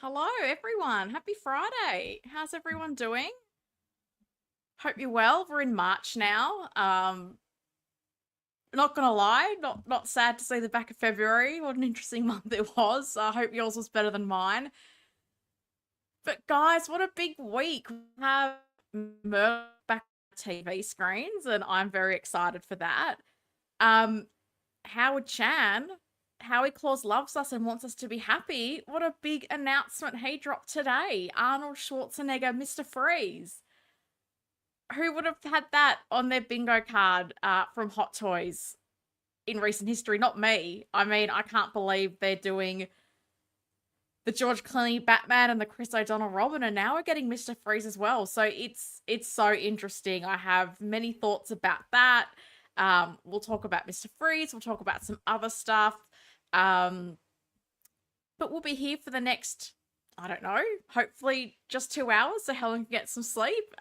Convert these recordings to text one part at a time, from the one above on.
Hello, everyone. Happy Friday. How's everyone doing? Hope you're well. We're in March now. Not gonna lie, not sad to see the back of February. What an interesting month it was. I hope yours was better than mine. But guys, what a big week. We have Murder back on TV screens, and I'm very excited for that. Um, Howard Chan, Howie Claus loves us and wants us to be happy. What a big announcement he dropped today. Arnold Schwarzenegger Mr Freeze. Who would have had that on their bingo card from Hot Toys in recent history? Not me. I mean, I can't believe they're doing the George Clooney Batman and the Chris O'Donnell Robin, and now we're getting Mr. Freeze as well. So it's so interesting. I have many thoughts about that. We'll talk about Mr. Freeze. We'll talk about some other stuff. But we'll be here for the next, I don't know, hopefully just 2 hours so Helen can get some sleep.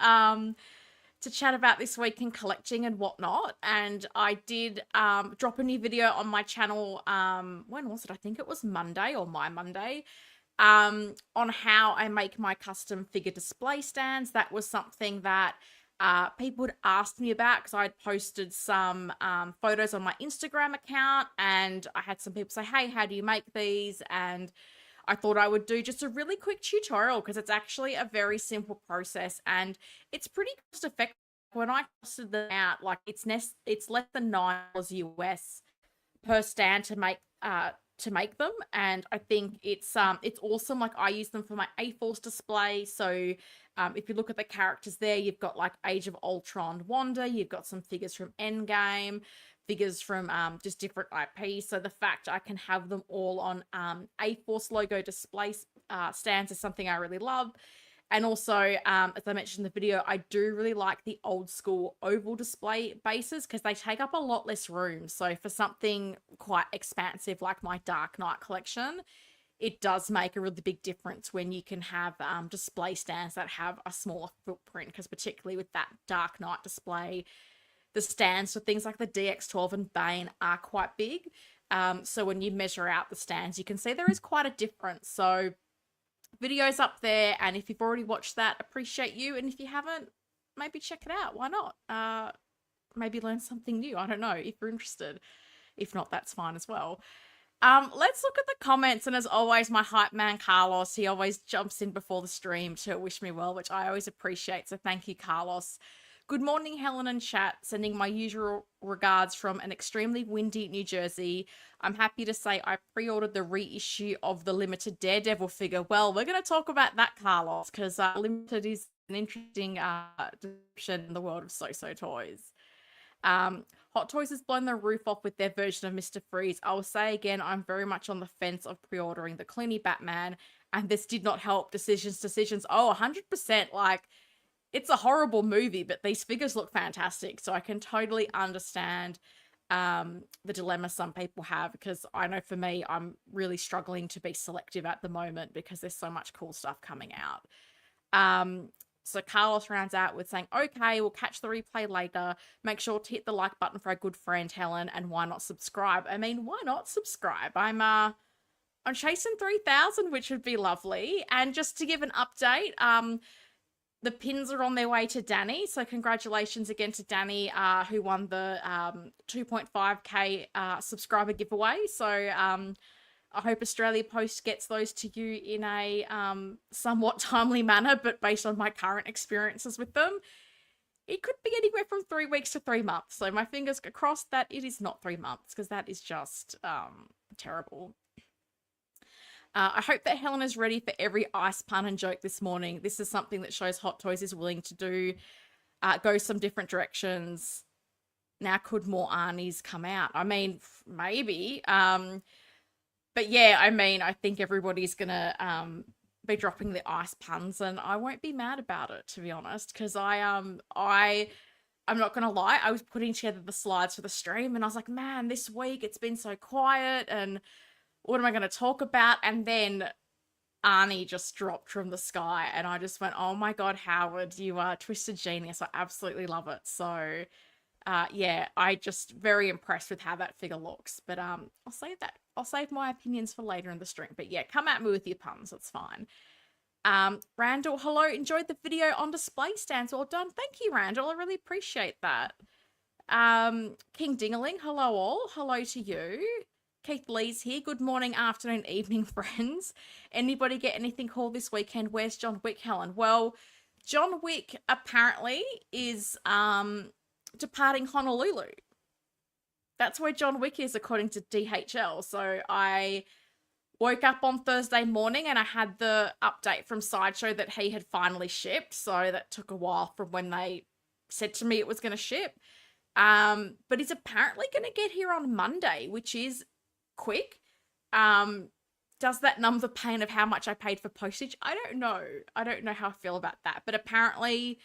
To chat about this week in collecting and whatnot. And I did drop a new video on my channel. When was it? I think it was Monday or my Monday. On how I make my custom figure display stands. That was something that people had asked me about because I'd posted some photos on my Instagram account, and I had some people say, hey, how do you make these? And I thought I would do just a really quick tutorial because it's actually a very simple process and it's pretty cost effective. When I costed them out, like it's less than $9 US per stand to make them, and I think it's awesome. Like I use them for my A-Force display. So if you look at the characters there, you've got like Age of Ultron Wanda, you've got some figures from Endgame, figures from just different IPs. So the fact I can have them all on A-Force logo display stands is something I really love. And also, as I mentioned in the video, I do really like the old school oval display bases because they take up a lot less room. So for something quite expansive like my Dark Knight collection, it does make a really big difference when you can have display stands that have a smaller footprint, because particularly with that Dark Knight display, the stands for things like the DX12 and Bane are quite big. So when you measure out the stands, you can see there is quite a difference. So videos up there, and if you've already watched that, appreciate you, and if you haven't, maybe check it out. Why not? Maybe learn something new. I don't know if you're interested. If not, that's fine as well. Let's look at the comments, and as always, my hype man Carlos, he always jumps in before the stream to wish me well, which I always appreciate, so thank you, Carlos. Good morning, Helen and chat. Sending my usual regards from an extremely windy New Jersey. I'm happy to say I pre-ordered the reissue of the limited Daredevil figure. Well, we're going to talk about that, Carlos, because limited is an interesting description in the world of SooSoo Toys. Hot Toys has blown the roof off with their version of Mr. Freeze. I will say again, I'm very much on the fence of pre-ordering the Clooney Batman, and this did not help. Decisions. Oh, 100%. Like, it's a horrible movie, but these figures look fantastic. So I can totally understand the dilemma some people have, because I know for me, I'm really struggling to be selective at the moment because there's so much cool stuff coming out. So Carlos rounds out with saying, okay, we'll catch the replay later. Make sure to hit the like button for our good friend Helen, and why not subscribe? I mean, why not subscribe? I'm chasing 3,000, which would be lovely. And just to give an update, the pins are on their way to Danny. So congratulations again to Danny, who won the 2.5k subscriber giveaway. So I hope Australia Post gets those to you in a somewhat timely manner, but based on my current experiences with them, it could be anywhere from 3 weeks to 3 months. So my fingers are crossed that it is not 3 months, because that is just terrible. I hope that Helen is ready for every ice pun and joke this morning. This is something that shows Hot Toys is willing to do, go some different directions. Now, could more Arnies come out? I mean, maybe. But yeah, I mean, I think everybody's going to be dropping the ice puns, and I won't be mad about it, to be honest, because I'm not going to lie, I was putting together the slides for the stream, and I was like, man, this week it's been so quiet, and what am I going to talk about? And then Arnie just dropped from the sky, and I just went, oh my God, Howard, you are twisted genius. I absolutely love it. So yeah, I just very impressed with how that figure looks. But I'll save that. I'll save my opinions for later in the stream. But yeah, come at me with your puns. It's fine. Randall, hello. Enjoyed the video on display stands. Well done. Thank you, Randall. I really appreciate that. King Dingaling, hello all. Hello to you. Keith Lee's here. Good morning, afternoon, evening, friends. Anybody get anything cool this weekend? Where's John Wick, Helen? Well, John Wick apparently is departing Honolulu. That's where John Wick is, according to DHL. So I woke up on Thursday morning and I had the update from Sideshow that he had finally shipped. So that took a while from when they said to me it was going to ship. But he's apparently going to get here on Monday, which is quick. Does that numb the pain of how much I paid for postage? I don't know. I don't know how I feel about that. But apparently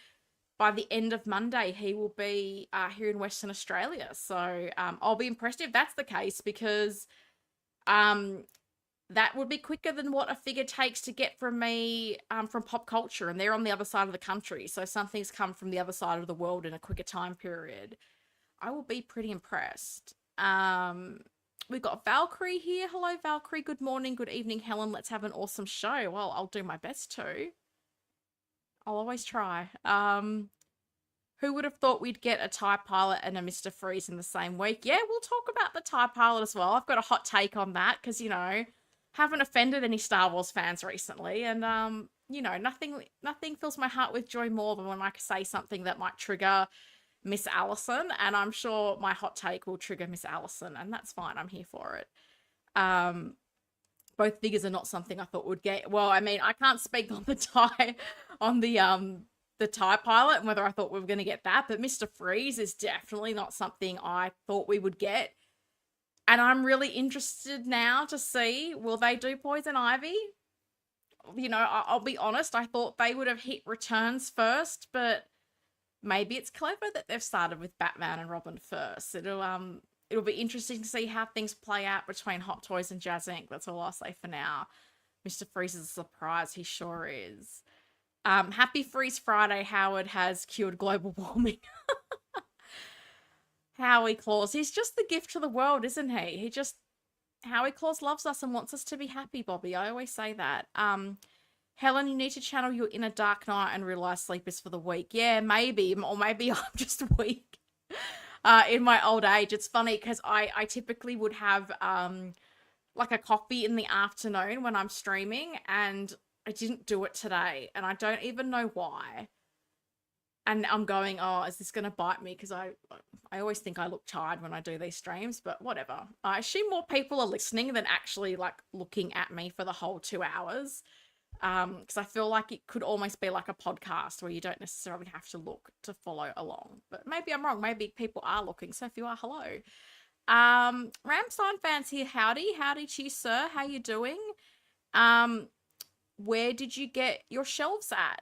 by the end of Monday, he will be here in Western Australia. So I'll be impressed if that's the case, because that would be quicker than what a figure takes to get from me from Pop Culture. And they're on the other side of the country. So something's come from the other side of the world in a quicker time period. I will be pretty impressed. We've got Valkyrie here. Hello, Valkyrie. Good morning, good evening, Helen. Let's have an awesome show. Well, I'll do my best to. I'll always try. Who would have thought we'd get a TIE Pilot and a Mr. Freeze in the same week? Yeah, we'll talk about the TIE Pilot as well. I've got a hot take on that because, you know, haven't offended any Star Wars fans recently. And, you know, nothing fills my heart with joy more than when I say something that might trigger Miss Allison, and I'm sure my hot take will trigger Miss Allison, and that's fine. I'm here for it. Both figures are not something I thought would get. Well, I mean, I can't speak on the TIE Pilot and whether I thought we were going to get that, but Mr. Freeze is definitely not something I thought we would get. And I'm really interested now to see, will they do Poison Ivy? You know, I'll be honest, I thought they would have hit returns first, but maybe it's clever that they've started with Batman and Robin first. It'll be interesting to see how things play out between Hot Toys and Jazz Inc. That's all I'll say for now. Mr. Freeze is a surprise. He sure is. Happy Freeze Friday. Howard has cured global warming. Howie Claus. He's just the gift to the world, isn't he? Howie Claus loves us and wants us to be happy, Bobby. I always say that. Helen, you need to channel your inner Dark Knight and realize sleep is for the weak. Yeah, maybe. Or maybe I'm just weak in my old age. It's funny because I typically would have like a coffee in the afternoon when I'm streaming, and I didn't do it today. And I don't even know why. And I'm going, oh, is this going to bite me? Because I always think I look tired when I do these streams, but whatever. I assume more people are listening than actually like looking at me for the whole 2 hours. Because I feel like it could almost be like a podcast where you don't necessarily have to look to follow along. But maybe I'm wrong. Maybe people are looking. So if you are, hello. Ramstein fans here. Howdy. Howdy to you, sir. How you doing? Where did you get your shelves at?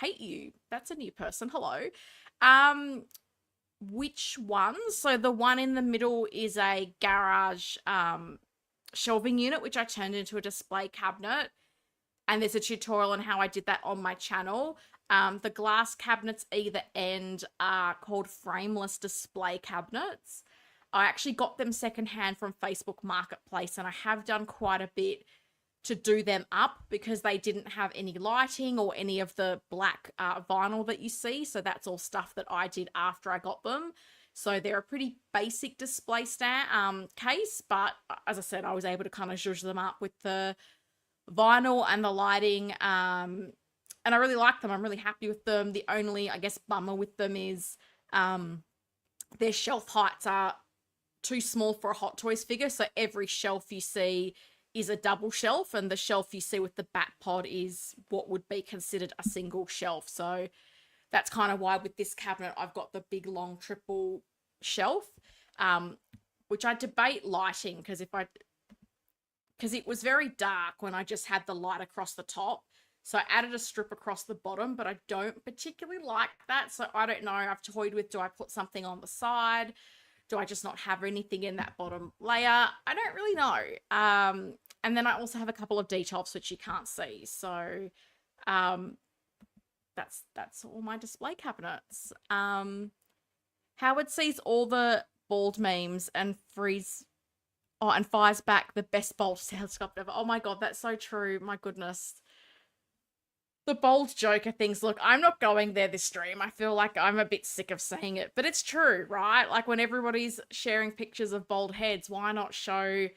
Hate you. That's a new person. Hello. Which one? So the one in the middle is a garage shelving unit, which I turned into a display cabinet. And there's a tutorial on how I did that on my channel. The glass cabinets either end are called frameless display cabinets. I actually got them secondhand from Facebook Marketplace, and I have done quite a bit to do them up because they didn't have any lighting or any of the black vinyl that you see. So that's all stuff that I did after I got them. So they're a pretty basic display case, but as I said, I was able to kind of zhuzh them up with the vinyl and the lighting, and I really like them. I'm really happy with them. The only, I guess, bummer with them is their shelf heights are too small for a Hot Toys figure, so every shelf you see is a double shelf, and the shelf you see with the bat pod is what would be considered a single shelf. So that's kind of why with this cabinet I've got the big long triple shelf, which I debate lighting because it was very dark when I just had the light across the top. So I added a strip across the bottom, but I don't particularly like that. So I don't know. I've toyed with, do I put something on the side? Do I just not have anything in that bottom layer? I don't really know. And then I also have a couple of detops which you can't see. So that's all my display cabinets. Howard sees all the bald memes and and fires back the best bald head sculpt ever. Oh my god, that's so true. My goodness. The bold Joker things. Look, I'm not going there this stream. I feel like I'm a bit sick of saying it, but it's true, right? Like when everybody's sharing pictures of bald heads, why not show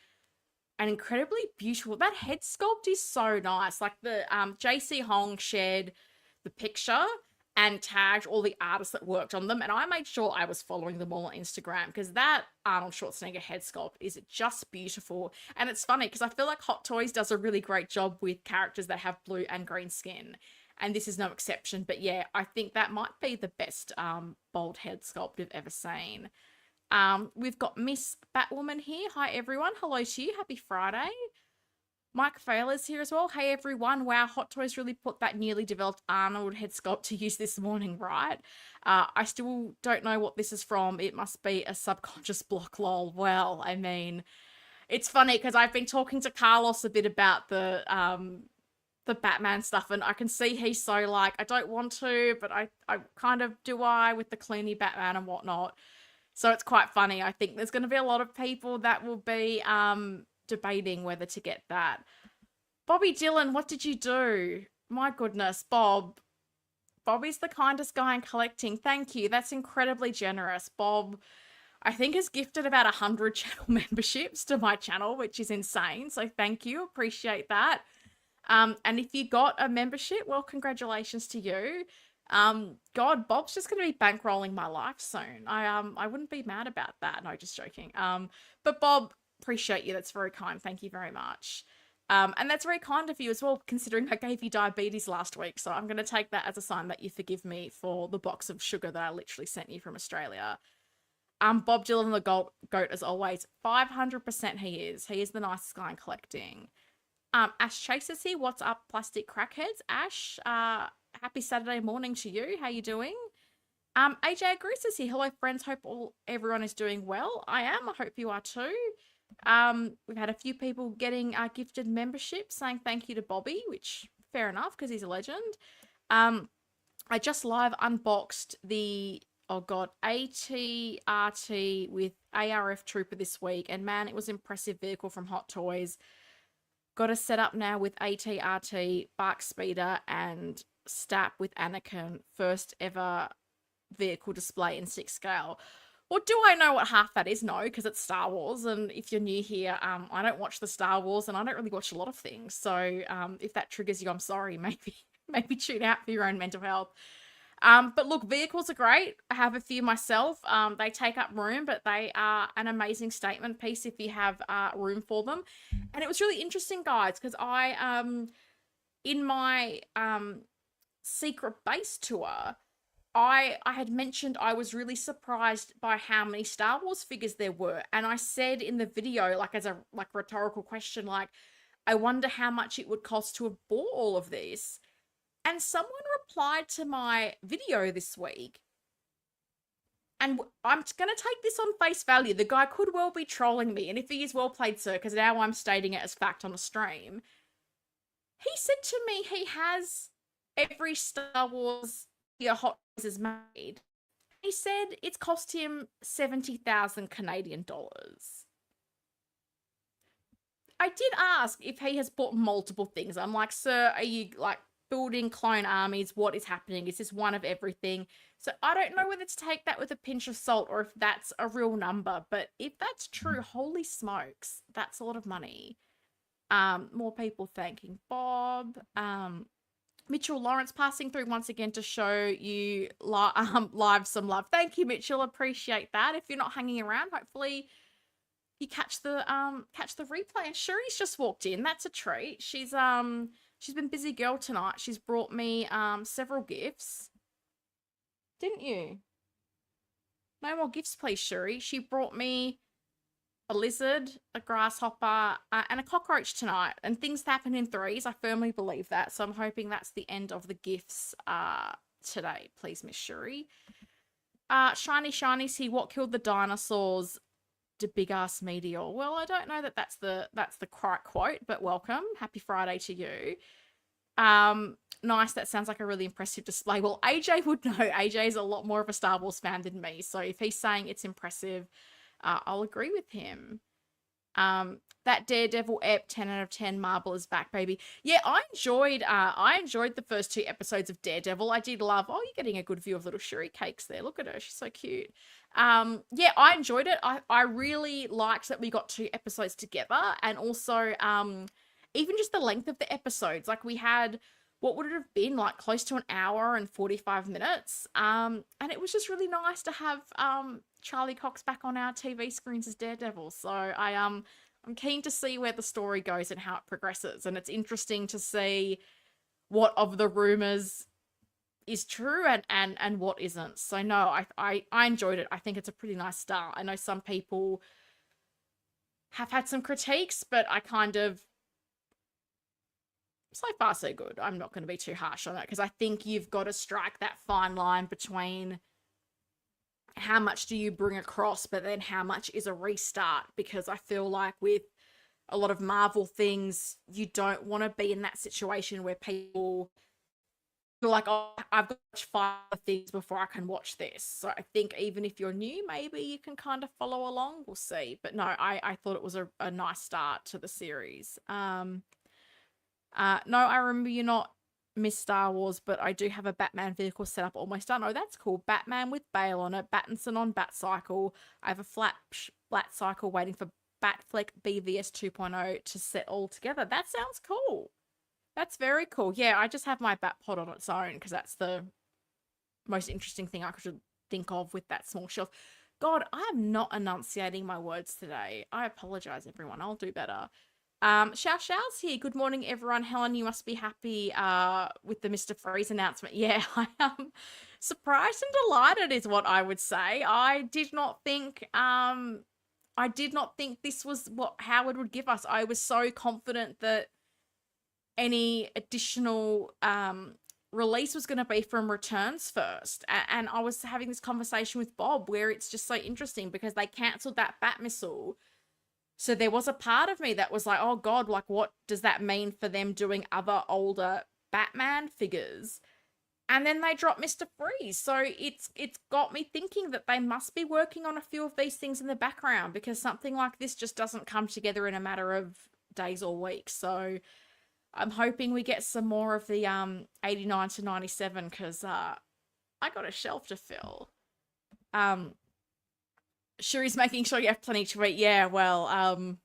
an incredibly beautiful, that head sculpt is so nice. Like the JC Hong shared the picture and tagged all the artists that worked on them, and I made sure I was following them all on Instagram because that Arnold Schwarzenegger head sculpt is just beautiful. And it's funny because I feel like Hot Toys does a really great job with characters that have blue and green skin, and this is no exception. But yeah, I think that might be the best bald head sculpt we've ever seen. We've got Miss Batwoman here. Hi everyone. Hello to you. Happy Friday. Mike Failer's here as well. Hey everyone. Wow, Hot Toys really put that newly developed Arnold head sculpt to use this morning, right? I still don't know what this is from. It must be a subconscious block, lol. Well, I mean, it's funny because I've been talking to Carlos a bit about the Batman stuff, and I can see he's so like, I don't want to, but I kind of do with the Clooney Batman and whatnot. So it's quite funny. I think there's going to be a lot of people that will be debating whether to get that. Bobby Dillon, what did you do? My goodness, Bob. Bobby's the kindest guy in collecting. Thank you. That's incredibly generous. Bob, I think, has gifted about 100 channel memberships to my channel, which is insane. So thank you. Appreciate that. And if you got a membership, well, congratulations to you. God, Bob's just going to be bankrolling my life soon. I wouldn't be mad about that. No, just joking. But Bob, appreciate you. That's very kind. Thank you very much. And that's very kind of you as well, considering I gave you diabetes last week. So I'm going to take that as a sign that you forgive me for the box of sugar that I literally sent you from Australia. Bob Dylan, the goat, as always. 500% he is. He is the nicest guy in collecting. Ash Chase is here. What's up, plastic crackheads? Ash, happy Saturday morning to you. How you doing? AJ Agrees is here. Hello, friends. Hope everyone is doing well. I am. I hope you are too. We've had a few people getting gifted memberships saying thank you to Bobby, which fair enough because he's a legend. I just live unboxed the ATRT with ARF Trooper this week, and man, it was an impressive vehicle from Hot Toys. Got a set up now with ATRT, Bark Speeder, and Stap with Anakin. First ever vehicle display in 6 scale. Well, do I know what half that is? No, because it's Star Wars, and if you're new here, I don't watch the Star Wars, and I don't really watch a lot of things. So if that triggers you, I'm sorry. Maybe tune out for your own mental health. But look, vehicles are great. I have a few myself. They take up room, but they are an amazing statement piece if you have room for them. And it was really interesting, guys, because I, in my secret base tour, I had mentioned I was really surprised by how many Star Wars figures there were. And I said in the video, like as a rhetorical question, like, I wonder how much it would cost to have bought all of this. And someone replied to my video this week, and I'm going to take this on face value. The guy could well be trolling me, and if he is, well played, sir, because now I'm stating it as fact on a stream. He said to me he has every Star Wars Hot Toys is made. He said it's cost him 70,000 Canadian dollars. I did ask if he has bought multiple things. I'm like, sir, are you like building clone armies? What is happening? Is this one of everything? So I don't know whether to take that with a pinch of salt or if that's a real number. But if that's true, holy smokes, that's a lot of money. More people thanking Bob. Mitchell Lawrence passing through once again to show you live some love. Thank you, Mitchell. Appreciate that. If you're not hanging around, hopefully you catch the replay. And Shuri's just walked in. That's a treat. She's been busy girl tonight. She's brought me several gifts. Didn't you? No more gifts, please, Shuri. She brought me a lizard, a grasshopper, and a cockroach tonight. And things happen in threes. I firmly believe that. So I'm hoping that's the end of the gifts today. Please, Miss Shuri. Shiny see what killed the dinosaurs? The big ass meteor. Well, I don't know that's the correct quote, but welcome. Happy Friday to you. nice. That sounds like a really impressive display. Well, AJ would know. AJ is a lot more of a Star Wars fan than me. So if he's saying it's impressive, I'll agree with him. That Daredevil ep 10 out of 10 marble is back, baby. Yeah, I enjoyed the first 2 episodes of Daredevil. I did love, oh, you're getting a good view of little Shuri cakes there. Look at her. She's so cute. Yeah, I enjoyed it. I really liked that we got 2 episodes together, and also even just the length of the episodes. Like, we had, what would it have been, like close to an hour and 45 minutes. And it was just really nice to have Charlie Cox back on our TV screens as Daredevil. So I'm keen to see where the story goes and how it progresses. And it's interesting to see what of the rumors is true and what isn't. So no, I enjoyed it. I think it's a pretty nice start. I know some people have had some critiques, but I kind of, so far so good. I'm not going to be too harsh on it, because I think you've got to strike that fine line between how much do you bring across, but then how much is a restart, because I feel like with a lot of Marvel things, you don't want to be in that situation where people feel like, oh, I've got to watch 5 things before I can watch this. So I think even if you're new, maybe you can kind of follow along. We'll see. But no, I thought it was a nice start to the series. No, I remember you're not Miss Star Wars, but I do have a Batman vehicle set up almost done. Oh, that's cool. Batman with Bale on it, Battinson on Batcycle. I have a flat Batcycle waiting for Batfleck BVS 2.0 to set all together. That sounds cool. That's very cool. Yeah, I just have my Batpod on its own, because that's the most interesting thing I could think of with that small shelf. God, I am not enunciating my words today. I apologize, everyone. I'll do better. Xiao's here. Good morning, everyone. Helen, you must be happy with the Mr. Freeze announcement. Yeah, I am surprised and delighted is what I would say. I did not think this was what Howard would give us. I was so confident that any additional release was going to be from returns first. And I was having this conversation with Bob where it's just so interesting because they cancelled that Bat Missile. So there was a part of me that was like, oh God, like what does that mean for them doing other older Batman figures? And then they dropped Mr. Freeze. So it's got me thinking that they must be working on a few of these things in the background, because something like this just doesn't come together in a matter of days or weeks. So I'm hoping we get some more of the 89 to 97, because I got a shelf to fill. Shuri's making sure you have plenty to eat. Yeah, well,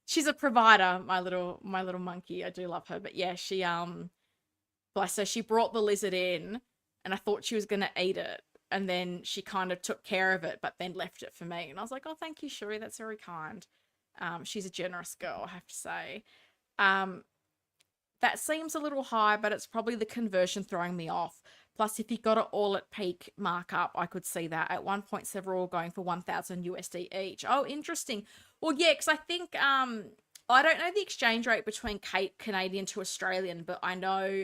she's a provider, my little monkey. I do love her. But yeah, she bless her, she brought the lizard in and I thought she was gonna eat it, and then she kind of took care of it but then left it for me, and I was like, oh, thank you, Shuri, that's very kind. She's a generous girl, I have to say. That seems a little high, but it's probably the conversion throwing me off. Plus, if you got it all at peak markup, I could see that. At one point, several were going for 1,000 USD each. Oh, interesting. Well, yeah, because I think, I don't know the exchange rate between Canadian to Australian, but I know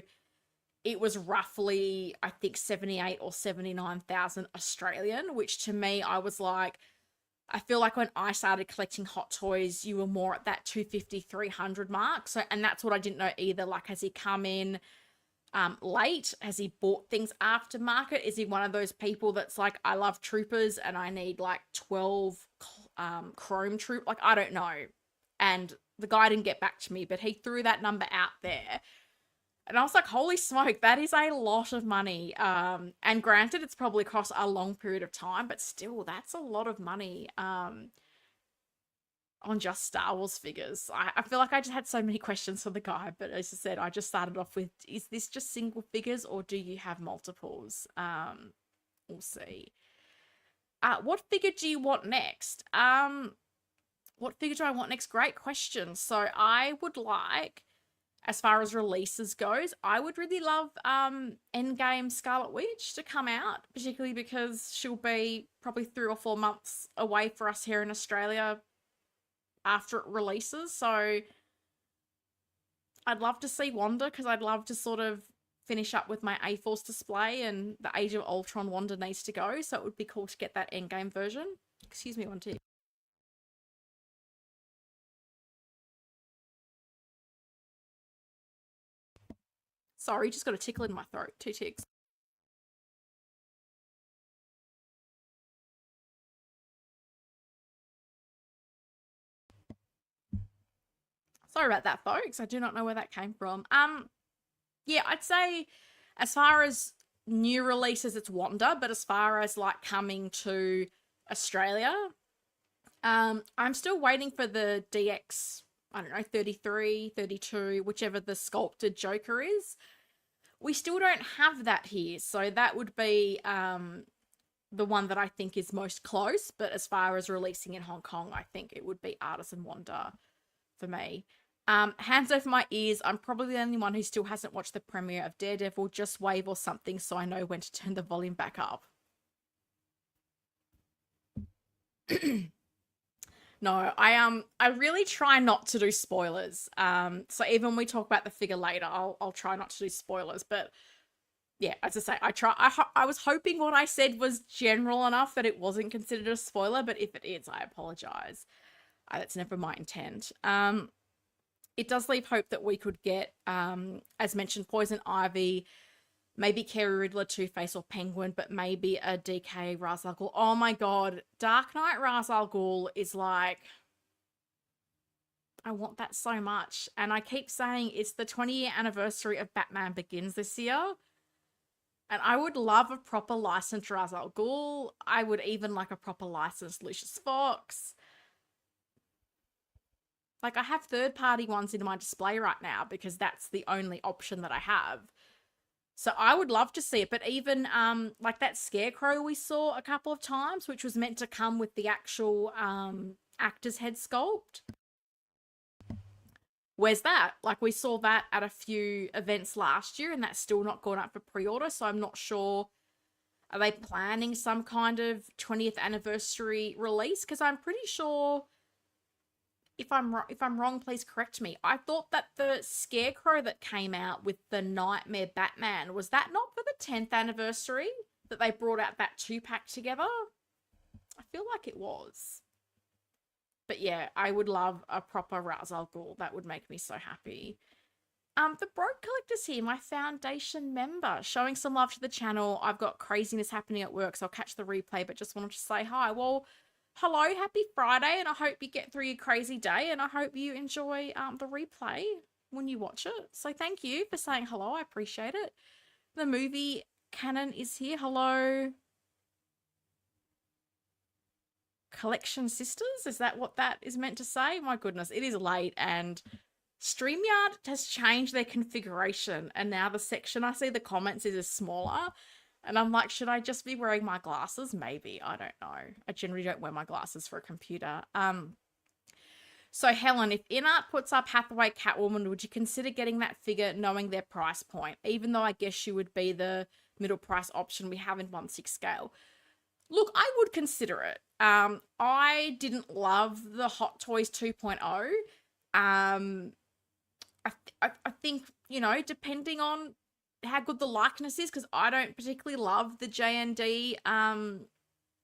it was roughly, I think, 78 or 79,000 Australian, which to me, I was like, I feel like when I started collecting Hot Toys, you were more at that 250, 300 mark. So, and that's what I didn't know either. Like, has he come in late? Has he bought things after market? Is he one of those people that's like, I love troopers and I need like 12 chrome troop? Like, I don't know. And the guy didn't get back to me, but he threw that number out there. And I was like, holy smoke, that is a lot of money. And granted, it's probably across a long period of time, but still, that's a lot of money on just Star Wars figures. I feel like I just had so many questions for the guy, but as I said, I just started off with, is this just single figures or do you have multiples? We'll see. What figure do you want next? What figure do I want next? Great question. So I would like, as far as releases goes, I would really love Endgame Scarlet Witch to come out, particularly because she'll be probably 3 or 4 months away for us here in Australia after it releases. So I'd love to see Wanda, because I'd love to sort of finish up with my A-Force display, and the Age of Ultron Wanda needs to go. So it would be cool to get that Endgame version. Excuse me, one too. Sorry, just got a tickle in my throat. 2 ticks. Sorry about that, folks. I do not know where that came from. Yeah, I'd say as far as new releases, it's Wanda, but as far as like coming to Australia, I'm still waiting for the DX, I don't know, 33, 32, whichever the sculpted Joker is. We still don't have that here, so that would be the one that I think is most close, but as far as releasing in Hong Kong, I think it would be Artisan Wanda for me. Hands over my ears, I'm probably the only one who still hasn't watched the premiere of Daredevil. Just wave or something so I know when to turn the volume back up. No, I really try not to do spoilers. So even when we talk about the figure later, I'll try not to do spoilers. But yeah, as I say, I was hoping what I said was general enough that it wasn't considered a spoiler, but if it is, I apologize. That's never my intent. It does leave hope that we could get, as mentioned, Poison Ivy, maybe Carrie Riddler, Two-Face, or Penguin, but maybe a DK Ra's al Ghul. Oh my god, Dark Knight Ra's al Ghul is like, I want that so much. And I keep saying it's the 20-year anniversary of Batman Begins this year. And I would love a proper licensed Ra's al Ghul. I would even like a proper licensed Lucius Fox. Like, I have third-party ones in my display right now because that's the only option that I have. So I would love to see it. But even, like that Scarecrow we saw a couple of times, which was meant to come with the actual actor's head sculpt. Where's that? Like, we saw that at a few events last year, and that's still not gone up for pre-order, so I'm not sure. Are they planning some kind of 20th anniversary release? Because I'm pretty sure... If I'm wrong, please correct me. I thought that the Scarecrow that came out with the Nightmare Batman, was that not for the 10th anniversary that they brought out that 2-pack together? I feel like it was. But yeah, I would love a proper Ra's al Ghul. That would make me so happy. The Broke Collector's here, my foundation member, showing some love to the channel. I've got craziness happening at work, so I'll catch the replay, but just wanted to say hi. Well, hello, happy Friday, and I hope you get through your crazy day, and I hope you enjoy the replay when you watch it. So thank you for saying hello. I appreciate it. The movie canon is here. Hello. Collection Sisters? Is that what that is meant to say? My goodness, it is late, and StreamYard has changed their configuration, and now the section I see the comments is smaller. And I'm like, should I just be wearing my glasses? Maybe. I don't know. I generally don't wear my glasses for a computer. So Helen, if InArt puts up Hathaway Catwoman, would you consider getting that figure knowing their price point? Even though I guess you would be the middle price option we have in 1/6 scale. Look, I would consider it. I didn't love the Hot Toys 2.0. I think, you know, depending on how good the likeness is, because I don't particularly love the JND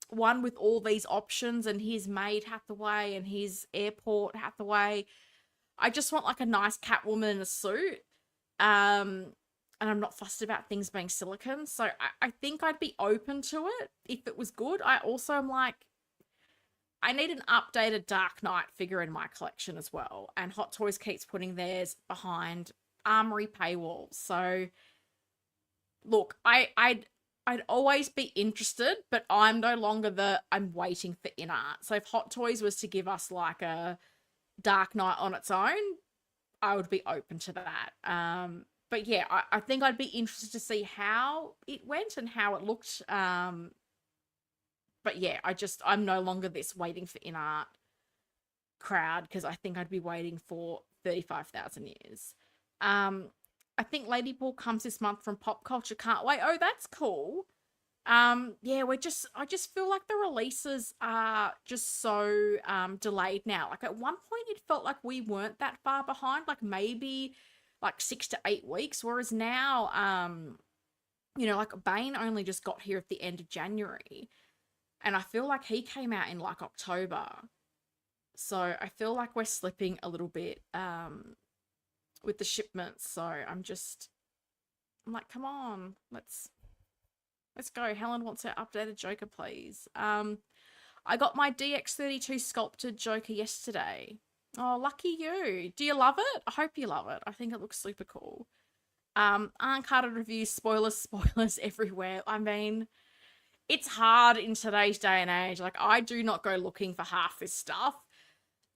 one with all these options and his maid Hathaway and his airport Hathaway. I just want like a nice Catwoman in a suit. And I'm not fussed about things being silicone. So I think I'd be open to it if it was good. I also am like, I need an updated Dark Knight figure in my collection as well. And Hot Toys keeps putting theirs behind Armory paywalls. So look, I'd always be interested, but I'm no longer I'm waiting for InArt. So if Hot Toys was to give us like a Dark Knight on its own, I would be open to that. But yeah, I think I'd be interested to see how it went and how it looked. But yeah, I'm no longer this waiting for InArt crowd, because I think I'd be waiting for 35,000 years. I think Lady Ball comes this month from Pop Culture. Can't wait. Oh, that's cool. Yeah, I just feel like the releases are just so delayed now. Like at one point it felt like we weren't that far behind, like maybe like 6 to 8 weeks, whereas now you know, like Bane only just got here at the end of January, and I feel like he came out in like October. So I feel like we're slipping a little bit with the shipments. So I'm just I'm like, come on, let's go. Helen wants her updated Joker, please. I got my DX32 sculpted Joker yesterday. Oh, lucky you. Do you love it? I hope you love it. I think it looks super cool. Uncarded reviews, spoilers everywhere. I mean, it's hard in today's day and age. Like, I do not go looking for half this stuff.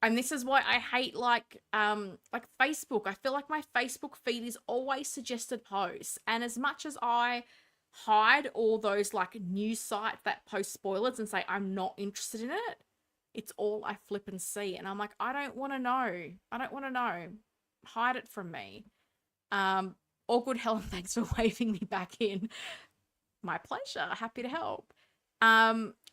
And this is why I hate like Facebook. I feel like my Facebook feed is always suggested posts. And as much as I hide all those like news sites that post spoilers and say I'm not interested in it, it's all I flip and see. And I'm like, I don't want to know. I don't want to know. Hide it from me. All good, Helen. Thanks for waving me back in. My pleasure. Happy to help.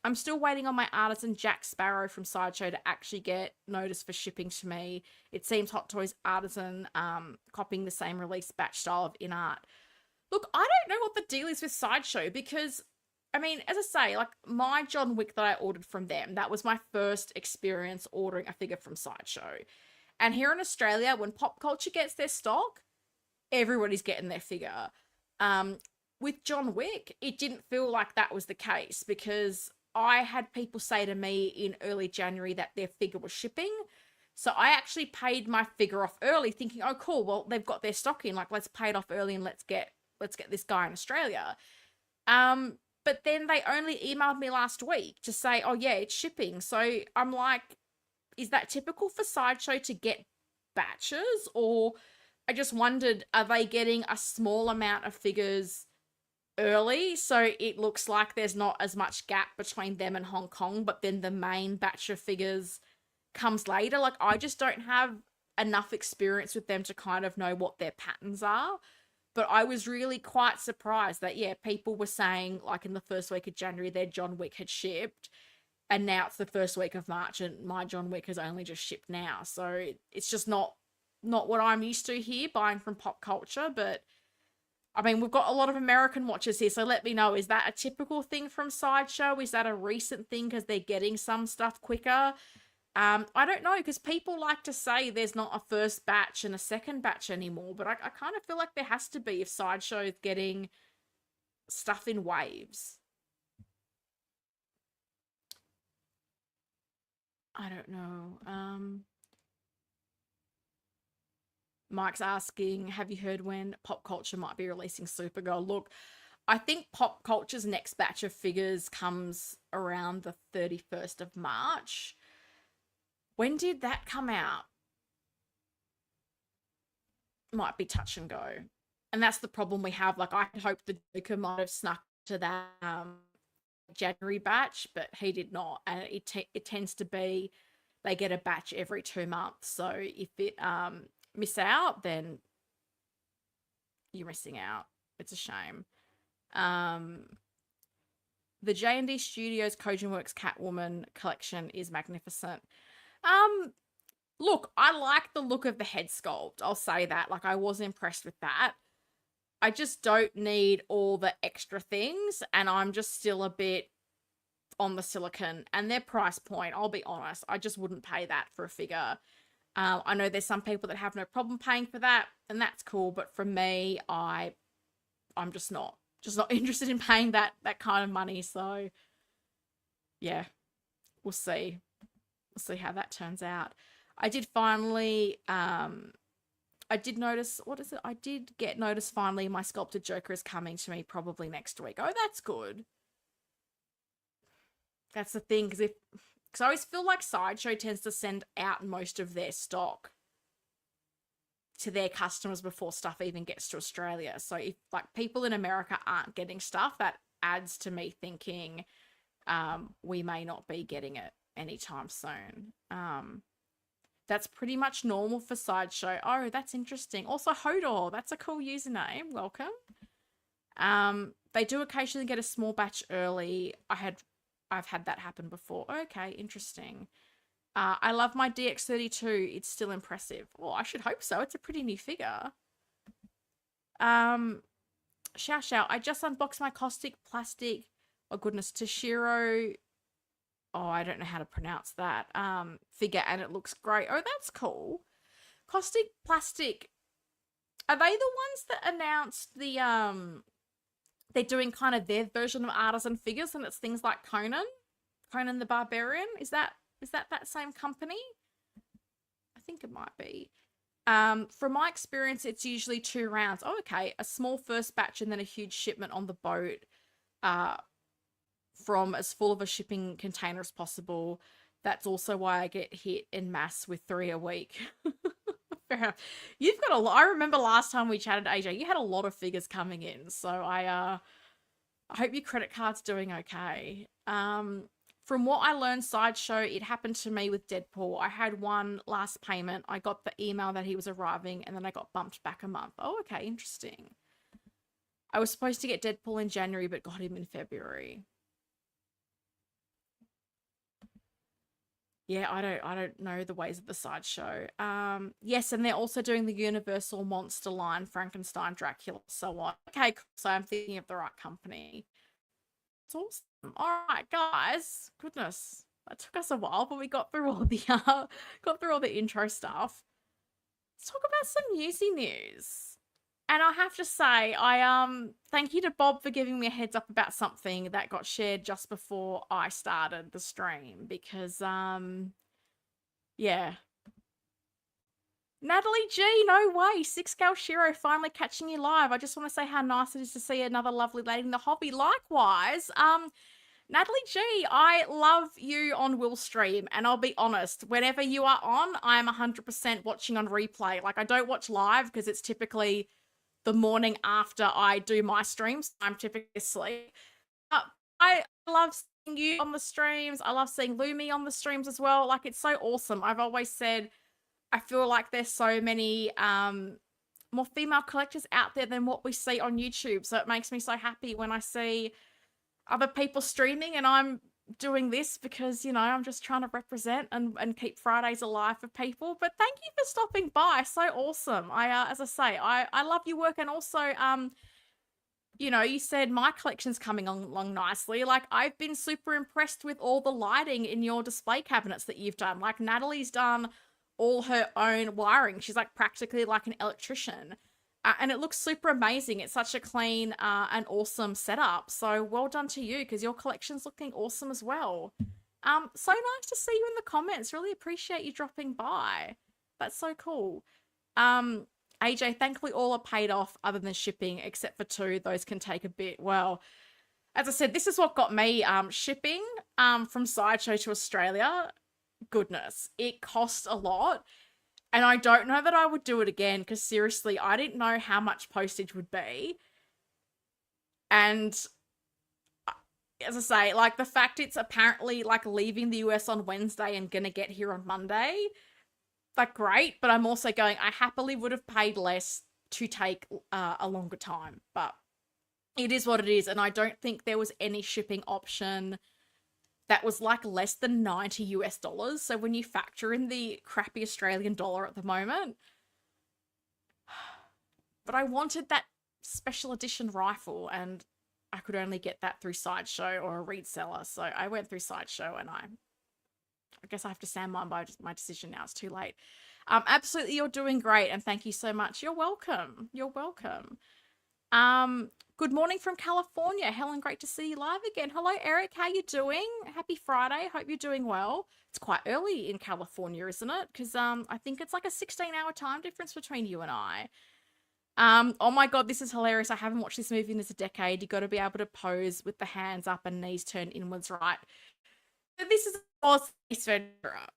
I'm still waiting on my artisan Jack Sparrow from Sideshow to actually get notice for shipping to me. It seems Hot Toys Artisan copying the same release batch style of in art. Look, I don't know what the deal is with Sideshow because, I mean, as I say, like my John Wick that I ordered from them, that was my first experience ordering a figure from Sideshow. And here in Australia, when pop culture gets their stock, everybody's getting their figure. With John Wick, it didn't feel like that was the case because I had people say to me in early January that their figure was shipping. So I actually paid my figure off early thinking, oh, cool, well, they've got their stock in. Like, let's pay it off early and let's get this guy in Australia. But then they only emailed me last week to say, oh, yeah, it's shipping. So I'm like, is that typical for Sideshow to get batches? Or I just wondered, are they getting a small amount of figures early so it looks like there's not as much gap between them and Hong Kong, but then the main batch of figures comes later? Like, I just don't have enough experience with them to kind of know what their patterns are. But I was really quite surprised that, yeah, people were saying, like, in the first week of January, their John Wick had shipped, and now it's the first week of March, and my John Wick has only just shipped now. So it's just not what I'm used to here, buying from pop culture. But I mean, we've got a lot of American watchers here, so let me know, is that a typical thing from Sideshow? Is that a recent thing because they're getting some stuff quicker? I don't know, because people like to say there's not a first batch and a second batch anymore, but I kind of feel like there has to be if Sideshow is getting stuff in waves. I don't know. Mike's asking, have you heard when Pop Culture might be releasing Supergirl? Look, I think Pop Culture's next batch of figures comes around the 31st of March. When did that come out? Might be touch and go. And that's the problem we have. Like, I hope the Joker might have snuck to that January batch, but he did not. And it tends to be they get a batch every 2 months. So if it miss out, then you're missing out. It's a shame. The J&D Studios Kojin Works Catwoman collection is magnificent. Look, I like the look of the head sculpt. I'll say that. Like, I was impressed with that. I just don't need all the extra things, and I'm just still a bit on the silicon and their price point. I'll be honest, I just wouldn't pay that for a figure. I know there's some people that have no problem paying for that, and that's cool. But for me, I'm just not interested in paying that kind of money. So yeah, we'll see. We'll see how that turns out. I did finally, I did notice, what is it? I did get notice finally my sculpted Joker is coming to me probably next week. Oh, that's good. That's the thing, because I always feel like Sideshow tends to send out most of their stock to their customers before stuff even gets to Australia. So if like people in America aren't getting stuff, that adds to me thinking we may not be getting it anytime soon. That's pretty much normal for Sideshow. Oh, that's interesting. Also, Hodor, that's a cool username. Welcome. They do occasionally get a small batch early. I've had that happen before. Okay, interesting. I love my DX32. It's still impressive. Well, I should hope so. It's a pretty new figure. Shout. I just unboxed my caustic plastic. Oh goodness, Toshiro. Oh, I don't know how to pronounce that. Figure, and it looks great. Oh, that's cool. Caustic plastic. Are they the ones that announced they're doing kind of their version of Artisan figures, and it's things like Conan the Barbarian? Is that same company? I think it might be. From my experience, it's usually 2 rounds. Oh, okay. A small first batch and then a huge shipment on the boat, uh, from as full of a shipping container as possible. That's also why I get hit en masse with 3 a week. Fair enough. You've got a lot. I remember last time we chatted, AJ, you had a lot of figures coming in. So I hope your credit card's doing okay. From what I learned, Sideshow, it happened to me with Deadpool. I had one last payment. I got the email that he was arriving, and then I got bumped back a month. Oh, okay, interesting. I was supposed to get Deadpool in January, but got him in February. Yeah, I don't know the ways of the Sideshow. Yes, and they're also doing the Universal Monster line, Frankenstein, Dracula, so on. Okay, cool. So I'm thinking of the right company. It's awesome. All right, guys. Goodness, that took us a while, but we got through all the intro stuff. Let's talk about some newsy news. And I have to say, I thank you to Bob for giving me a heads up about something that got shared just before I started the stream, because yeah. Natalie G, no way. 6-Scale Shiro finally catching you live. I just want to say how nice it is to see another lovely lady in the hobby. Likewise, Natalie G, I love you on Will's stream, and I'll be honest, whenever you are on, I'm 100% watching on replay. Like, I don't watch live because it's typically the morning after I do my streams. I'm typically asleep. I love seeing you on the streams. I love seeing Lumi on the streams as well. Like, it's so awesome. I've always said I feel like there's so many more female collectors out there than what we see on YouTube. So it makes me so happy when I see other people streaming and I'm doing this because, you know, I'm just trying to represent and keep Fridays alive for people. But thank you for stopping by. So awesome. As I say, I love your work. And also, you know, you said my collection's coming along nicely. Like, I've been super impressed with all the lighting in your display cabinets that you've done. Like, Natalie's done all her own wiring. She's like practically like an electrician. And it looks super amazing. It's such a clean and awesome setup. So well done to you, because your collection's looking awesome as well. So nice to see you in the comments. Really appreciate you dropping by. That's so cool. AJ, thankfully all are paid off other than shipping, except for 2. Those can take a bit. Well, as I said, this is what got me shipping from Sideshow to Australia. Goodness, it cost a lot. And I don't know that I would do it again, because seriously, I didn't know how much postage would be. And as I say, like, the fact it's apparently like leaving the US on Wednesday and gonna get here on Monday, like, great. But I'm also going, I happily would have paid less to take a longer time. But it is what it is. And I don't think there was any shipping option that was like less than 90 US dollars. So when you factor in the crappy Australian dollar at the moment, but I wanted that special edition rifle and I could only get that through Sideshow or a reseller. So I went through Sideshow, and I guess I have to stand by my decision now. It's too late. Absolutely, you're doing great, and thank you so much. You're welcome. You're welcome. Good morning from California. Helen, great to see you live again. Hello, Eric. How you doing? Happy Friday. Hope you're doing well. It's quite early in California, isn't it? Because I think it's like a 16-hour time difference between you and I. Oh my God, this is hilarious. I haven't watched this movie in a decade. You got to be able to pose with the hands up and knees turned inwards, right? So this is Asmus Ace Ventura.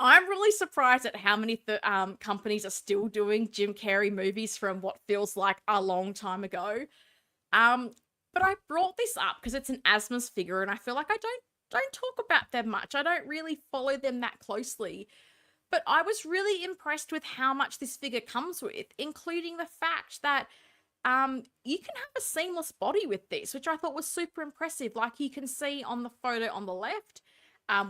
I'm really surprised at how many companies are still doing Jim Carrey movies from what feels like a long time ago. But I brought this up because it's an Asmus figure, and I feel like I don't talk about them much. I don't really follow them that closely. But I was really impressed with how much this figure comes with, including the fact that you can have a seamless body with this, which I thought was super impressive. Like, you can see on the photo on the left,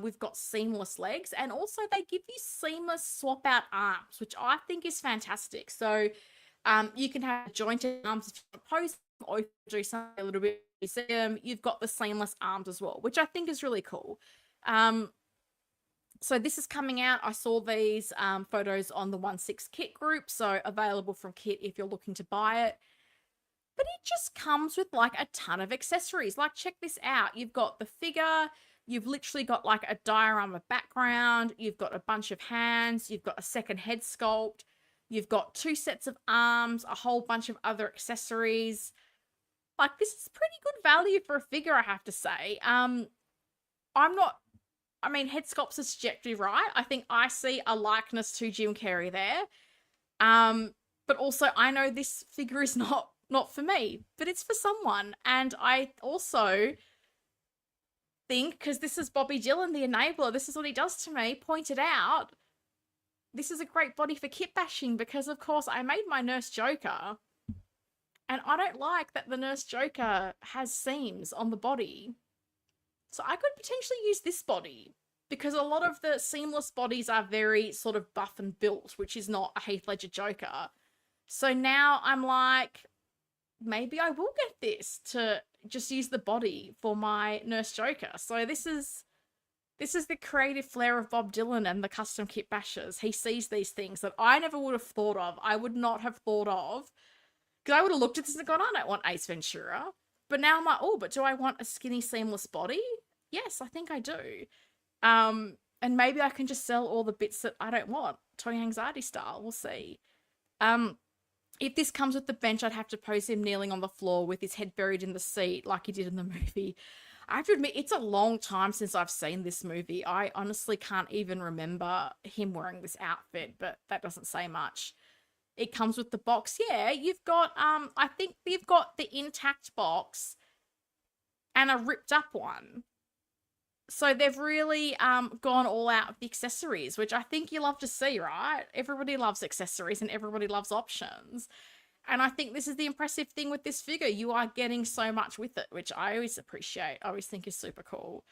we've got seamless legs, and also they give you seamless swap out arms, which I think is fantastic. So you can have jointed arms if you want to pose, or if you do something a little bit, you've got the seamless arms as well, which I think is really cool. So this is coming out. I saw these photos on the 1/6 kit group, so available from kit if you're looking to buy it. But it just comes with like a ton of accessories. Like, check this out. You've got the figure, you've literally got like a diorama background, you've got a bunch of hands, you've got a second head sculpt, you've got 2 sets of arms, a whole bunch of other accessories. Like, this is pretty good value for a figure, I have to say. Head sculpts are subjective, right? I think I see a likeness to Jim Carrey there. But also I know this figure is not for me, but it's for someone. And I also think, because this is Bobby Dillon, the enabler, this is what he does to me, pointed out, this is a great body for kit bashing, because of course I made my Nurse Joker, and I don't like that the Nurse Joker has seams on the body. So I could potentially use this body, because a lot of the seamless bodies are very sort of buff and built, which is not a Heath Ledger Joker. So now I'm like, maybe I will get this to just use the body for my Nurse Joker. So this is the creative flair of Bob Dylan and the custom kit bashers. He sees these things that I never would have thought of. I would not have thought of. Because I would have looked at this and gone, I don't want Ace Ventura. But now I'm like, oh, but do I want a skinny, seamless body? Yes, I think I do. And maybe I can just sell all the bits that I don't want. Toy Anxiety style. We'll see. If this comes with the bench, I'd have to pose him kneeling on the floor with his head buried in the seat like he did in the movie. I have to admit, it's a long time since I've seen this movie. I honestly can't even remember him wearing this outfit, but that doesn't say much. It comes with the box. Yeah, you've got, I think you've got the intact box and a ripped up one. So they've really gone all out with the accessories, which I think you love to see, right? Everybody loves accessories and everybody loves options. And I think this is the impressive thing with this figure. You are getting so much with it, which I always appreciate. I always think is super cool.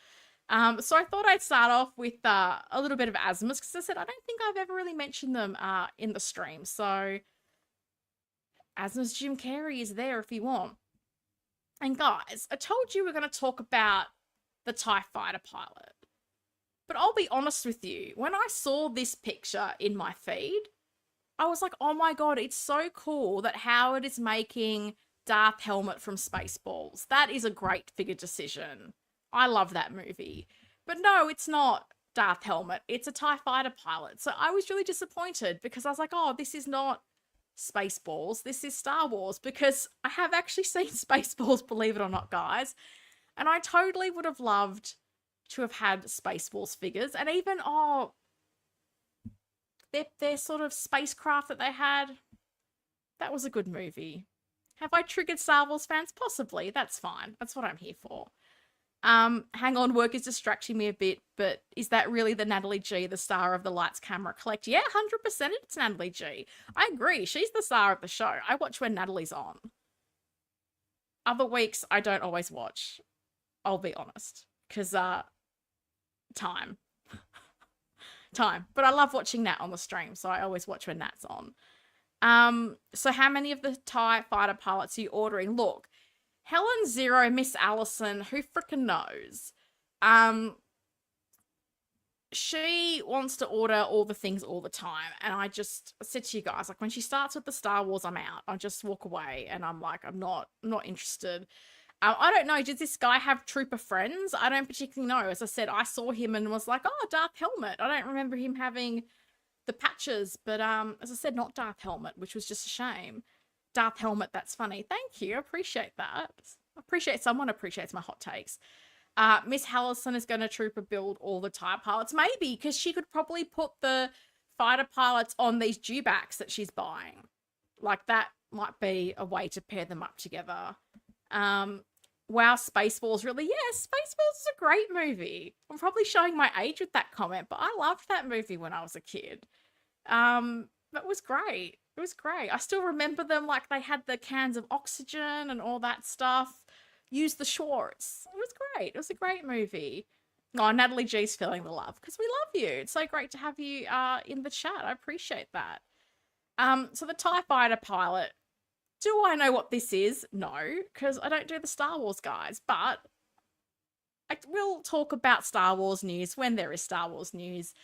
So I thought I'd start off with a little bit of Asmus, because I said I don't think I've ever really mentioned them in the stream. So Asmus Jim Carrey is there if you want. And guys, I told you we're going to talk about the TIE Fighter pilot. But I'll be honest with you, when I saw this picture in my feed, I was like, oh my god, it's so cool that Howard is making Darth Helmet from Spaceballs. That is a great figure decision. I love that movie. But no, it's not Darth Helmet. It's a TIE Fighter pilot. So I was really disappointed, because I was like, oh, this is not Spaceballs. This is Star Wars, because I have actually seen Spaceballs, believe it or not, guys. And I totally would have loved to have had Spaceballs figures. And even, their sort of spacecraft that they had, that was a good movie. Have I triggered Star Wars fans? Possibly. That's fine. That's what I'm here for. Hang on, work is distracting me a bit, but is that really the Natalie G, the star of the Lights Camera Collect? Yeah, 100% it's Natalie G. I agree. She's the star of the show. I watch when Natalie's on. Other weeks, I don't always watch. I'll be honest, because time. But I love watching Nat on the stream, so I always watch when Nat's on. So how many of the TIE Fighter pilots are you ordering? Look, Helen Zero, Miss Allison, who frickin' knows? She wants to order all the things all the time, and I just said to you guys, like, when she starts with the Star Wars, I'm out. I just walk away, and I'm like, I'm not interested. I don't know. Does this guy have trooper friends? I don't particularly know. As I said, I saw him and was like, oh, Darth Helmet. I don't remember him having the patches, but as I said, not Darth Helmet, which was just a shame. Darth Helmet, that's funny. Thank you. I appreciate that. I appreciate someone appreciates my hot takes. Miss Hallison is going to trooper build all the TIE pilots. Maybe, because she could probably put the fighter pilots on these dewbacks that she's buying. Like, that might be a way to pair them up together. Wow, Spaceballs, really? Yeah, Spaceballs is a great movie. I'm probably showing my age with that comment, but I loved that movie when I was a kid. That was great. It was great. I still remember them, like they had the cans of oxygen and all that stuff. Use the shorts. It was great. It was a great movie. Oh, Natalie G's feeling the love, because we love you. It's so great to have you in the chat. I appreciate that. So the TIE Fighter pilot. Do I know what this is? No, because I don't do the Star Wars guys, but we'll talk about Star Wars news when there is Star Wars news.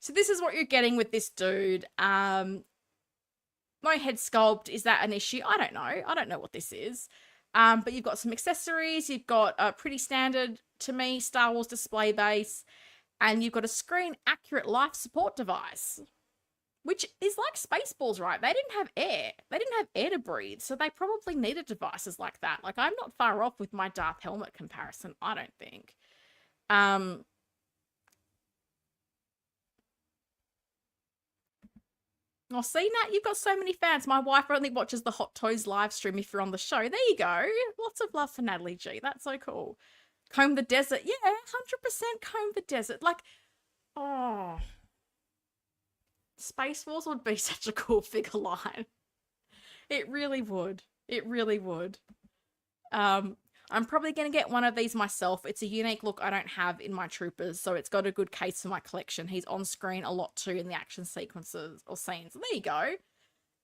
So this is what you're getting with this dude. No head sculpt. Is that an issue? I don't know. I don't know what this is. But you've got some accessories. You've got a pretty standard, to me, Star Wars display base. And you've got a screen accurate life support device, which is like Spaceballs, right? They didn't have air. They didn't have air to breathe. So they probably needed devices like that. Like, I'm not far off with my Darth helmet comparison, I don't think. Oh, see, Nat, you've got so many fans. My wife only watches the Hot Toys live stream if you're on the show. There you go. Lots of love for Natalie G. That's so cool. Comb the Desert. Yeah, 100% Comb the Desert. Like, oh. Space Wars would be such a cool figure line. It really would. It really would. I'm probably going to get one of these myself. It's a unique look I don't have in my troopers, so it's got a good case for my collection. He's on screen a lot too in the action sequences or scenes. There you go.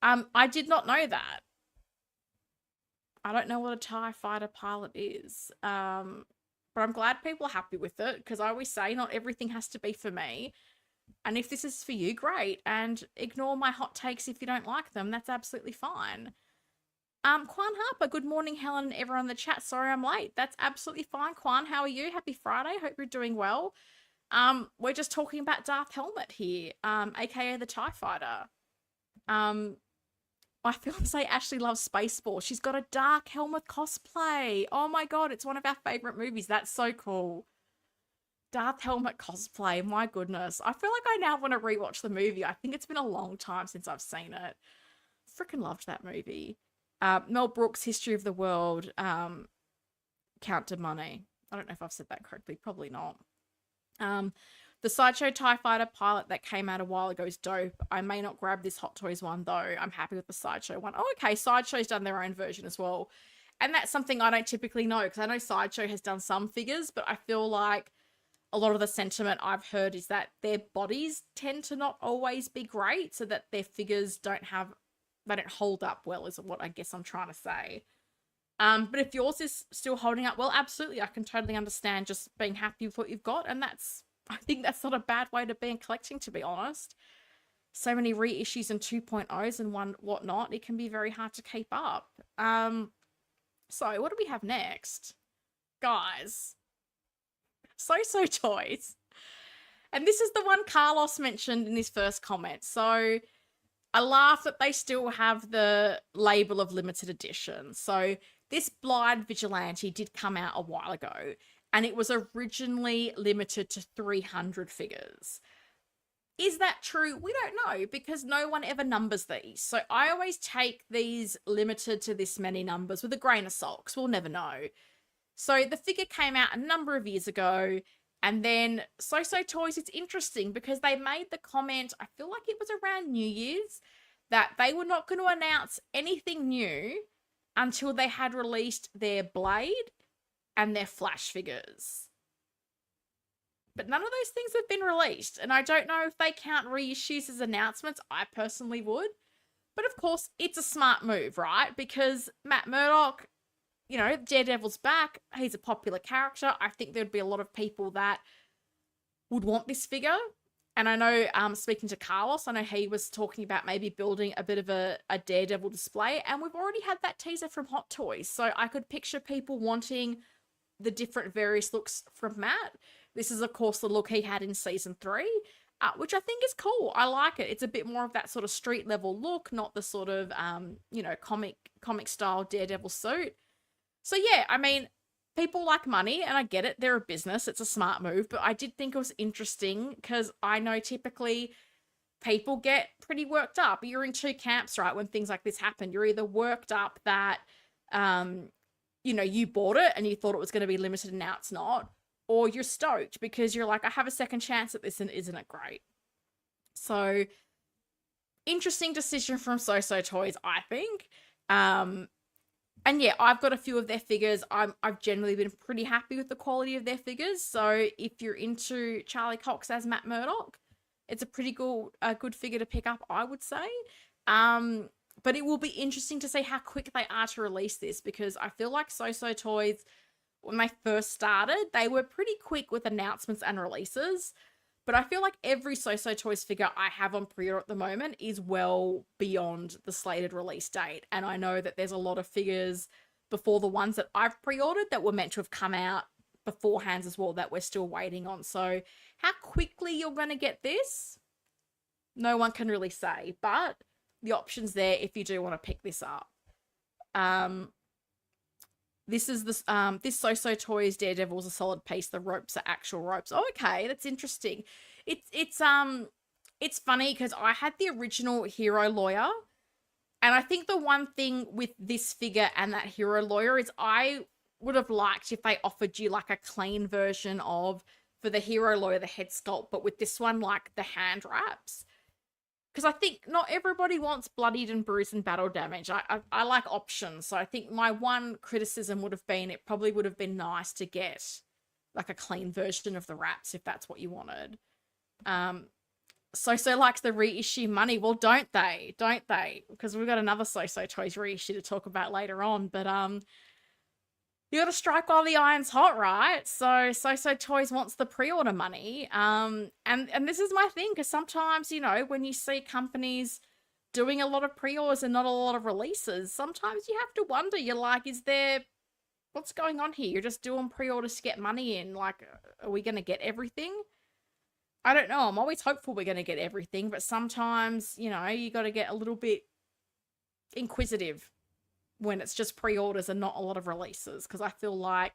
I did not know that. I don't know what a TIE fighter pilot is. But I'm glad people are happy with it, because I always say not everything has to be for me. And if this is for you, great. And ignore my hot takes if you don't like them. That's absolutely fine. Quan Harper, good morning, Helen and everyone in the chat. Sorry I'm late. That's absolutely fine. Quan, how are you? Happy Friday. Hope you're doing well. We're just talking about Darth Helmet here, aka the TIE Fighter. My fiance Ashley loves Spaceballs. She's got a Dark Helmet cosplay. Oh my god, it's one of our favorite movies. That's so cool. Darth Helmet cosplay. My goodness. I feel like I now want to rewatch the movie. I think it's been a long time since I've seen it. Freaking loved that movie. Mel Brooks' History of the World, Count de Money. I don't know if I've said that correctly. Probably not. The Sideshow TIE Fighter pilot that came out a while ago is dope. I may not grab this Hot Toys one, though. I'm happy with the Sideshow one. Oh, okay. Sideshow's done their own version as well. And that's something I don't typically know, because I know Sideshow has done some figures, but I feel like a lot of the sentiment I've heard is that their bodies tend to not always be great, so that their figures they don't hold up well, is what I guess I'm trying to say. But if yours is still holding up well, absolutely, I can totally understand just being happy with what you've got, and I think that's not a bad way to be in collecting, to be honest. So many reissues and 2.0s and whatnot, it can be very hard to keep up. So what do we have next? Guys, SooSoo Toys. And this is the one Carlos mentioned in his first comment. So I laugh that they still have the label of limited edition. So this Blind Vigilante did come out a while ago, and it was originally limited to 300 figures. Is that true? We don't know, because no one ever numbers these. So I always take these limited to this many numbers with a grain of salt, because we'll never know. So the figure came out a number of years ago, and then SooSoo Toys, it's interesting because they made the comment, I feel like it was around New Year's, that they were not going to announce anything new until they had released their Blade and their Flash figures. But none of those things have been released, and I don't know if they count reissues as announcements. I personally would. But of course, it's a smart move, right? Because Matt Murdock, you know, Daredevil's back. He's a popular character. I think there'd be a lot of people that would want this figure. And I know, speaking to Carlos, I know he was talking about maybe building a bit of a Daredevil display. And we've already had that teaser from Hot Toys. So I could picture people wanting the different various looks from Matt. This is, of course, the look he had in season 3, which I think is cool. I like it. It's a bit more of that sort of street level look, not the sort of, you know, comic style Daredevil suit. So yeah, I mean, people like money, and I get it. They're a business. It's a smart move. But I did think it was interesting because I know typically people get pretty worked up. You're in two camps, right, when things like this happen. You're either worked up that, you know, you bought it and you thought it was going to be limited and now it's not. Or you're stoked because you're like, I have a second chance at this and isn't it great? So, interesting decision from SooSoo Toys, I think. And yeah, I've got a few of their figures. I've generally been pretty happy with the quality of their figures. So if you're into Charlie Cox as Matt Murdock, it's a pretty good figure to pick up, I would say. But it will be interesting to see how quick they are to release this, because I feel like SooSoo Toys, when they first started, they were pretty quick with announcements and releases. But I feel like every SooSoo Toys figure I have on pre-order at the moment is well beyond the slated release date. And I know that there's a lot of figures before the ones that I've pre-ordered that were meant to have come out beforehand as well that we're still waiting on. So how quickly you're going to get this, no one can really say. But the option's there if you do want to pick this up. This is this SooSoo Toys Daredevil's a solid piece. The ropes are actual ropes. Oh, okay, that's interesting. It's funny because I had the original Hero Lawyer, and I think the one thing with this figure and that Hero Lawyer is I would have liked if they offered you like a clean version of, for the Hero Lawyer, the head sculpt, but with this one, like the hand wraps. Because I think not everybody wants bloodied and bruised and battle damage. I like options. So I think my one criticism would have been it probably would have been nice to get like a clean version of the wraps if that's what you wanted. SooSoo likes the reissue money. Well, don't they? Don't they? Because we've got another SooSoo Toys reissue to talk about later on. But you got to strike while the iron's hot, right? So SooSoo Toys wants the pre-order money. And this is my thing, because sometimes, you know, when you see companies doing a lot of pre-orders and not a lot of releases, sometimes you have to wonder, you're like, what's going on here? You're just doing pre-orders to get money in. Like, are we going to get everything? I don't know. I'm always hopeful we're going to get everything, but sometimes, you know, you got to get a little bit inquisitive when it's just pre-orders and not a lot of releases, because I feel like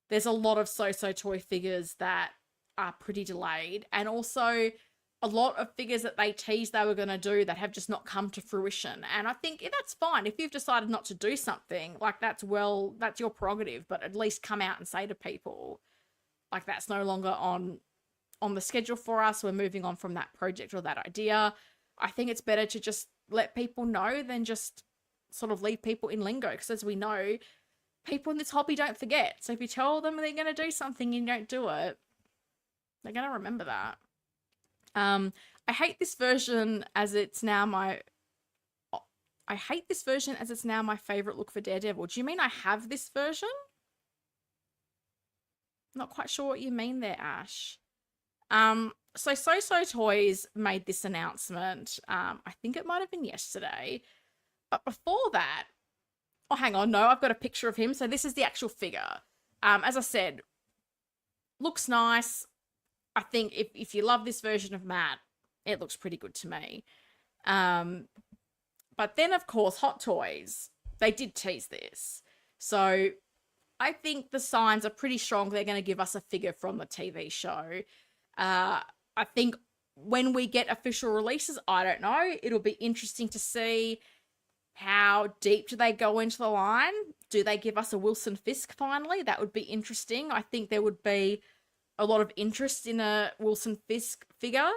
there's a lot of SooSoo toy figures that are pretty delayed, and also a lot of figures that they teased they were going to do that have just not come to fruition. And I think that's fine. If you've decided not to do something, like that's your prerogative, but at least come out and say to people, like, that's no longer on the schedule for us. We're moving on from that project or that idea. I think it's better to just let people know than just sort of leave people in lingo, because as we know, people in this hobby don't forget. So if you tell them they're going to do something and you don't do it, they're going to remember that. I hate this version as it's now my favorite look for Daredevil. Do you mean I have this version? Not quite sure what you mean there, Ash. So SooSoo Toys made this announcement. I think it might have been yesterday. But before that, oh, hang on, no, I've got a picture of him. So this is the actual figure. As I said, looks nice. I think if you love this version of Matt, it looks pretty good to me. But then, of course, Hot Toys, they did tease this. So I think the signs are pretty strong. They're going to give us a figure from the TV show. I think when we get official releases, I don't know. It'll be interesting to see how deep do they go into the line. Do they give us a Wilson Fisk finally? That would be interesting. I think there would be a lot of interest in a Wilson Fisk figure.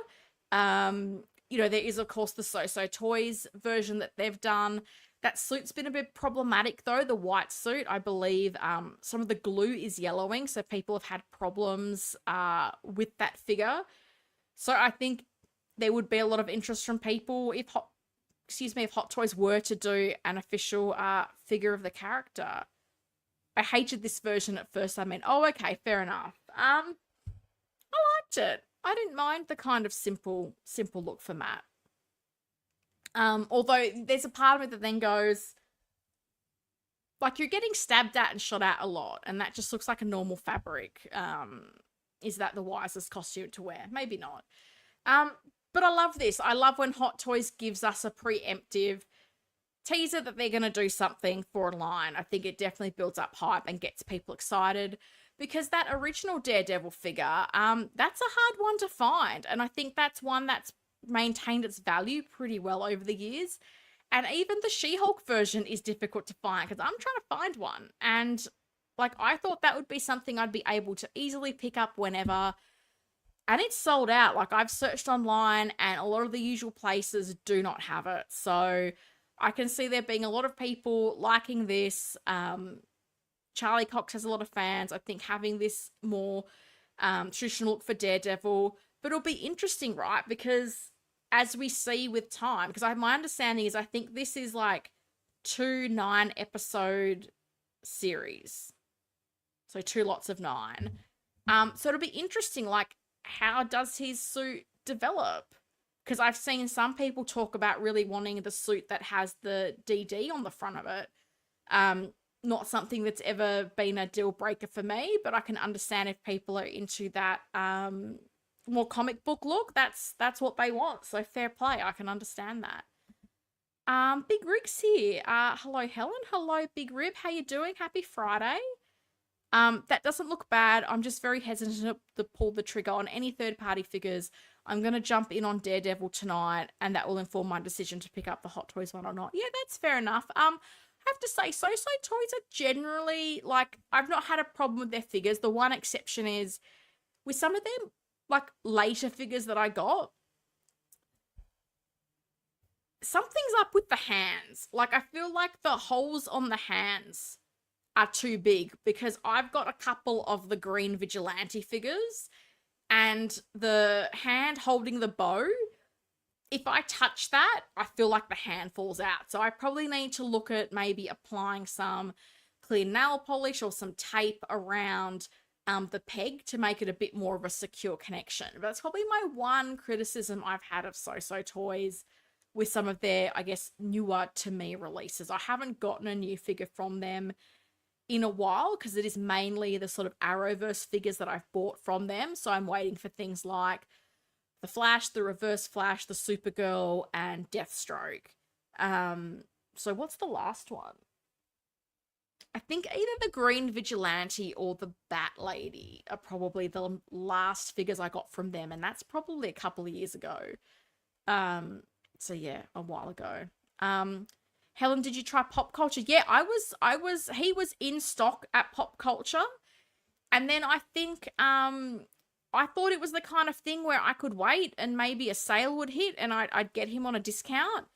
You know, there is, of course, the SooSoo Toys version that they've done. That suit's been a bit problematic, though. The white suit, I believe, some of the glue is yellowing, so people have had problems with that figure. So I think there would be a lot of interest from people if Hot Toys were to do an official figure of the character. I hated this version at first. I mean, oh, okay, fair enough. I liked it. I didn't mind the kind of simple look for Matt. Although there's a part of it that then goes, like, you're getting stabbed at and shot at a lot, and that just looks like a normal fabric. Is that the wisest costume to wear? Maybe not. But I love this. I love when Hot Toys gives us a preemptive teaser that they're going to do something for a line. I think it definitely builds up hype and gets people excited, because that original Daredevil figure, that's a hard one to find. And I think that's one that's maintained its value pretty well over the years. And even the She-Hulk version is difficult to find, because I'm trying to find one. And like, I thought that would be something I'd be able to easily pick up whenever. And it's sold out. Like, I've searched online and a lot of the usual places do not have it. So I can see there being a lot of people liking this. Charlie Cox has a lot of fans. I think having this more traditional look for Daredevil. But it'll be interesting, right? Because as we see with time, because my understanding is I think this is like 2 9-episode series. So 2 lots of 9. So it'll be interesting, like, how does his suit develop? Because I've seen some people talk about really wanting the suit that has the DD on the front of it. Not something that's ever been a deal breaker for me, but I can understand if people are into that more comic book look. That's what they want. So fair play. I can understand that. Big Rig's here. Hello, Helen. Hello, Big Rib. How you doing? Happy Friday. That doesn't look bad. I'm just very hesitant to pull the trigger on any third-party figures. I'm going to jump in on Daredevil tonight, and that will inform my decision to pick up the Hot Toys one or not. Yeah, that's fair enough. I have to say, SooSoo Toys are generally, like, I've not had a problem with their figures. The one exception is with some of them, like, later figures that I got, something's up with the hands. Like, I feel like the holes on the hands are too big, because I've got a couple of the green Vigilante figures, and the hand holding the bow, if I touch that, I feel like the hand falls out. So I probably need to look at maybe applying some clear nail polish or some tape around the peg to make it a bit more of a secure connection. But that's probably my one criticism I've had of SooSoo Toys with some of their, I guess, newer to me releases. I haven't gotten a new figure from them in a while, because it is mainly the sort of Arrowverse figures that I've bought from them. So I'm waiting for things like the Flash, the Reverse Flash, the Supergirl, and Deathstroke. So what's the last one? I think either the Green Vigilante or the Bat Lady are probably the last figures I got from them, and that's probably a couple of years ago. So yeah, a while ago. Helen, did you try Pop Culture? Yeah, he was in stock at Pop Culture. And then I think, I thought it was the kind of thing where I could wait and maybe a sale would hit and I'd get him on a discount.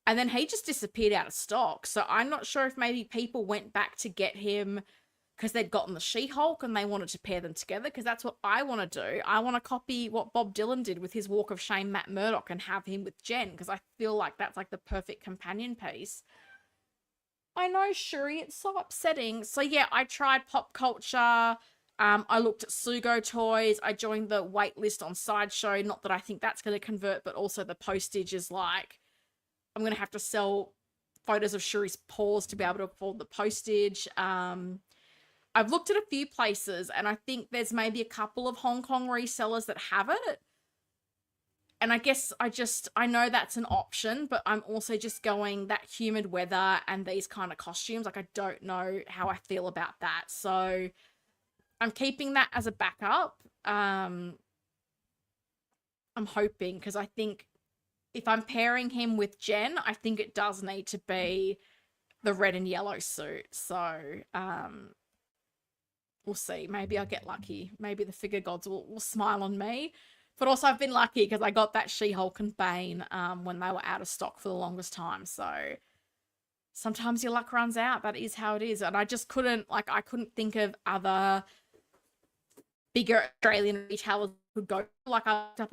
And then he just disappeared out of stock. So I'm not sure if maybe people went back to get him because they'd gotten the She-Hulk and they wanted to pair them together, because that's what I want to do. I want to copy what Bob Dylan did with his Walk of Shame Matt Murdock and have him with Jen, because I feel like that's like the perfect companion piece. I know, Shuri, it's so upsetting. So yeah, I tried Pop Culture. I looked at SooSoo Toys. I joined the wait list on Sideshow. Not that I think that's going to convert, but also the postage is like, I'm going to have to sell photos of Shuri's paws to be able to afford the postage. I've looked at a few places, and I think there's maybe a couple of Hong Kong resellers that have it. And I guess I know that's an option, but I'm also just going that humid weather and these kind of costumes. Like, I don't know how I feel about that. So I'm keeping that as a backup. I'm hoping, because I think if I'm pairing him with Jen, I think it does need to be the red and yellow suit. So, we'll see. Maybe I'll get lucky. Maybe the figure gods will smile on me. But also I've been lucky because I got that She-Hulk and Bane when they were out of stock for the longest time. So sometimes your luck runs out. That is how it is. And I just couldn't, like, I couldn't think of other bigger Australian retailers who could go. Like, I looked up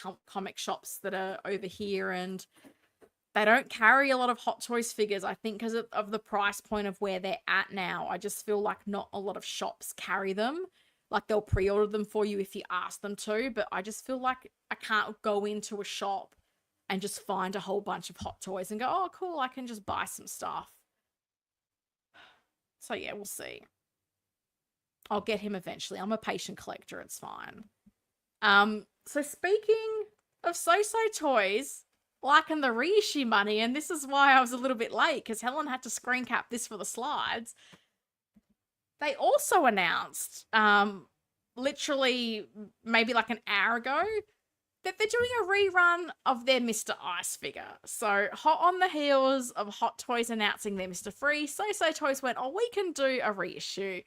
a comic shops that are over here, and they don't carry a lot of Hot Toys figures, I think, because of the price point of where they're at now. I just feel like not a lot of shops carry them. Like, they'll pre-order them for you if you ask them to, but I just feel like I can't go into a shop and just find a whole bunch of Hot Toys and go, oh, cool, I can just buy some stuff. So, yeah, we'll see. I'll get him eventually. I'm a patient collector. It's fine. So speaking of SooSoo Toys, liking the reissue money, and this is why I was a little bit late, because Helen had to screen cap this for the slides. They also announced, literally maybe like an hour ago, that they're doing a rerun of their Mr. Ice figure. So, hot on the heels of Hot Toys announcing their Mr. Freeze, SooSoo Toys went, oh, we can do a reissue,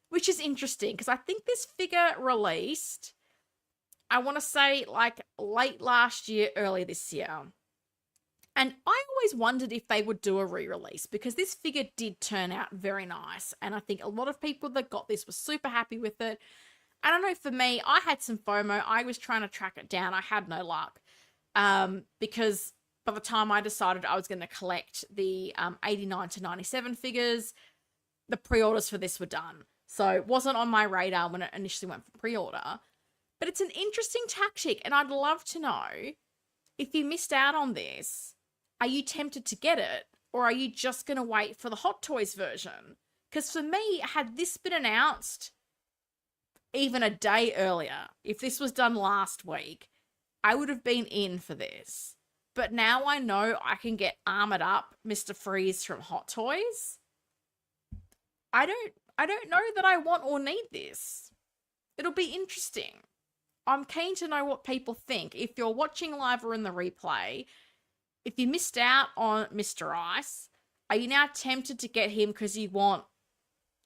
which is interesting, because I think this figure released, I want to say, like, late last year, early this year. And I always wondered if they would do a re-release, because this figure did turn out very nice. And I think a lot of people that got this were super happy with it. I don't know, for me, I had some FOMO. I was trying to track it down. I had no luck. Because by the time I decided I was going to collect the 89 to 97 figures, the pre-orders for this were done. So it wasn't on my radar when it initially went for pre-order. But it's an interesting tactic, and I'd love to know, if you missed out on this, are you tempted to get it, or are you just going to wait for the Hot Toys version? Because for me, had this been announced even a day earlier, if this was done last week, I would have been in for this. But now I know I can get armored up Mr. Freeze from Hot Toys. I don't know that I want or need this. It'll be interesting. I'm keen to know what people think. If you're watching live or in the replay, if you missed out on Mr. Ice, are you now tempted to get him because you want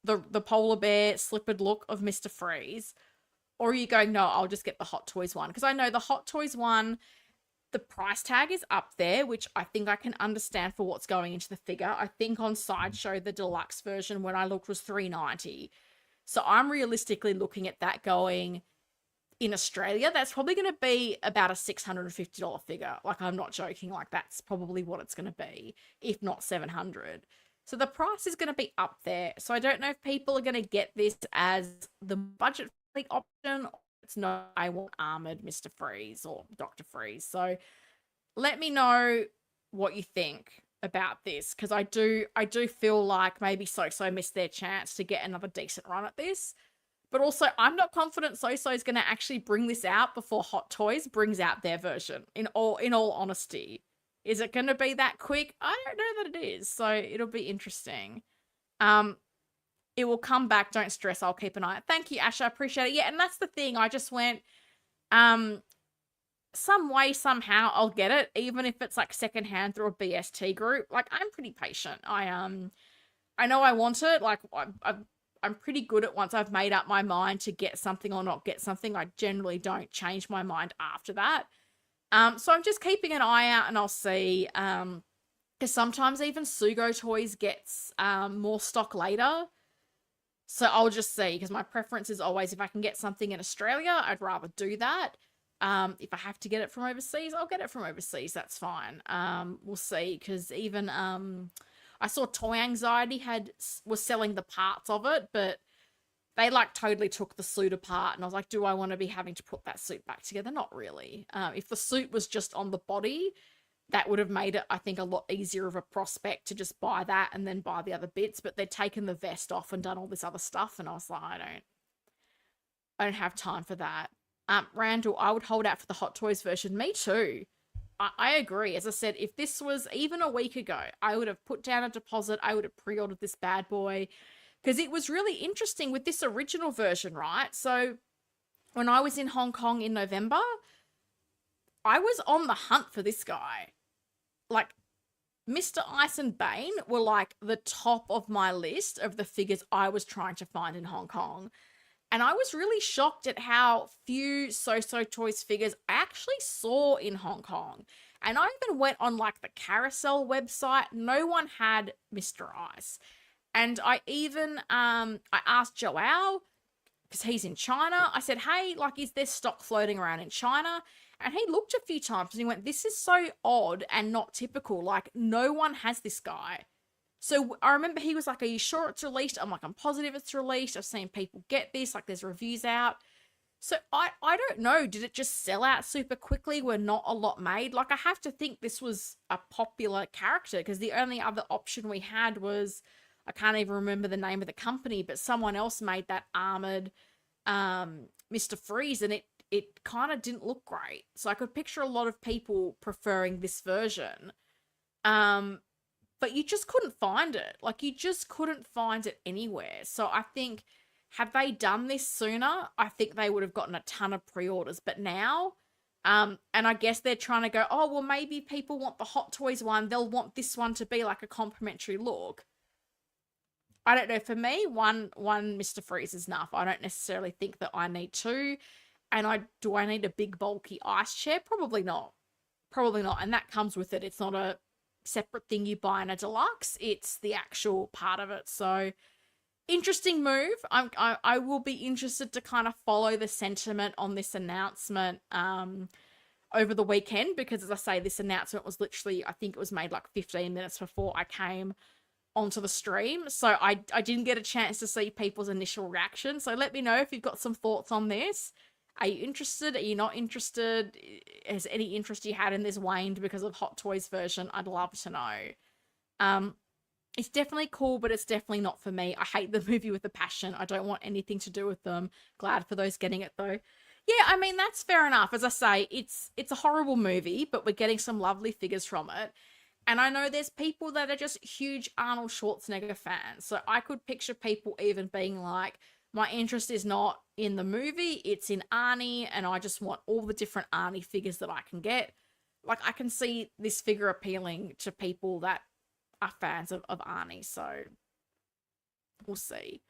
the polar bear slippered look of Mr. Freeze? Or are you going, no, I'll just get the Hot Toys one? Because I know the Hot Toys one, the price tag is up there, which I think I can understand for what's going into the figure. I think on Sideshow, the deluxe version, when I looked, was $390. So I'm realistically looking at that going, in Australia, that's probably going to be about a $650 figure. Like, I'm not joking. Like, that's probably what it's going to be, if not $700. So the price is going to be up there. So I don't know if people are going to get this as the budget-friendly option, or it's no, I want armored Mr. Freeze or Dr. Freeze. So let me know what you think about this, because I do feel like maybe SooSoo missed their chance to get another decent run at this. But also, I'm not confident SooSoo is going to actually bring this out before Hot Toys brings out their version, in all honesty. Is it going to be that quick? I don't know that it is, so it'll be interesting. It will come back, don't stress, I'll keep an eye. Thank you, Asha, I appreciate it. Yeah, and that's the thing, I just went, some way, somehow, I'll get it, even if it's like secondhand through a BST group. Like, I'm pretty patient. I know I want it, like, I'm pretty good at, once I've made up my mind to get something or not get something, I generally don't change my mind after that. So I'm just keeping an eye out, and I'll see, because sometimes even SooSoo Toys gets more stock later. So I'll just see, because my preference is always, if I can get something in Australia, I'd rather do that. If I have to get it from overseas, I'll get it from overseas. That's fine. We'll see, because even I saw Toy Anxiety was selling the parts of it, but they like totally took the suit apart, and I was like, do I want to be having to put that suit back together? Not really. If the suit was just on the body, that would have made it, I think, a lot easier of a prospect to just buy that and then buy the other bits, but they'd taken the vest off and done all this other stuff, and I was like, I don't have time for that. Randall, I would hold out for the Hot Toys version. Me too. I agree. As I said, if this was even a week ago, I would have put down a deposit. I would have pre-ordered this bad boy, because it was really interesting with this original version, right? So when I was in Hong Kong in November, I was on the hunt for this guy. Like, Mr. Ice and Bane were like the top of my list of the figures I was trying to find in Hong Kong. And I was really shocked at how few SooSoo Toys figures I actually saw in Hong Kong. And I even went on like the Carousel website. No one had Mr. Ice. And I even, I asked Joao, because he's in China. I said, hey, like, is there stock floating around in China? And he looked a few times and he went, this is so odd and not typical. Like, no one has this guy. So I remember he was like, are you sure it's released? I'm like, I'm positive it's released. I've seen people get this. Like, there's reviews out. So I don't know. Did it just sell out super quickly? Were not a lot made? Like, I have to think this was a popular character, because the only other option we had was, I can't even remember the name of the company, but someone else made that armored Mr. Freeze, and it kind of didn't look great. So I could picture a lot of people preferring this version. But you just couldn't find it. Like, you just couldn't find it anywhere. So I think, had they done this sooner, I think they would have gotten a ton of pre-orders. But now, and I guess they're trying to go, oh, well, maybe people want the Hot Toys one. They'll want this one to be like a complimentary look. I don't know. For me, one Mr. Freeze is enough. I don't necessarily think that I need two. And do I need a big, bulky ice chair? Probably not. Probably not. And that comes with it. It's not a separate thing you buy in a deluxe. It's the actual part of it. So, interesting move. I will be interested to kind of follow the sentiment on this announcement over the weekend, because, as I say, this announcement was literally, I think it was made like 15 minutes before I came onto the stream, so I didn't get a chance to see people's initial reaction. So let me know if you've got some thoughts on this. Are you interested? Are you not interested? Has any interest you had in this waned because of Hot Toys version? I'd love to know. It's definitely cool, but it's definitely not for me. I hate the movie with a passion. I don't want anything to do with them. Glad for those getting it though. Yeah, I mean, that's fair enough. As I say, it's a horrible movie, but we're getting some lovely figures from it. And I know there's people that are just huge Arnold Schwarzenegger fans. So I could picture people even being like, my interest is not in the movie, it's in Arnie, and I just want all the different Arnie figures that I can get. Like, I can see this figure appealing to people that are fans of Arnie, so we'll see.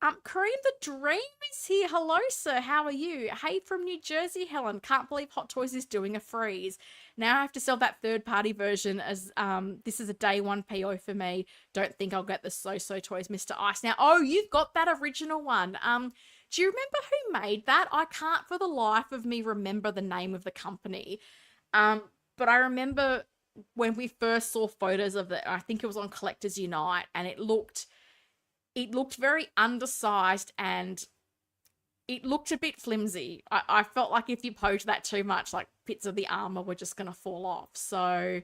Kareem the Dream is here. Hello, sir. How are you? Hey, from New Jersey, Helen. Can't believe Hot Toys is doing a freeze. Now I have to sell that third-party version as this is a day one PO for me. Don't think I'll get the SooSoo Toys Mr. Ice now. Oh, you've got that original one. Do you remember who made that? I can't for the life of me remember the name of the company. But I remember when we first saw photos of it, I think it was on Collectors Unite, and it looked very undersized and it looked a bit flimsy. I felt like if you posed that too much, like bits of the armor were just going to fall off. So,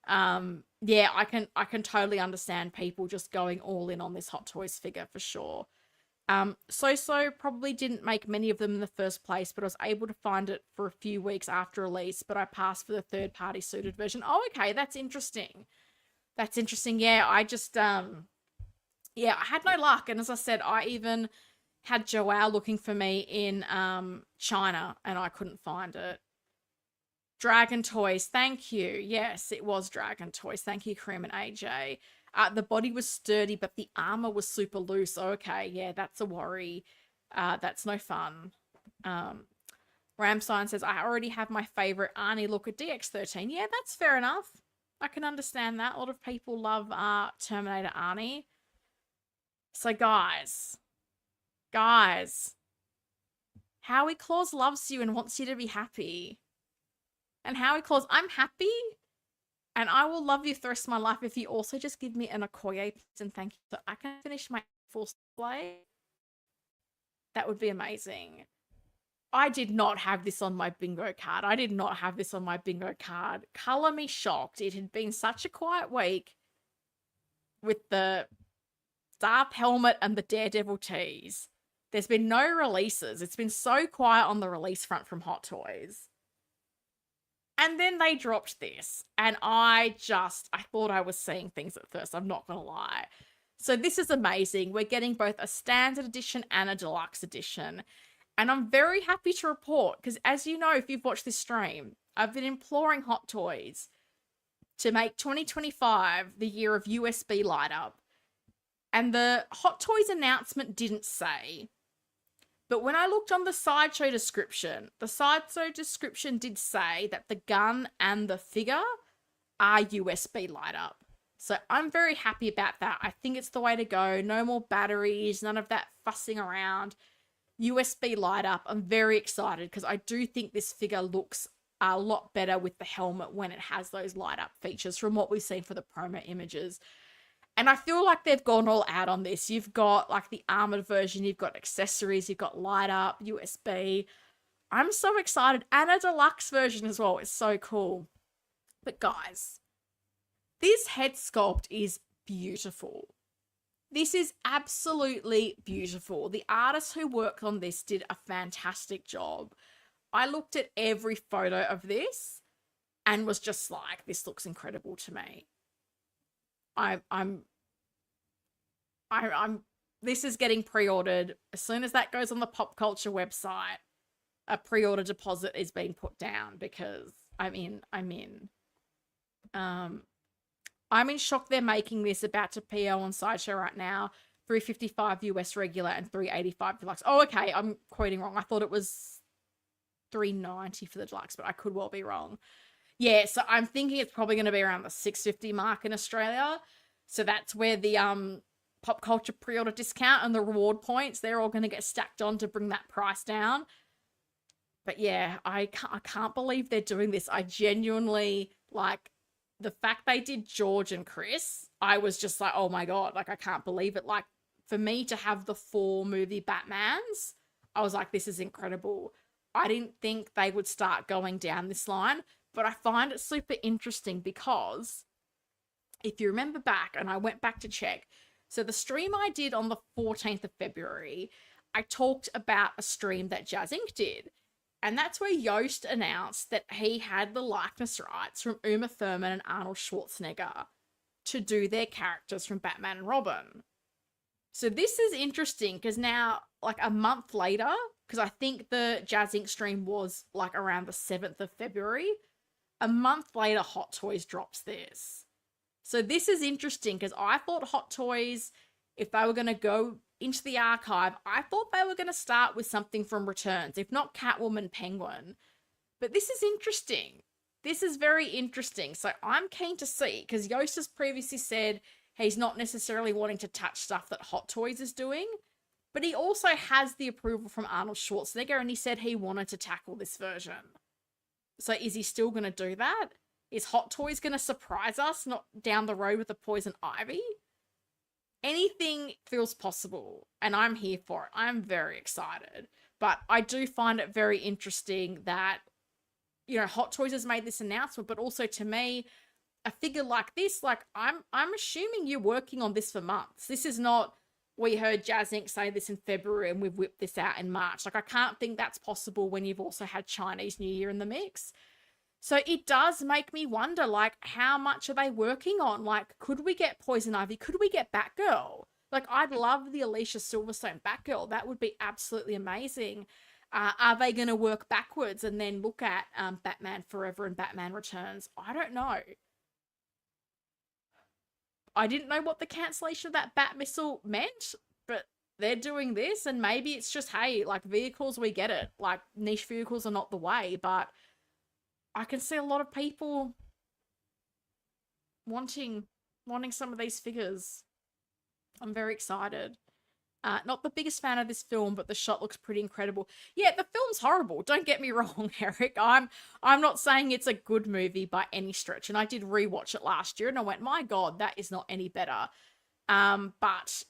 yeah, I can totally understand people just going all in on this Hot Toys figure for sure. SooSoo probably didn't make many of them in the first place, but I was able to find it for a few weeks after release, but I passed for the third-party suited version. Oh, okay, that's interesting. That's interesting. Yeah, I just, yeah, I had no luck. And as I said, I even had Joelle looking for me in China and I couldn't find it. Dragon Toys, thank you. Yes, it was Dragon Toys. Thank you, Kareem and AJ. The body was sturdy, but the armor was super loose. Okay, yeah, that's a worry. That's no fun. Ramsign says, I already have my favorite Arnie look at DX13. Yeah, that's fair enough. I can understand that. A lot of people love Terminator Arnie. So guys, Howie Claus loves you and wants you to be happy. And Howie Claus, I'm happy and I will love you for the rest of my life if you also just give me an Okoye and thank you so I can finish my full display. That would be amazing. I did not have this on my bingo card. Color me shocked. It had been such a quiet week with the Dark Helmet and the Daredevil tease. There's been no releases. It's been so quiet on the release front from Hot Toys. And then they dropped this. And I thought I was seeing things at first. I'm not going to lie. So this is amazing. We're getting both a standard edition and a deluxe edition. And I'm very happy to report, because as you know, if you've watched this stream, I've been imploring Hot Toys to make 2025 the year of USB light up. And the Hot Toys announcement didn't say. But when I looked on the Sideshow description, the Sideshow description did say that the gun and the figure are USB light up. So I'm very happy about that. I think it's the way to go. No more batteries, none of that fussing around. USB light up. I'm very excited because I do think this figure looks a lot better with the helmet when it has those light up features from what we've seen for the promo images. And I feel like they've gone all out on this. You've got like the armored version, you've got accessories, you've got light up, USB. I'm so excited. And a deluxe version as well. It's so cool. But guys, this head sculpt is beautiful. This is absolutely beautiful. The artist who worked on this did a fantastic job. I looked at every photo of this and was just like, this looks incredible to me. This is getting pre-ordered. As soon as that goes on the Pop Culture website, a pre-order deposit is being put down because I'm in shock they're making this about to PO on Sideshow right now. $355 US regular and $385 deluxe. Oh, okay. I'm quoting wrong. I thought it was $390 for the deluxe, but I could well be wrong. Yeah, so I'm thinking it's probably going to be around the $650 mark in Australia. So that's where the Pop Culture pre-order discount and the reward points, they're all going to get stacked on to bring that price down. But yeah, I can't believe they're doing this. I genuinely, like, the fact they did George and Chris, I was just like, oh my God, like I can't believe it. Like for me to have the 4 movie Batmans, I was like, this is incredible. I didn't think they would start going down this line, but I find it super interesting because if you remember back, and I went back to check, so the stream I did on the 14th of February, I talked about a stream that Jazz Inc. did. And that's where Yoast announced that he had the likeness rights from Uma Thurman and Arnold Schwarzenegger to do their characters from Batman and Robin. So this is interesting because now, like a month later, because I think the Jazz Inc. stream was like around the 7th of February, a month later, Hot Toys drops this. So this is interesting because I thought Hot Toys, if they were going to go into the archive, I thought they were going to start with something from Returns, if not Catwoman, Penguin. But this is interesting. This is very interesting. So I'm keen to see, because Yoast has previously said he's not necessarily wanting to touch stuff that Hot Toys is doing, but he also has the approval from Arnold Schwarzenegger, and he said he wanted to tackle this version. So is he still going to do that? Is Hot Toys going to surprise us, not down the road with the Poison Ivy? Anything feels possible, and I'm here for it. I'm very excited. But I do find it very interesting that, you know, Hot Toys has made this announcement, but also to me, a figure like this, like I'm assuming you're working on this for months. This is not, we heard Jazz Inc. say this in February and we've whipped this out in March. Like I can't think that's possible when you've also had Chinese New Year in the mix. So it does make me wonder, like, how much are they working on? Like, could we get Poison Ivy? Could we get Batgirl? Like, I'd love the Alicia Silverstone Batgirl. That would be absolutely amazing. Are they going to work backwards and then look at Batman Forever and Batman Returns? I don't know. I didn't know what the cancellation of that Bat Missile meant, but they're doing this, and maybe it's just, hey, like, vehicles, we get it. Like, niche vehicles are not the way, but I can see a lot of people wanting some of these figures. I'm very excited. Not the biggest fan of this film, but the shot looks pretty incredible. Yeah, the film's horrible. Don't get me wrong, Eric. I'm not saying it's a good movie by any stretch. And I did rewatch it last year and I went, my God, that is not any better. But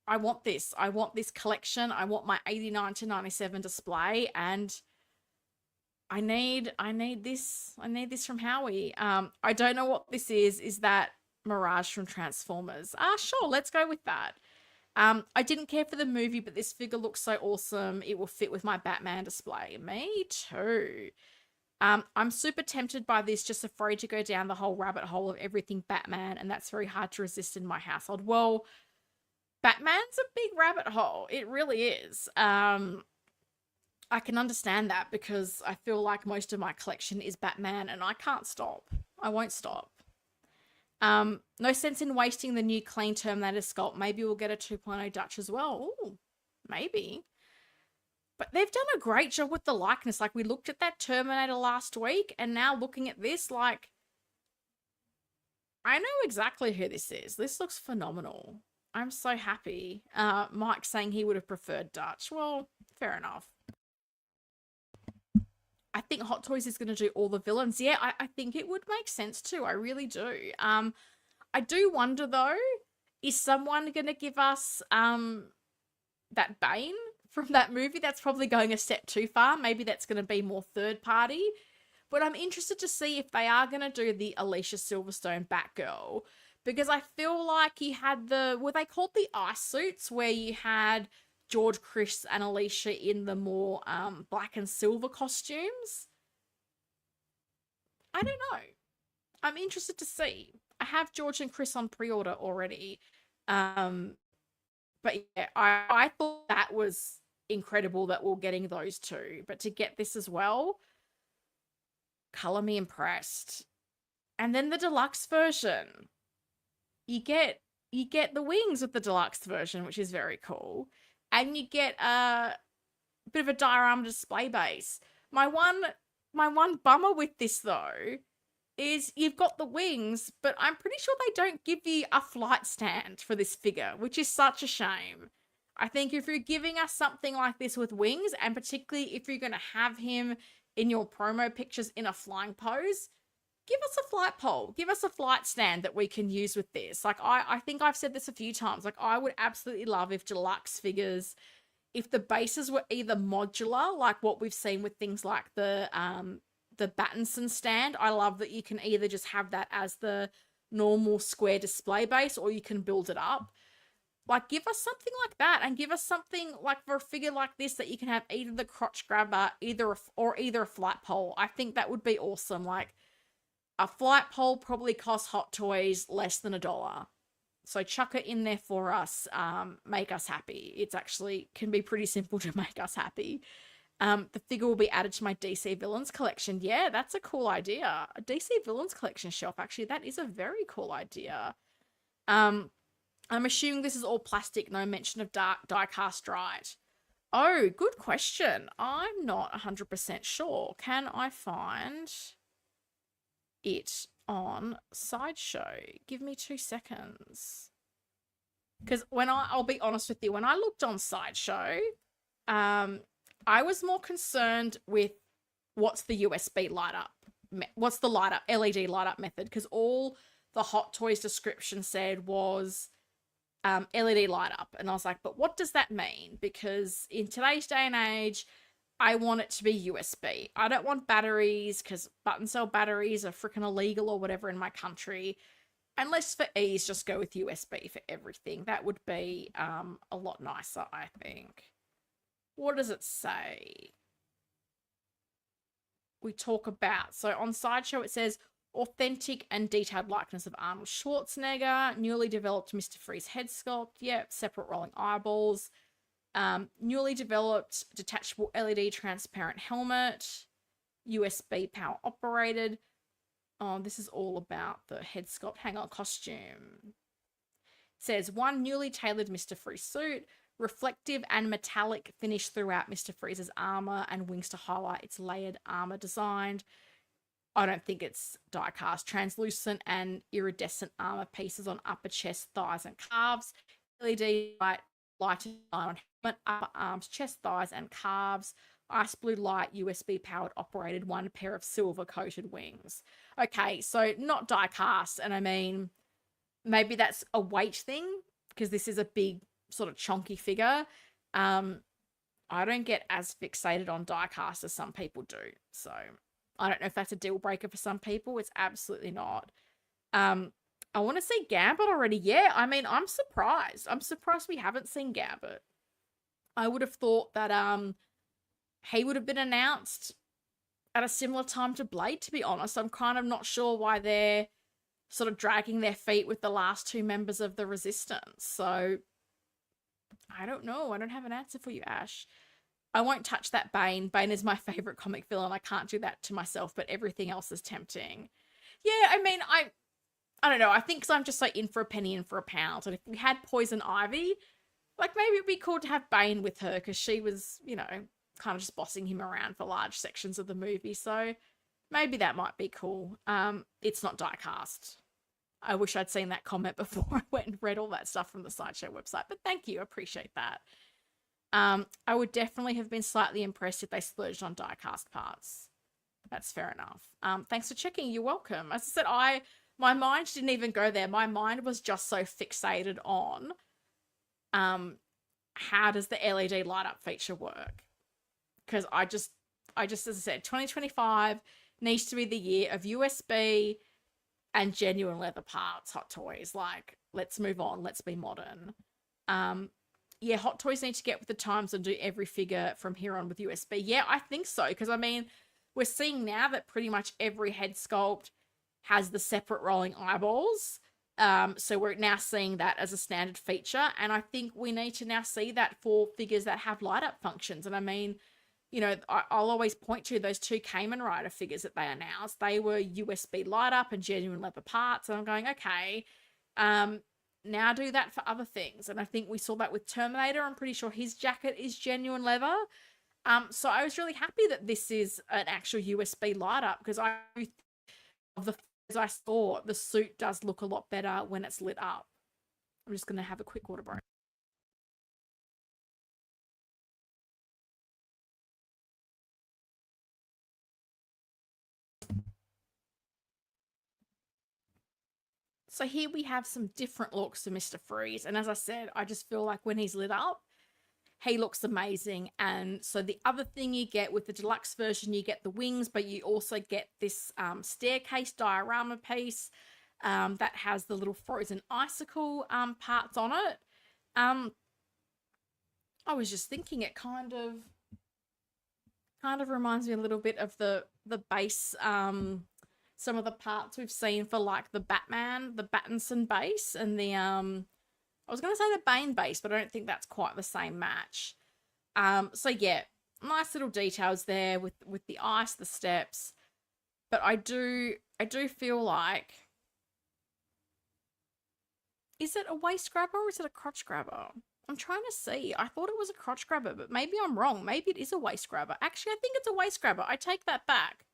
I want this. I want this collection. I want my 89 to 97 display, and I need this. I need this from Howie. I don't know what this is. Is that Mirage from Transformers? Sure, let's go with that. I didn't care for the movie, but this figure looks so awesome. It will fit with my Batman display. Me too. I'm super tempted by this, just afraid to go down the whole rabbit hole of everything Batman, and that's very hard to resist in my household. Well, Batman's a big rabbit hole. It really is. I can understand that because I feel like most of my collection is Batman and I can't stop. I won't stop. No sense in wasting the new clean Terminator sculpt. Maybe we'll get a 2.0 Dutch as well. Ooh, maybe. But they've done a great job with the likeness. Like, we looked at that Terminator last week, and now looking at this, like, I know exactly who this is. This looks phenomenal. I'm so happy. Mike saying he would have preferred Dutch. Well, fair enough. I think Hot Toys is going to do all the villains. Yeah, I think it would make sense too. I really do. I do wonder though, is someone going to give us that Bane from that movie? That's probably going a step too far. Maybe that's going to be more third party. But I'm interested to see if they are going to do the Alicia Silverstone Batgirl, because I feel like you had were they called the ice suits, where you had George, Chris, and Alicia in the more black and silver costumes? I don't know. I'm interested to see. I have George and Chris on pre-order already. But yeah, I thought that was incredible that we're getting those two. But to get this as well, color me impressed. And then the deluxe version. You get the wings of the deluxe version, which is very cool. And you get a bit of a diorama display base. My one bummer with this though is you've got the wings, but I'm pretty sure they don't give you a flight stand for this figure, which is such a shame. I think if you're giving us something like this with wings, and particularly if you're going to have him in your promo pictures in a flying pose, give us a flight pole. Give us a flight stand that we can use with this. Like, I think I've said this a few times. Like, I would absolutely love if deluxe figures, if the bases were either modular, like what we've seen with things like the Battinson stand. I love that you can either just have that as the normal square display base, or you can build it up. Like, give us something like that, and give us something like for a figure like this that you can have either the crotch grabber, either a flight pole. I think that would be awesome. Like, a flight pole probably costs Hot Toys less than $1. So chuck it in there for us. Make us happy. It's actually can be pretty simple to make us happy. The figure will be added to my DC Villains collection. Yeah, that's a cool idea. A DC Villains collection shelf. Actually, that is a very cool idea. I'm assuming this is all plastic, no mention of die cast, right? Oh, good question. I'm not 100% sure. Can I find it on Sideshow? Give me 2 seconds. Because I'll be honest with you, when I looked on Sideshow, I was more concerned with what's the USB light up, what's the light up, LED light up method, because all the Hot Toys description said was LED light up. And I was like, but what does that mean? Because in today's day and age, I want it to be USB. I don't want batteries, because button cell batteries are freaking illegal or whatever in my country. And let's for ease just go with USB for everything. That would be a lot nicer, I think. What does it say? We talk about, so on Sideshow it says authentic and detailed likeness of Arnold Schwarzenegger, newly developed Mr. Freeze head sculpt, yep, separate rolling eyeballs, newly developed detachable LED transparent helmet, USB power operated. Oh, this is all about the head sculpt. Hang on, costume. It says one newly tailored Mr. Freeze suit, reflective and metallic finish throughout Mr. Freeze's armor and wings to highlight its layered armor designed. I don't think it's die cast. Translucent and iridescent armor pieces on upper chest, thighs, and calves. LED light on helmet, upper arms, chest, thighs, and calves. Ice blue light, USB powered operated, one pair of silver coated wings. Okay, so not die cast, and I mean, maybe that's a weight thing, because this is a big sort of chunky figure. I don't get as fixated on die cast as some people do, so I don't know if that's a deal breaker for some people. It's absolutely not. I want to see Gambit already. Yeah, I mean, I'm surprised. I'm surprised we haven't seen Gambit. I would have thought that he would have been announced at a similar time to Blade, to be honest. I'm kind of not sure why they're sort of dragging their feet with the last two members of the Resistance. So I don't know. I don't have an answer for you, Ash. I won't touch that Bane. Bane is my favorite comic villain. I can't do that to myself, but everything else is tempting. Yeah, I mean, I don't know. I think 'cause I'm just like in for a penny, in for a pound. And if we had Poison Ivy, like maybe it'd be cool to have Bane with her, because she was, you know, kind of just bossing him around for large sections of the movie. So maybe that might be cool. It's not die cast. I wish I'd seen that comment before I went and read all that stuff from the Sideshow website, but thank you. I appreciate that. I would definitely have been slightly impressed if they splurged on die-cast parts. That's fair enough. Thanks for checking. You're welcome. As I said, my mind didn't even go there. My mind was just so fixated on how does the LED light-up feature work? Because I just, as I said, 2025 needs to be the year of USB and genuine leather parts, Hot Toys. Like, let's move on. Let's be modern. Yeah, Hot Toys need to get with the times and do every figure from here on with USB. Yeah, I think so. Because, I mean, we're seeing now that pretty much every head sculpt has the separate rolling eyeballs. So we're now seeing that as a standard feature. And I think we need to now see that for figures that have light up functions. And I mean, you know, I'll always point to those two Kamen Rider figures that they announced. They were USB light up and genuine leather parts. And I'm going, okay, now do that for other things. And I think we saw that with Terminator. I'm pretty sure his jacket is genuine leather. So I was really happy that this is an actual USB light up, because of the as I saw, the suit does look a lot better when it's lit up. I'm just going to have a quick water break. So here we have some different looks to Mr. Freeze. And as I said, I just feel like when he's lit up, he looks amazing. And so the other thing you get with the deluxe version, you get the wings, but you also get this staircase diorama piece that has the little frozen icicle parts on it. I was just thinking it kind of reminds me a little bit of the base, some of the parts we've seen for like the Batman, the Battinson base, and the I was gonna say the Bane base, but I don't think that's quite the same match. So yeah, nice little details there with the ice, the steps. But I do feel like, is it a waist grabber or is it a crotch grabber? I'm trying to see. I thought it was a crotch grabber, but maybe I'm wrong. Maybe it is a waist grabber. Actually, I think it's a waist grabber. I take that back.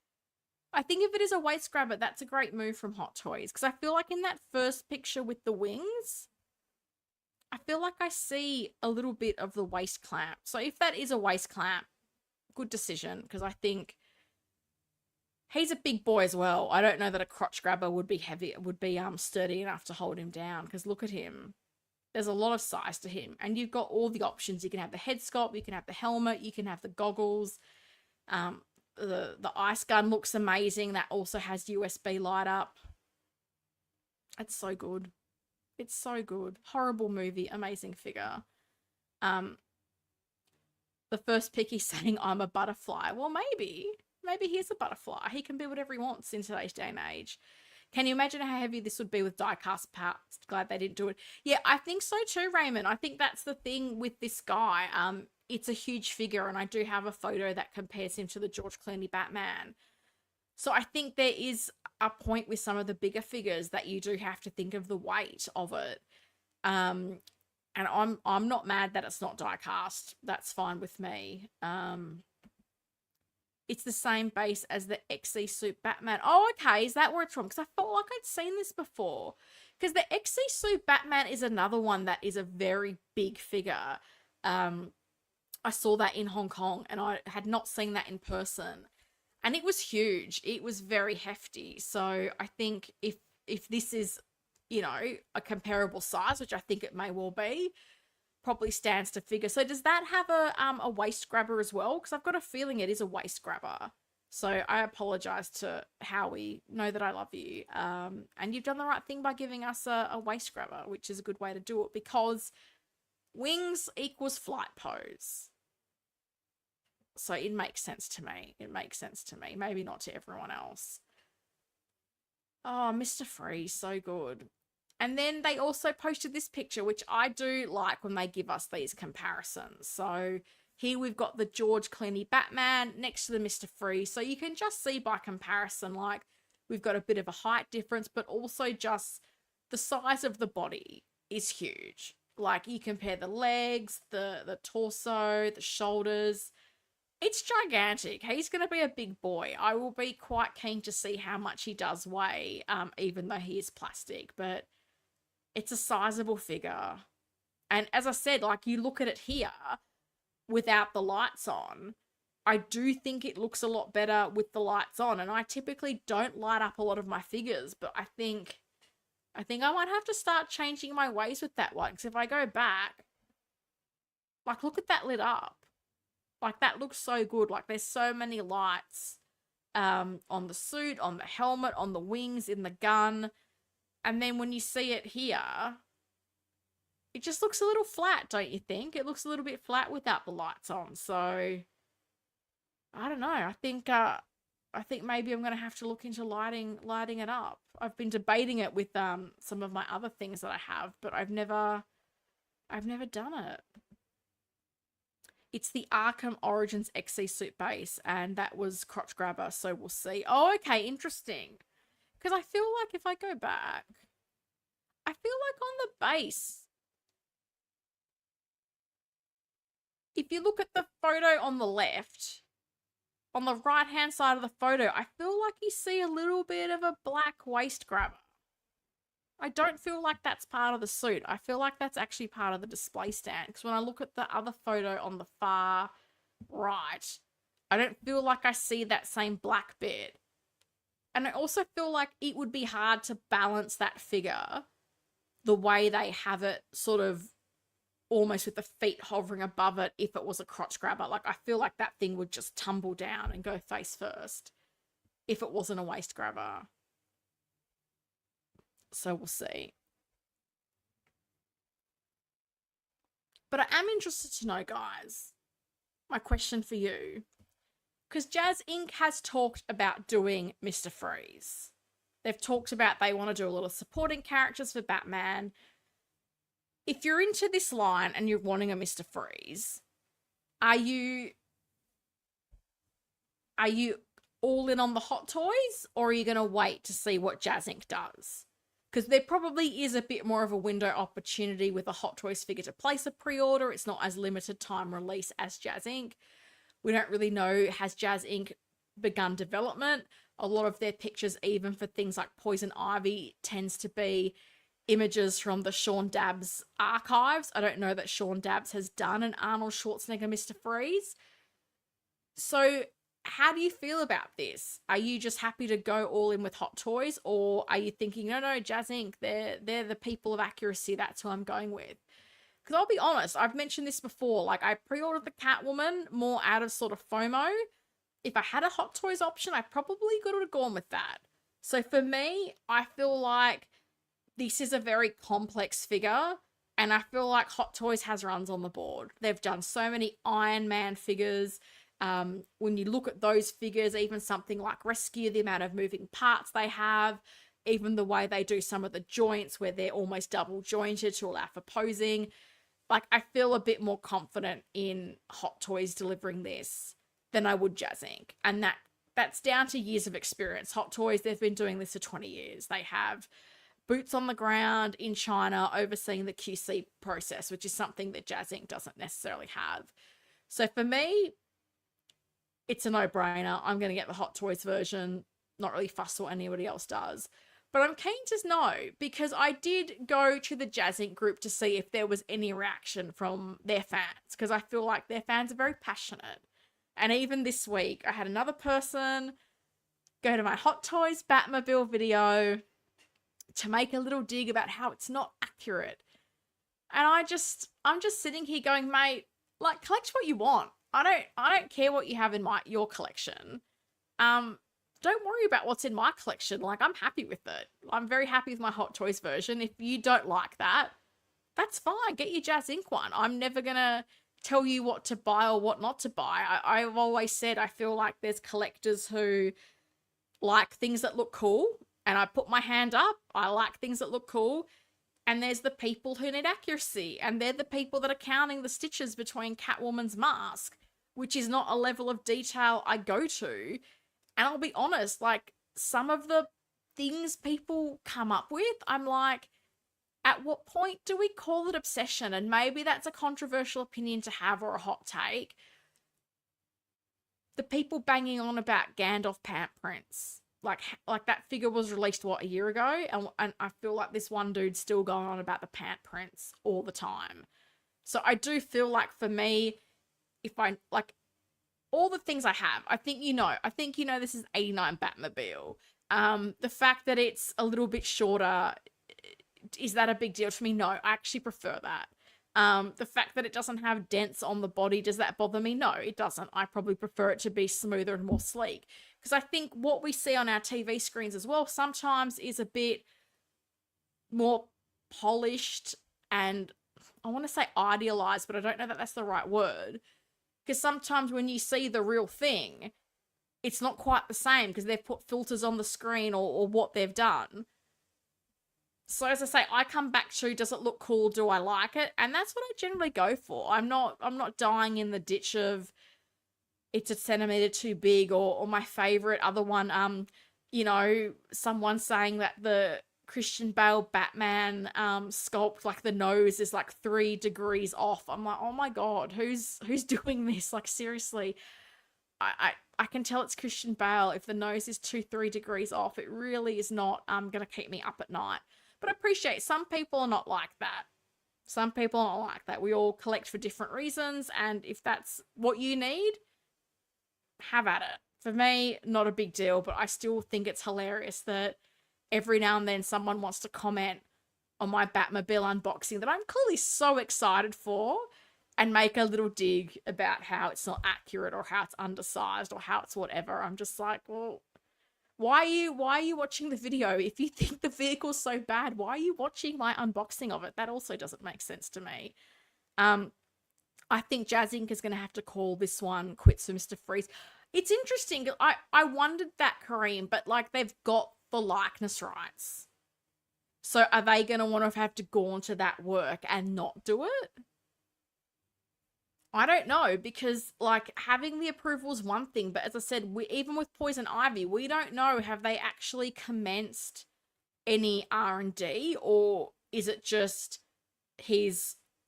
I think if it is a waist grabber, that's a great move from Hot Toys. Because I feel like in that first picture with the wings, I feel like I see a little bit of the waist clamp. So if that is a waist clamp, good decision. Because I think he's a big boy as well. I don't know that a crotch grabber would be heavy, would be sturdy enough to hold him down. Because look at him. There's a lot of size to him. And you've got all the options. You can have the head sculpt, you can have the helmet, you can have the goggles. The ice gun looks amazing. That also has USB light up. It's so good. It's so good. Horrible movie, amazing figure. The first pick he's saying, I'm a butterfly. Well, maybe he is a butterfly. He can be whatever he wants in today's day and age. Can you imagine how heavy this would be with die-cast parts? Glad they didn't do it. Yeah, I think so too, Raymond. I think that's the thing with this guy. It's a huge figure, and I do have a photo that compares him to the George Clooney Batman. So I think there is a point with some of the bigger figures that you do have to think of the weight of it. And I'm not mad that it's not die-cast. That's fine with me. It's the same base as the XC Suit Batman. Oh, okay. Is that where it's from? Because I felt like I'd seen this before. Because the XC Suit Batman is another one that is a very big figure. I saw that in Hong Kong, and I had not seen that in person. And it was huge. It was very hefty. So I think if this is, you know, a comparable size, which I think it may well be, probably stands to figure. So does that have a waist grabber as well? Because I've got a feeling it is a waist grabber. So I apologize to Howie. Know that I love you. And you've done the right thing by giving us a waist grabber, which is a good way to do it, because wings equals flight pose. So it makes sense to me. It makes sense to me. Maybe not to everyone else. Oh, Mr. Freeze, so good. And then they also posted this picture, which I do like when they give us these comparisons. So here we've got the George Clooney Batman next to the Mr. Freeze. So you can just see by comparison, like, we've got a bit of a height difference, but also just the size of the body is huge. Like, you compare the legs, the torso, the shoulders. It's gigantic. He's going to be a big boy. I will be quite keen to see how much he does weigh, even though he is plastic. But it's a sizable figure. And as I said, like, you look at it here without the lights on, I do think it looks a lot better with the lights on. And I typically don't light up a lot of my figures, but I think I might have to start changing my ways with that one. Because if I go back, like, look at that lit up. Like, that looks so good. Like, there's so many lights on the suit, on the helmet, on the wings, in the gun. And then when you see it here, it just looks a little flat, don't you think? It looks a little bit flat without the lights on. So, I don't know. I think maybe I'm going to have to look into lighting it up. I've been debating it with some of my other things that I have, but I've never done it. It's the Arkham Origins XC Suit base, and that was crotch grabber, so we'll see. Oh, okay, interesting. Because I feel like if I go back, I feel like on the base, if you look at the photo on the left, on the right-hand side of the photo, I feel like you see a little bit of a black waist grabber. I don't feel like that's part of the suit. I feel like that's actually part of the display stand. Because when I look at the other photo on the far right, I don't feel like I see that same black bit. And I also feel like it would be hard to balance that figure the way they have it, sort of almost with the feet hovering above it if it was a crotch grabber. Like, I feel like that thing would just tumble down and go face first if it wasn't a waist grabber. So we'll see. But I am interested to know, guys, my question for you, because Jazz Inc. has talked about doing Mr. Freeze. They've talked about they want to do a lot of supporting characters for Batman. If you're into this line and you're wanting a Mr. Freeze, are you all in on the Hot Toys, or are you going to wait to see what Jazz Inc. does? Because there probably is a bit more of a window opportunity with a Hot Toys figure to place a pre-order. It's not as limited time release as Jazz Inc. We don't really know, has Jazz Inc. begun development? A lot of their pictures, even for things like Poison Ivy, tends to be images from the Sean Dabbs archives. I don't know that Sean Dabbs has done an Arnold Schwarzenegger Mr. Freeze. So how do you feel about this? Are you just happy to go all in with Hot Toys, or are you thinking, no, Jazz Inc., they're the people of accuracy, that's who I'm going with? Because I'll be honest, I've mentioned this before, like, I pre-ordered the Catwoman more out of sort of FOMO. If I had a Hot Toys option, I probably could have gone with that. So for me, I feel like this is a very complex figure, and I feel like Hot Toys has runs on the board. They've done so many Iron Man figures. When you look at those figures, even something like Rescue, the amount of moving parts they have, even the way they do some of the joints where they're almost double jointed to allow for posing. Like, I feel a bit more confident in Hot Toys delivering this than I would Jazz Inc. And that's down to years of experience. Hot Toys, they've been doing this for 20 years. They have boots on the ground in China overseeing the QC process, which is something that Jazz Inc. doesn't necessarily have. So for me, it's a no-brainer. I'm going to get the Hot Toys version. Not really fussed what anybody else does. But I'm keen to know, because I did go to the Jazz Inc. group to see if there was any reaction from their fans, because I feel like their fans are very passionate. And even this week, I had another person go to my Hot Toys Batmobile video to make a little dig about how it's not accurate. And I'm just sitting here going, mate, like, collect what you want. I don't care what you have in your collection. Don't worry about what's in my collection. Like, I'm happy with it. I'm very happy with my Hot Toys version. If you don't like that, that's fine. Get your Jazz Inc. one. I'm never going to tell you what to buy or what not to buy. I've always said I feel like there's collectors who like things that look cool, and I put my hand up. I like things that look cool. And there's the people who need accuracy, and they're the people that are counting the stitches between Catwoman's mask, which is not a level of detail I go to. And I'll be honest, like, some of the things people come up with, I'm like, at what point do we call it obsession? And maybe that's a controversial opinion to have, or a hot take. The people banging on about Gandalf pant prints. Like that figure was released, what, a year ago? And I feel like this one dude's still going on about the pant prints all the time. So I do feel like, for me, if I, like, all the things I have, I think you know this is 89 Batmobile. The fact that it's a little bit shorter, is that a big deal to me? No, I actually prefer that. The fact that it doesn't have dents on the body, does that bother me? No, it doesn't. I probably prefer it to be smoother and more sleek. Because I think what we see on our TV screens as well sometimes is a bit more polished and, I want to say idealized, but I don't know that that's the right word. Because sometimes when you see the real thing, it's not quite the same because they've put filters on the screen or what they've done. So as I say, I come back to, does it look cool? Do I like it? And that's what I generally go for. I'm not dying in the ditch of it's a centimeter too big, or my favorite other one, you know, someone saying that the Christian Bale Batman sculpt, like, the nose is like 3 degrees off. I'm like, oh my god, who's doing this? Like, seriously, I can tell it's Christian Bale. If the nose is 2-3 degrees off, it really is not gonna keep me up at night. But I appreciate some people are not like that. Some people are not like that. We all collect for different reasons, and if that's what you need, have at it. For me, not a big deal, but I still think it's hilarious that every now and then someone wants to comment on my Batmobile unboxing that I'm clearly so excited for and make a little dig about how it's not accurate or how it's undersized or how it's whatever. I'm just like, well, why are you watching the video? If you think the vehicle's so bad, why are you watching my unboxing of it? That also doesn't make sense to me. I think Jazz Inc. is going to have to call this one quits for Mr. Freeze. It's interesting. I wondered that, Kareem, but like they've got the likeness rights. So are they going to want to have to go into that work and not do it? I don't know, because like having the approval is one thing, but as I said, even with Poison Ivy, we don't know, have they actually commenced any R&D, or is it just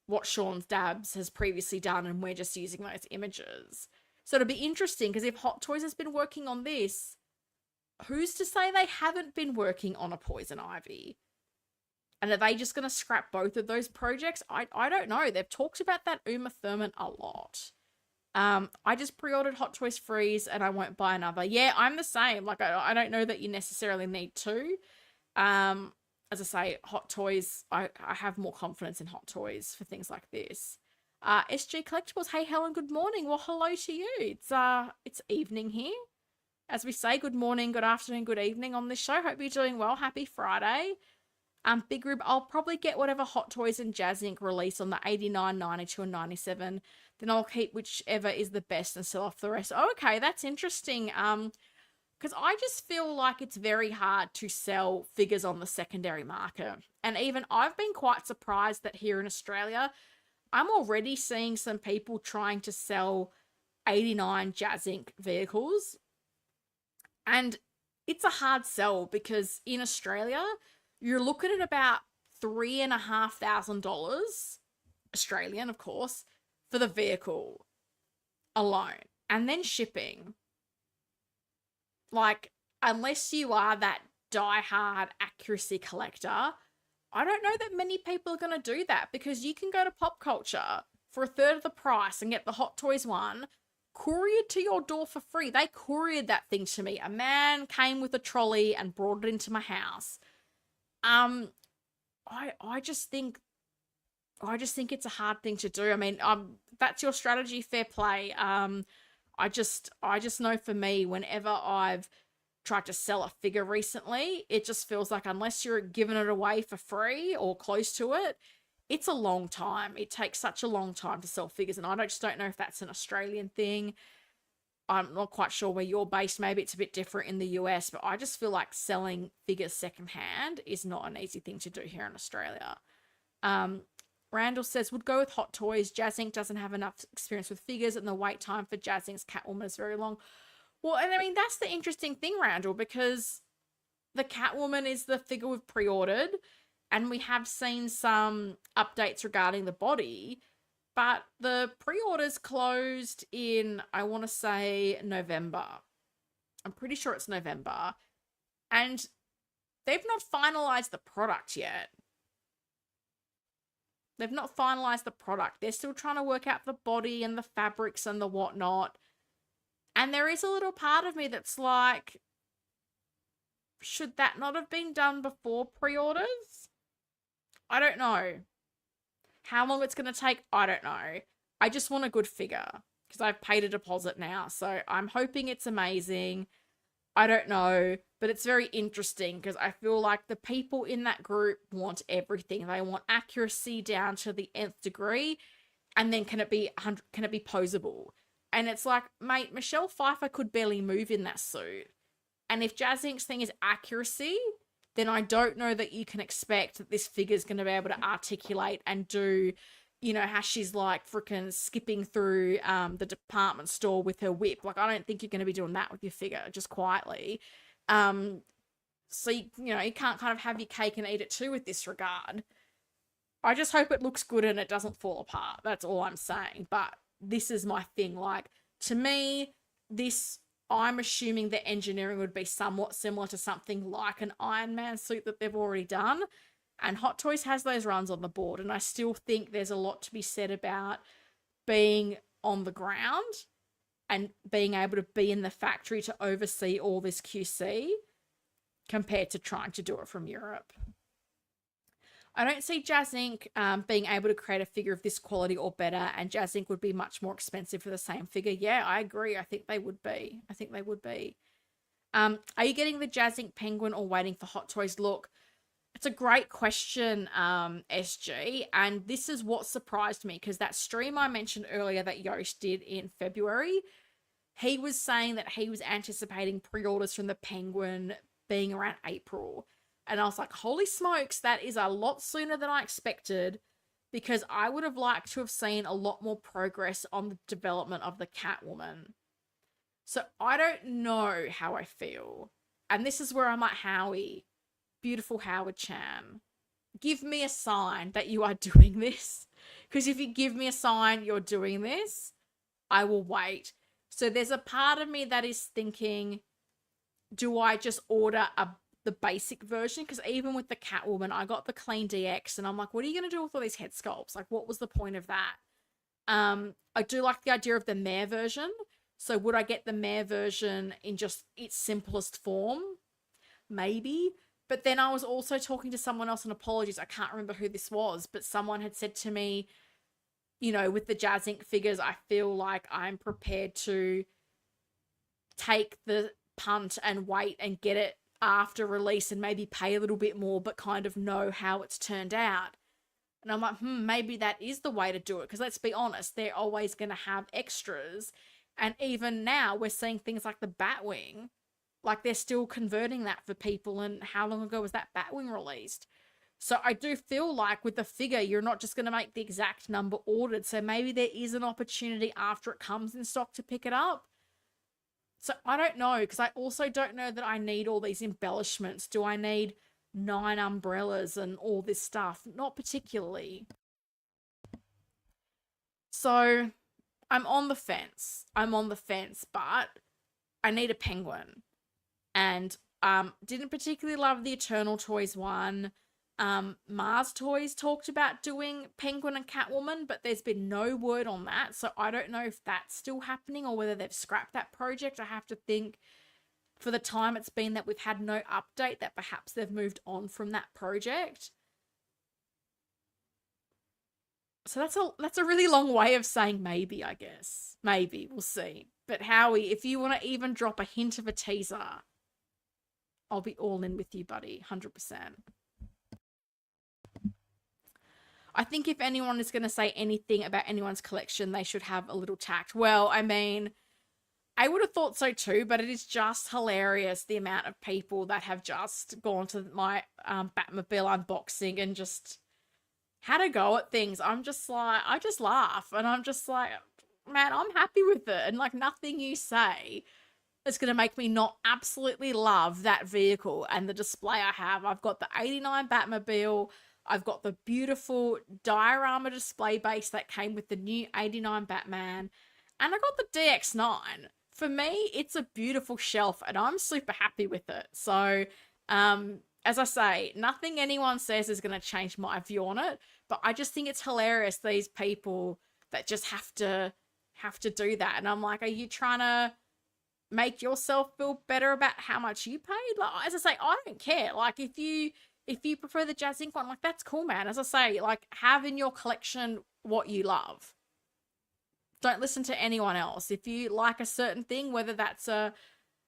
what Sean's Dabs has previously done and we're just using those images? So it'll be interesting, because if Hot Toys has been working on this, who's to say they haven't been working on a Poison Ivy? And are they just going to scrap both of those projects? I don't know. They've talked about that Uma Thurman a lot. I just pre-ordered Hot Toys Freeze and I won't buy another. Yeah, I'm the same. Like, I don't know that you necessarily need to. As I say, Hot Toys, I have more confidence in Hot Toys for things like this. SG Collectibles, hey Helen, good morning. Well, hello to you. It's evening here. As we say, good morning, good afternoon, good evening on this show. Hope you're doing well. Happy Friday. Big Rib, I'll probably get whatever Hot Toys and Jazz Inc. release on the 89, 92, and 97. Then I'll keep whichever is the best and sell off the rest. Oh, okay, that's interesting. Because I just feel like it's very hard to sell figures on the secondary market. And even I've been quite surprised that here in Australia, I'm already seeing some people trying to sell 89 Jazz Inc. vehicles. And it's a hard sell because in Australia, you're looking at about $3,500 Australian, of course, for the vehicle alone. And then shipping. Like, unless you are that die-hard accuracy collector, I don't know that many people are going to do that, because you can go to Pop Culture for a third of the price and get the Hot Toys one couriered to your door for free. They couriered that thing to me. A man came with a trolley and brought it into my house. I just think it's a hard thing to do. I mean, that's your strategy, fair play. I just know for me, whenever I've tried to sell a figure recently, it just feels like unless you're giving it away for free or close to it, it's a long time. It takes such a long time to sell figures, and I just don't know if that's an Australian thing. I'm not quite sure where you're based. Maybe it's a bit different in the US, but I just feel like selling figures secondhand is not an easy thing to do here in Australia. Randall says, would go with Hot Toys. Jazz Inc. doesn't have enough experience with figures, and the wait time for Jazz Inc.'s Catwoman is very long. Well, and I mean, that's the interesting thing, Randall, because the Catwoman is the figure we've pre-ordered, and we have seen some updates regarding the body, but the pre-orders closed in, I want to say, November. I'm pretty sure it's November. And they've not finalized the product yet. They've not finalized the product. They're still trying to work out the body and the fabrics and the whatnot. And there is a little part of me that's like, should that not have been done before pre-orders? I don't know. How long it's going to take, I don't know. I just want a good figure because I've paid a deposit now. So I'm hoping it's amazing. I don't know, but it's very interesting because I feel like the people in that group want everything. They want accuracy down to the nth degree, and then can it be posable? And it's like, mate, Michelle Pfeiffer could barely move in that suit. And if Jazz Inc.'s thing is accuracy, then I don't know that you can expect that this figure is going to be able to articulate and do, you know, how she's like freaking skipping through the department store with her whip. Like, I don't think you're going to be doing that with your figure, just quietly. So, you can't kind of have your cake and eat it too with this regard. I just hope it looks good and it doesn't fall apart. That's all I'm saying. But this is my thing. Like, to me, I'm assuming the engineering would be somewhat similar to something like an Iron Man suit that they've already done. And Hot Toys has those runs on the board. And I still think there's a lot to be said about being on the ground and being able to be in the factory to oversee all this QC compared to trying to do it from Europe. I don't see Jazz Inc. Being able to create a figure of this quality or better, and Jazz Inc. would be much more expensive for the same figure. Yeah, I agree. I think they would be. Are you getting the Jazz Inc. Penguin or waiting for Hot Toys? Look, it's a great question, SG, and this is what surprised me, because that stream I mentioned earlier that Yost did in February, he was saying that he was anticipating pre-orders from the Penguin being around April. And I was like, holy smokes, that is a lot sooner than I expected, because I would have liked to have seen a lot more progress on the development of the Catwoman. So I don't know how I feel. And this is where I'm like, Howie, beautiful Howard Chan, give me a sign that you are doing this. Because if you give me a sign you're doing this, I will wait. So there's a part of me that is thinking, do I just order the basic version? Because even with the Catwoman, I got the clean DX, and I'm like, what are you going to do with all these head sculpts? Like, what was the point of that? I do like the idea of the mare version. So would I get the mare version in just its simplest form? Maybe. But then I was also talking to someone else, and apologies, I can't remember who this was, but someone had said to me, you know, with the Jazz Inc. figures, I feel like I'm prepared to take the punt and wait and get it after release and maybe pay a little bit more, but kind of know how it's turned out. And I'm like, maybe that is the way to do it. Because let's be honest, they're always going to have extras. And even now we're seeing things like the Batwing, like they're still converting that for people. And how long ago was that Batwing released? So I do feel like with the figure, you're not just going to make the exact number ordered. So maybe there is an opportunity after it comes in stock to pick it up. So I don't know, because I also don't know that I need all these embellishments. Do I need 9 umbrellas and all this stuff? Not particularly. So I'm on the fence. But I need a Penguin. And didn't particularly love the Eternal Toys one. Mars Toys talked about doing Penguin and Catwoman, but there's been no word on that. So I don't know if that's still happening or whether they've scrapped that project. I have to think, for the time it's been that we've had no update, that perhaps they've moved on from that project. So that's a really long way of saying maybe, I guess. Maybe, we'll see. But Howie, if you want to even drop a hint of a teaser, I'll be all in with you, buddy. 100%. I think if anyone is going to say anything about anyone's collection, they should have a little tact. Well, I mean, I would have thought so too, but it is just hilarious the amount of people that have just gone to my Batmobile unboxing and just had a go at things. I'm just like, I just laugh, and I'm just like, man, I'm happy with it. And like, nothing you say is going to make me not absolutely love that vehicle and the display I have. I've got the 89 Batmobile. I've got the beautiful diorama display base that came with the new 89 Batman. And I got the DX9. For me, it's a beautiful shelf, and I'm super happy with it. So, as I say, nothing anyone says is going to change my view on it. But I just think it's hilarious, these people that just have to do that. And I'm like, are you trying to make yourself feel better about how much you paid? Like, as I say, I don't care. Like, if you prefer the Jazz Inc. one, like, that's cool, man. As I say, like, have in your collection what you love. Don't listen to anyone else. If you like a certain thing, whether that's a,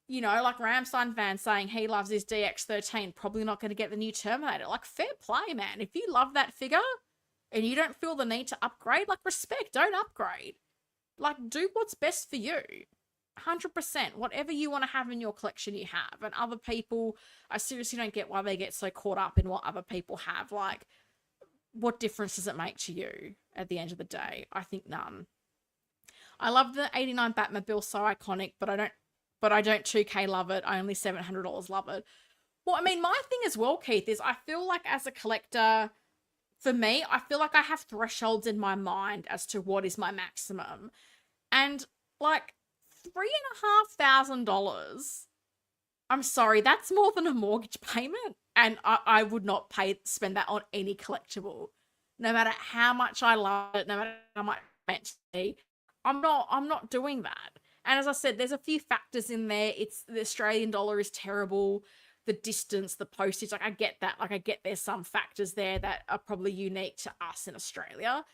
you know, like Ramstein Van saying he loves his DX13, probably not going to get the new Terminator. Like, fair play, man. If you love that figure and you don't feel the need to upgrade, like, respect, don't upgrade. Like, do what's best for you. 100%. Whatever you want to have in your collection, you have. And other people, I seriously don't get why they get so caught up in what other people have. Like, what difference does it make to you at the end of the day? I think none. I love the 89 Batmobile, so iconic, but I don't 2K love it. I only $700 love it. Well, I mean, my thing as well, Keith, is I feel like as a collector, for me, I feel like I have thresholds in my mind as to what is my maximum. And like $3,500, I'm sorry, that's more than a mortgage payment. And I would not spend that on any collectible. No matter how much I love it, no matter how much it's meant to be, I'm not doing that. And as I said, there's a few factors in there. It's the Australian dollar is terrible. The distance, the postage, like I get that. Like I get there's some factors there that are probably unique to us in Australia.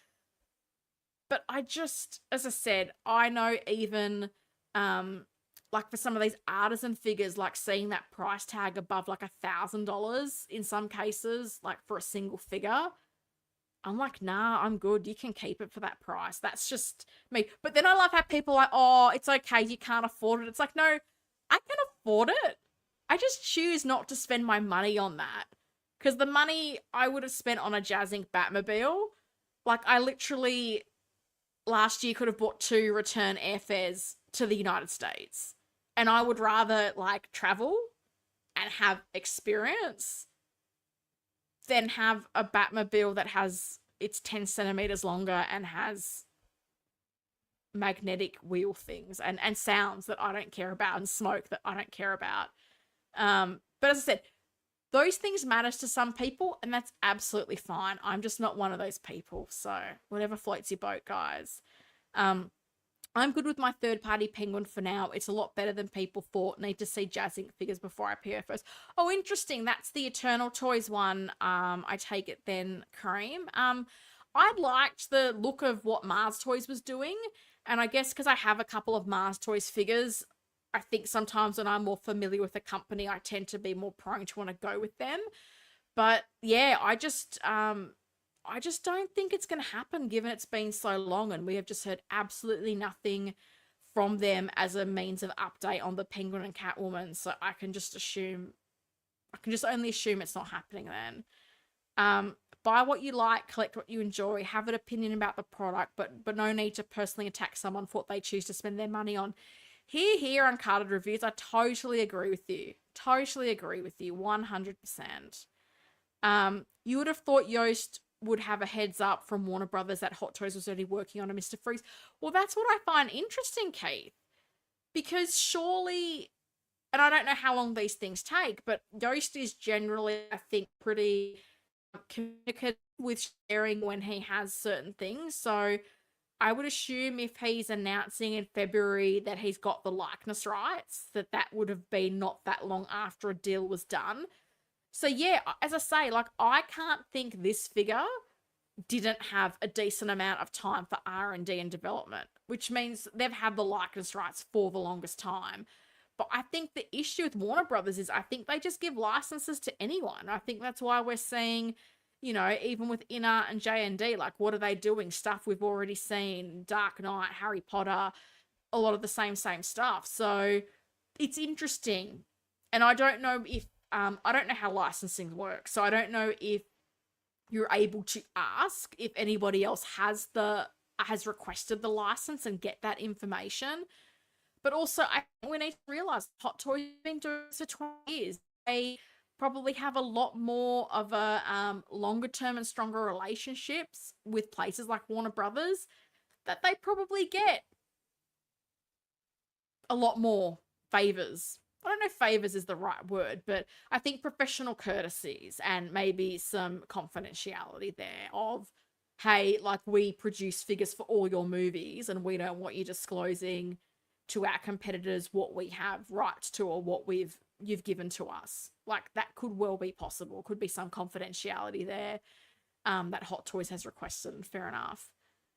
But I just, as I said, I know even like for some of these artisan figures, like seeing that price tag above like $1,000 in some cases, like for a single figure, I'm like, nah, I'm good. You can keep it for that price. That's just me. But then I love how people are like, oh, it's okay, you can't afford it. It's like, no, I can afford it. I just choose not to spend my money on that. Because the money I would have spent on a Jazz Inc. Batmobile, like I literally last year could have bought 2 return airfares to the United States. And I would rather like travel and have experience than have a Batmobile that has it's 10 centimeters longer and has magnetic wheel things and sounds that I don't care about and smoke that I don't care about. But as I said, those things matter to some people, and that's absolutely fine. I'm just not one of those people. So whatever floats your boat, guys. I'm good with my third-party Penguin for now. It's a lot better than people thought. Need to see Jazz Inc. figures before I PFOs. Oh, interesting. That's the Eternal Toys one. I take it then, Kareem. I liked the look of what Mars Toys was doing. And I guess because I have a couple of Mars Toys figures, I think sometimes when I'm more familiar with a company, I tend to be more prone to want to go with them. But yeah, I just don't think it's going to happen given it's been so long and we have just heard absolutely nothing from them as a means of update on the Penguin and Catwoman. So I can just only assume it's not happening then. Buy what you like, collect what you enjoy, have an opinion about the product, but no need to personally attack someone for what they choose to spend their money on. Here on Carded Reviews, I totally agree with you. Totally agree with you, 100%. You would have thought Yoast would have a heads up from Warner Brothers that Hot Toys was already working on a Mr. Freeze. Well, that's what I find interesting, Keith. Because surely, and I don't know how long these things take, but Yoast is generally, I think, pretty communicative with sharing when he has certain things. So I would assume if he's announcing in February that he's got the likeness rights, that would have been not that long after a deal was done. So yeah, as I say, like I can't think this figure didn't have a decent amount of time for R&D and development, which means they've had the likeness rights for the longest time. But I think the issue with Warner Brothers is I think they just give licenses to anyone. I think that's why we're seeing, you know, even with Inner and J&D, like what are they doing? Stuff we've already seen, Dark Knight, Harry Potter, a lot of the same stuff. So it's interesting. And I don't know if, I don't know how licensing works. So I don't know if you're able to ask if anybody else has requested the license and get that information. But also, I think we need to realize Hot Toys have been doing this for 20 years. They probably have a lot more of a longer term and stronger relationships with places like Warner Brothers that they probably get a lot more favors. I don't know if favors is the right word, but I think professional courtesies and maybe some confidentiality there of, hey, like we produce figures for all your movies and we don't want you disclosing to our competitors what we have rights to or what you've given to us. Like that could well be possible. Could be some confidentiality there that Hot Toys has requested, and fair enough.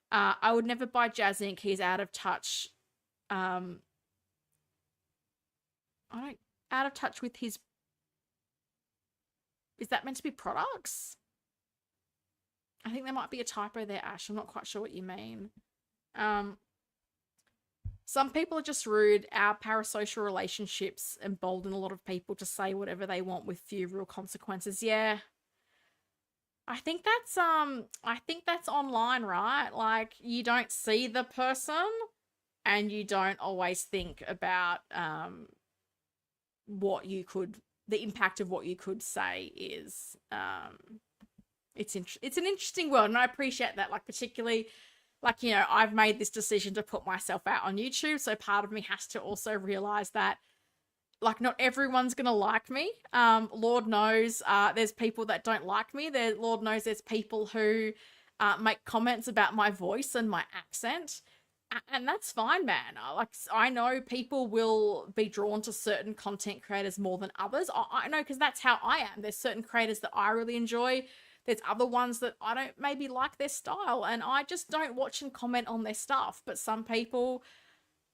I would never buy Jazz Inc. He's out of touch. Out of touch with his. Is that meant to be products? I think there might be a typo there, Ash. I'm not quite sure what you mean. Some people are just rude. Our parasocial relationships embolden a lot of people to say whatever they want with few real consequences. Yeah. I think that's online, right? Like you don't see the person and you don't always think about the impact of what you could say is it's an interesting world, and I appreciate that. Like particularly, like, you know, I've made this decision to put myself out on YouTube, so part of me has to also realize that, like, not everyone's gonna like me. Lord knows there's people that don't like me. Lord knows there's people who make comments about my voice and my accent, And that's fine, man. I know people will be drawn to certain content creators more than others. I know, because that's how I am. There's certain creators that I really enjoy. There's other ones that I don't maybe like their style, and I just don't watch and comment on their stuff. But some people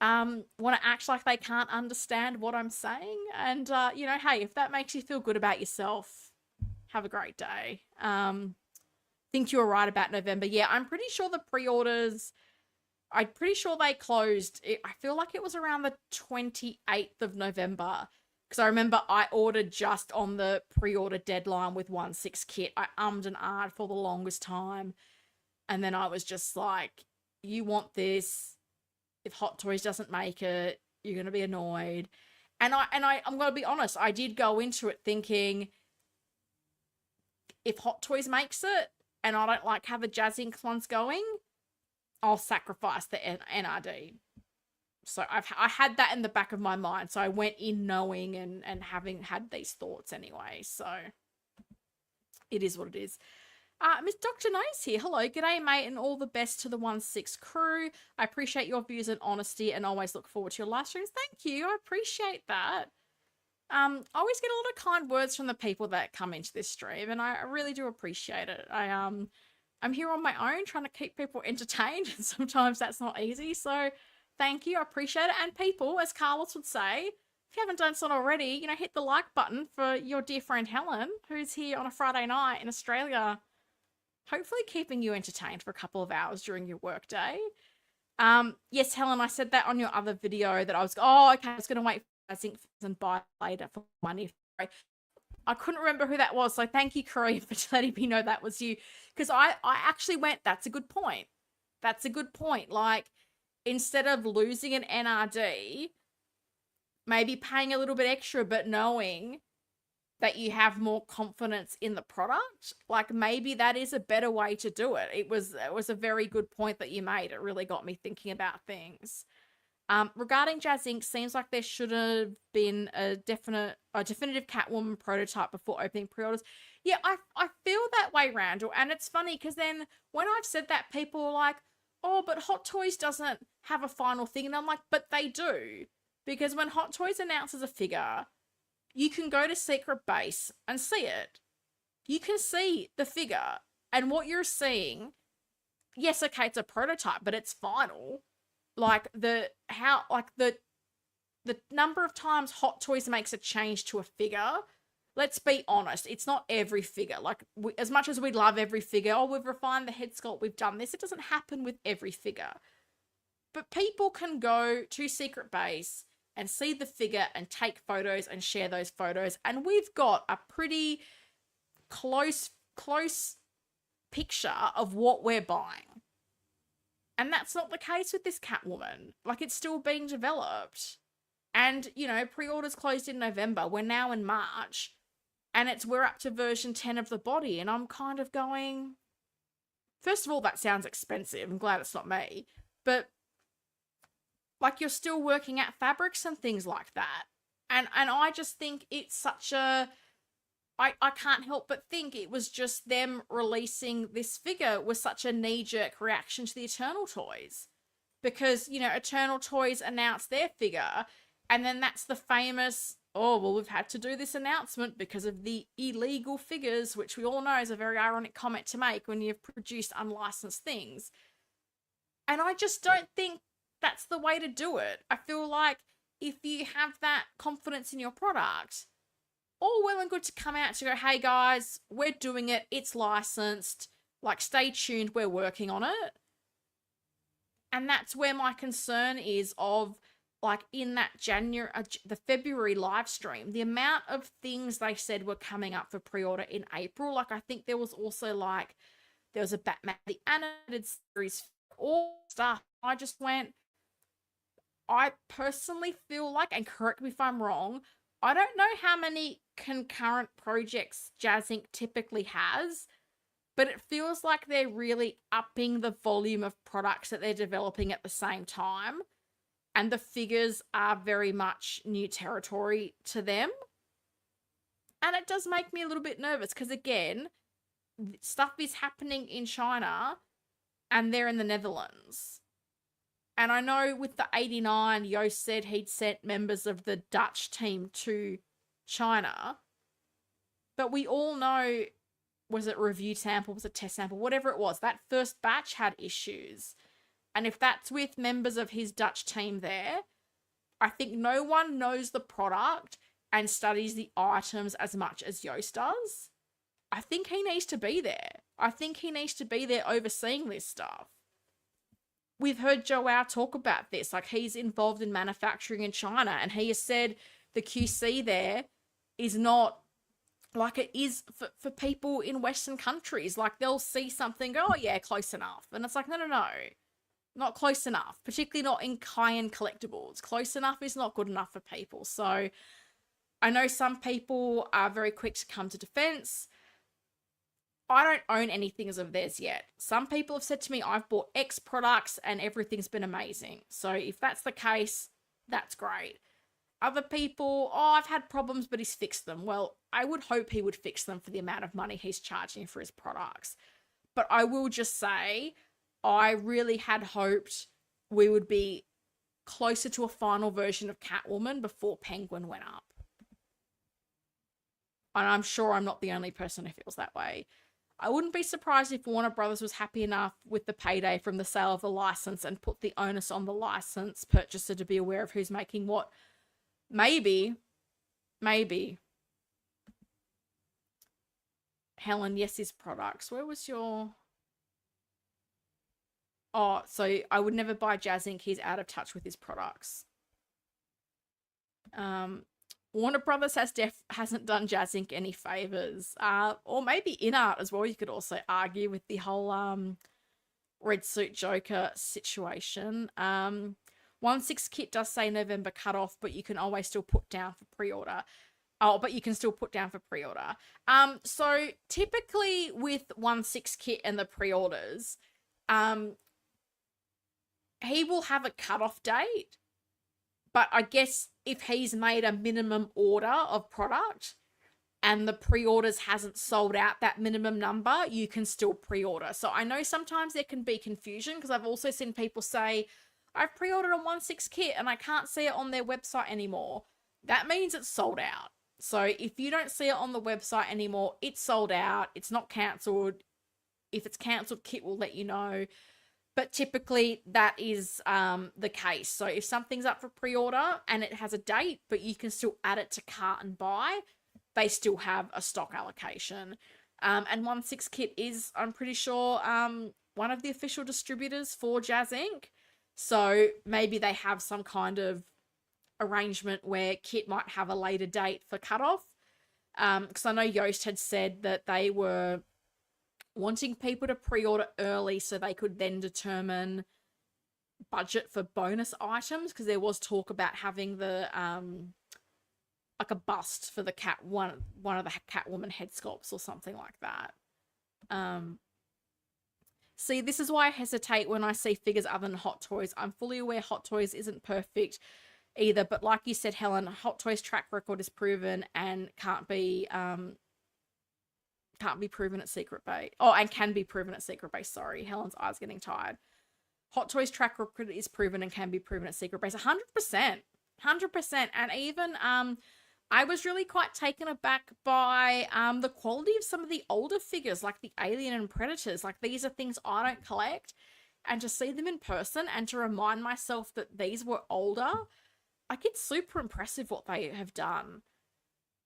want to act like they can't understand what I'm saying. And, you know, hey, if that makes you feel good about yourself, have a great day. Think you were right about November. Yeah, I'm pretty sure the pre-orders, I'm pretty sure they closed. I feel like it was around the 28th of November. Because I remember I ordered just on the pre-order deadline with 1/6 kit. I ummed and ahed for the longest time. And then I was just like, you want this. If Hot Toys doesn't make it, you're going to be annoyed. And I'm going to be honest, I did go into it thinking, if Hot Toys makes it and I don't like how the Jazz Inc one's going, I'll sacrifice the NRD. So I had that in the back of my mind. So I went in knowing and having had these thoughts anyway. So it is what it is. Miss Dr. Nice here. Hello, g'day, mate, and all the best to the 1/6 crew. I appreciate your views and honesty and always look forward to your live streams. Thank you. I appreciate that. I always get a lot of kind words from the people that come into this stream, and I really do appreciate it. I'm here on my own trying to keep people entertained, and sometimes that's not easy. So thank you. I appreciate it. And people, as Carlos would say, if you haven't done so already, you know, hit the like button for your dear friend Helen, who's here on a Friday night in Australia, hopefully keeping you entertained for a couple of hours during your workday. Yes, Helen, I said that on your other video that I was going to wait for Zinc and buy later for money. I couldn't remember who that was, so thank you, Corey, for letting me know that was you. Because I actually went, that's a good point. That's a good point. Like, instead of losing an NRD, maybe paying a little bit extra, but knowing that you have more confidence in the product, like maybe that is a better way to do it. It was a very good point that you made. It really got me thinking about things. Regarding Jazz Inc, seems like there should have been a definitive Catwoman prototype before opening pre-orders. Yeah, I feel that way, Randall, and it's funny because then when I've said that, people are like, oh, but Hot Toys doesn't have a final thing, and I'm like, but they do, because when Hot Toys announces a figure, you can go to Secret Base and see it. You can see the figure, and what you're seeing, yes, okay, it's a prototype, but it's final. Like the number of times Hot Toys makes a change to a figure, let's be honest, it's not every figure. Like, as much as we'd love every figure, oh, we've refined the head sculpt, we've done this, it doesn't happen with every figure. But people can go to Secret Base and see the figure and take photos and share those photos. And we've got a pretty close picture of what we're buying. And that's not the case with this Catwoman. Like, it's still being developed. And, you know, pre-orders closed in November. We're now in March. And we're up to version 10 of the body. And I'm kind of going, first of all, that sounds expensive. I'm glad it's not me. But like, you're still working at fabrics and things like that. And I just think it's such a, I can't help but think it was just them releasing this figure was such a knee-jerk reaction to the Eternal Toys. Because, you know, Eternal Toys announced their figure, and then that's the famous, oh, well, we've had to do this announcement because of the illegal figures, which we all know is a very ironic comment to make when you've produced unlicensed things. And I just don't think that's the way to do it. I feel like if you have that confidence in your product, all well and good to come out to go, hey guys, we're doing it, it's licensed, like, stay tuned, we're working on it. And that's where my concern is of, like, in that the February live stream, the amount of things they said were coming up for pre-order in April. Like, I think there was also, like, there was a Batman the Animated Series, all stuff. I just went, I personally feel like, and correct me if I'm wrong, I don't know how many concurrent projects Jazz Inc typically has, but it feels like they're really upping the volume of products that they're developing at the same time. And the figures are very much new territory to them. And it does make me a little bit nervous because, again, stuff is happening in China and they're in the Netherlands. And I know with the 89, Yoast said he'd sent members of the Dutch team to China. But we all know, was it review sample, was it test sample, whatever it was, that first batch had issues. And if that's with members of his Dutch team there, I think no one knows the product and studies the items as much as Yoast does. I think he needs to be there. I think he needs to be there overseeing this stuff. We've heard Joao talk about this. Like, he's involved in manufacturing in China, and he has said the QC there is not like it is for people in Western countries. Like, they'll see something, go, oh yeah, close enough. And it's like, no. Not close enough, particularly not in high-end collectibles. Close enough is not good enough for people. So I know some people are very quick to come to defense. I don't own anything as of theirs yet. Some people have said to me, I've bought X products and everything's been amazing. So if that's the case, that's great. Other people, oh, I've had problems, but he's fixed them. Well, I would hope he would fix them for the amount of money he's charging for his products. But I will just say, I really had hoped we would be closer to a final version of Catwoman before Penguin went up. And I'm sure I'm not the only person who feels that way. I wouldn't be surprised if Warner Brothers was happy enough with the payday from the sale of the license and put the onus on the license purchaser to be aware of who's making what. Maybe. Helen, yes, his products. Where was your... Oh, so I would never buy Jazz Inc. He's out of touch with his products. Warner Brothers hasn't done Jazz Inc. any favors. Or maybe InArt as well. You could also argue with the whole Red Suit Joker situation. 1/6 kit does say November cutoff, but you can always still put down for pre-order. Oh, but you can still put down for pre-order. So typically with 1/6 kit and the pre-orders, he will have a cutoff date, but I guess if he's made a minimum order of product and the pre-orders hasn't sold out that minimum number, you can still pre-order. So I know sometimes there can be confusion because I've also seen people say, I've pre-ordered a 1/6 kit and I can't see it on their website anymore. That means it's sold out. So if you don't see it on the website anymore, it's sold out. It's not cancelled. If it's cancelled, Kit will let you know. But typically that is the case. So if something's up for pre-order and it has a date, but you can still add it to cart and buy, they still have a stock allocation. And 1/6 kit is, I'm pretty sure, one of the official distributors for Jazz Inc. So maybe they have some kind of arrangement where Kit might have a later date for cutoff. Because I know Yoast had said that they were wanting people to pre-order early so they could then determine budget for bonus items, because there was talk about having the like a bust for the one of the Catwoman head sculpts or something like that. See, this is why I hesitate when I see figures other than Hot Toys. I'm fully aware Hot Toys isn't perfect either, but like you said, Helen, Hot Toys track record is proven and can't be proven at Secret Base. Oh, and can be proven at Secret Base. Sorry, Helen's eyes getting tired. Hot Toys track record is proven and can be proven at Secret Base. 100%. 100%. And even I was really quite taken aback by the quality of some of the older figures, like the Alien and Predators. Like, these are things I don't collect. And to see them in person and to remind myself that these were older, like, it's super impressive what they have done.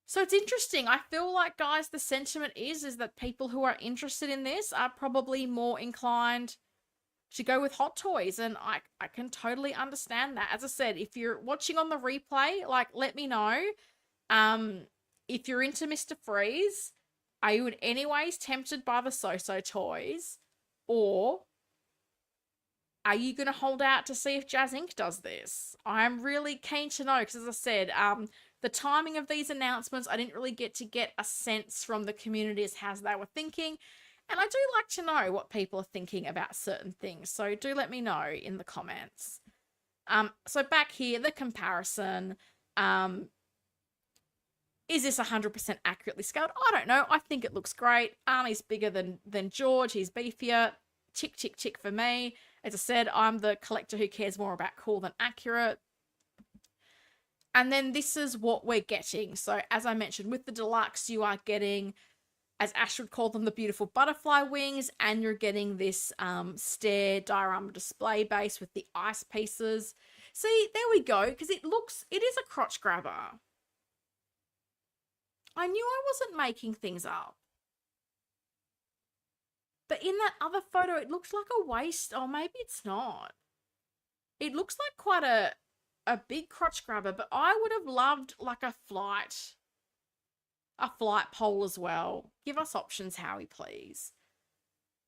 So it's interesting. I feel like, guys, the sentiment is that people who are interested in this are probably more inclined to go with Hot Toys. And I can totally understand that. As I said, if you're watching on the replay, like, let me know. If you're into Mr. Freeze, are you in any ways tempted by the SooSoo Toys? Or are you going to hold out to see if Jazz Inc. does this? I'm really keen to know, because as I said, the timing of these announcements, I didn't really get a sense from the community as how they were thinking. And I do like to know what people are thinking about certain things. So do let me know in the comments. So back here, the comparison. Is this 100% accurately scaled? I don't know. I think it looks great. Arnie's bigger than George. He's beefier. tick, tick, tick for me. As I said, I'm the collector who cares more about cool than accurate. And then this is what we're getting. So as I mentioned, with the deluxe, you are getting, as Ash would call them, the beautiful butterfly wings, and you're getting this stair diorama display base with the ice pieces. See, there we go, because it is a crotch grabber. I knew I wasn't making things up. But in that other photo, it looks like a waist. Oh, maybe it's not. It looks like quite a big crotch grabber, but I would have loved like a flight pole as well. Give us options, Howie, please.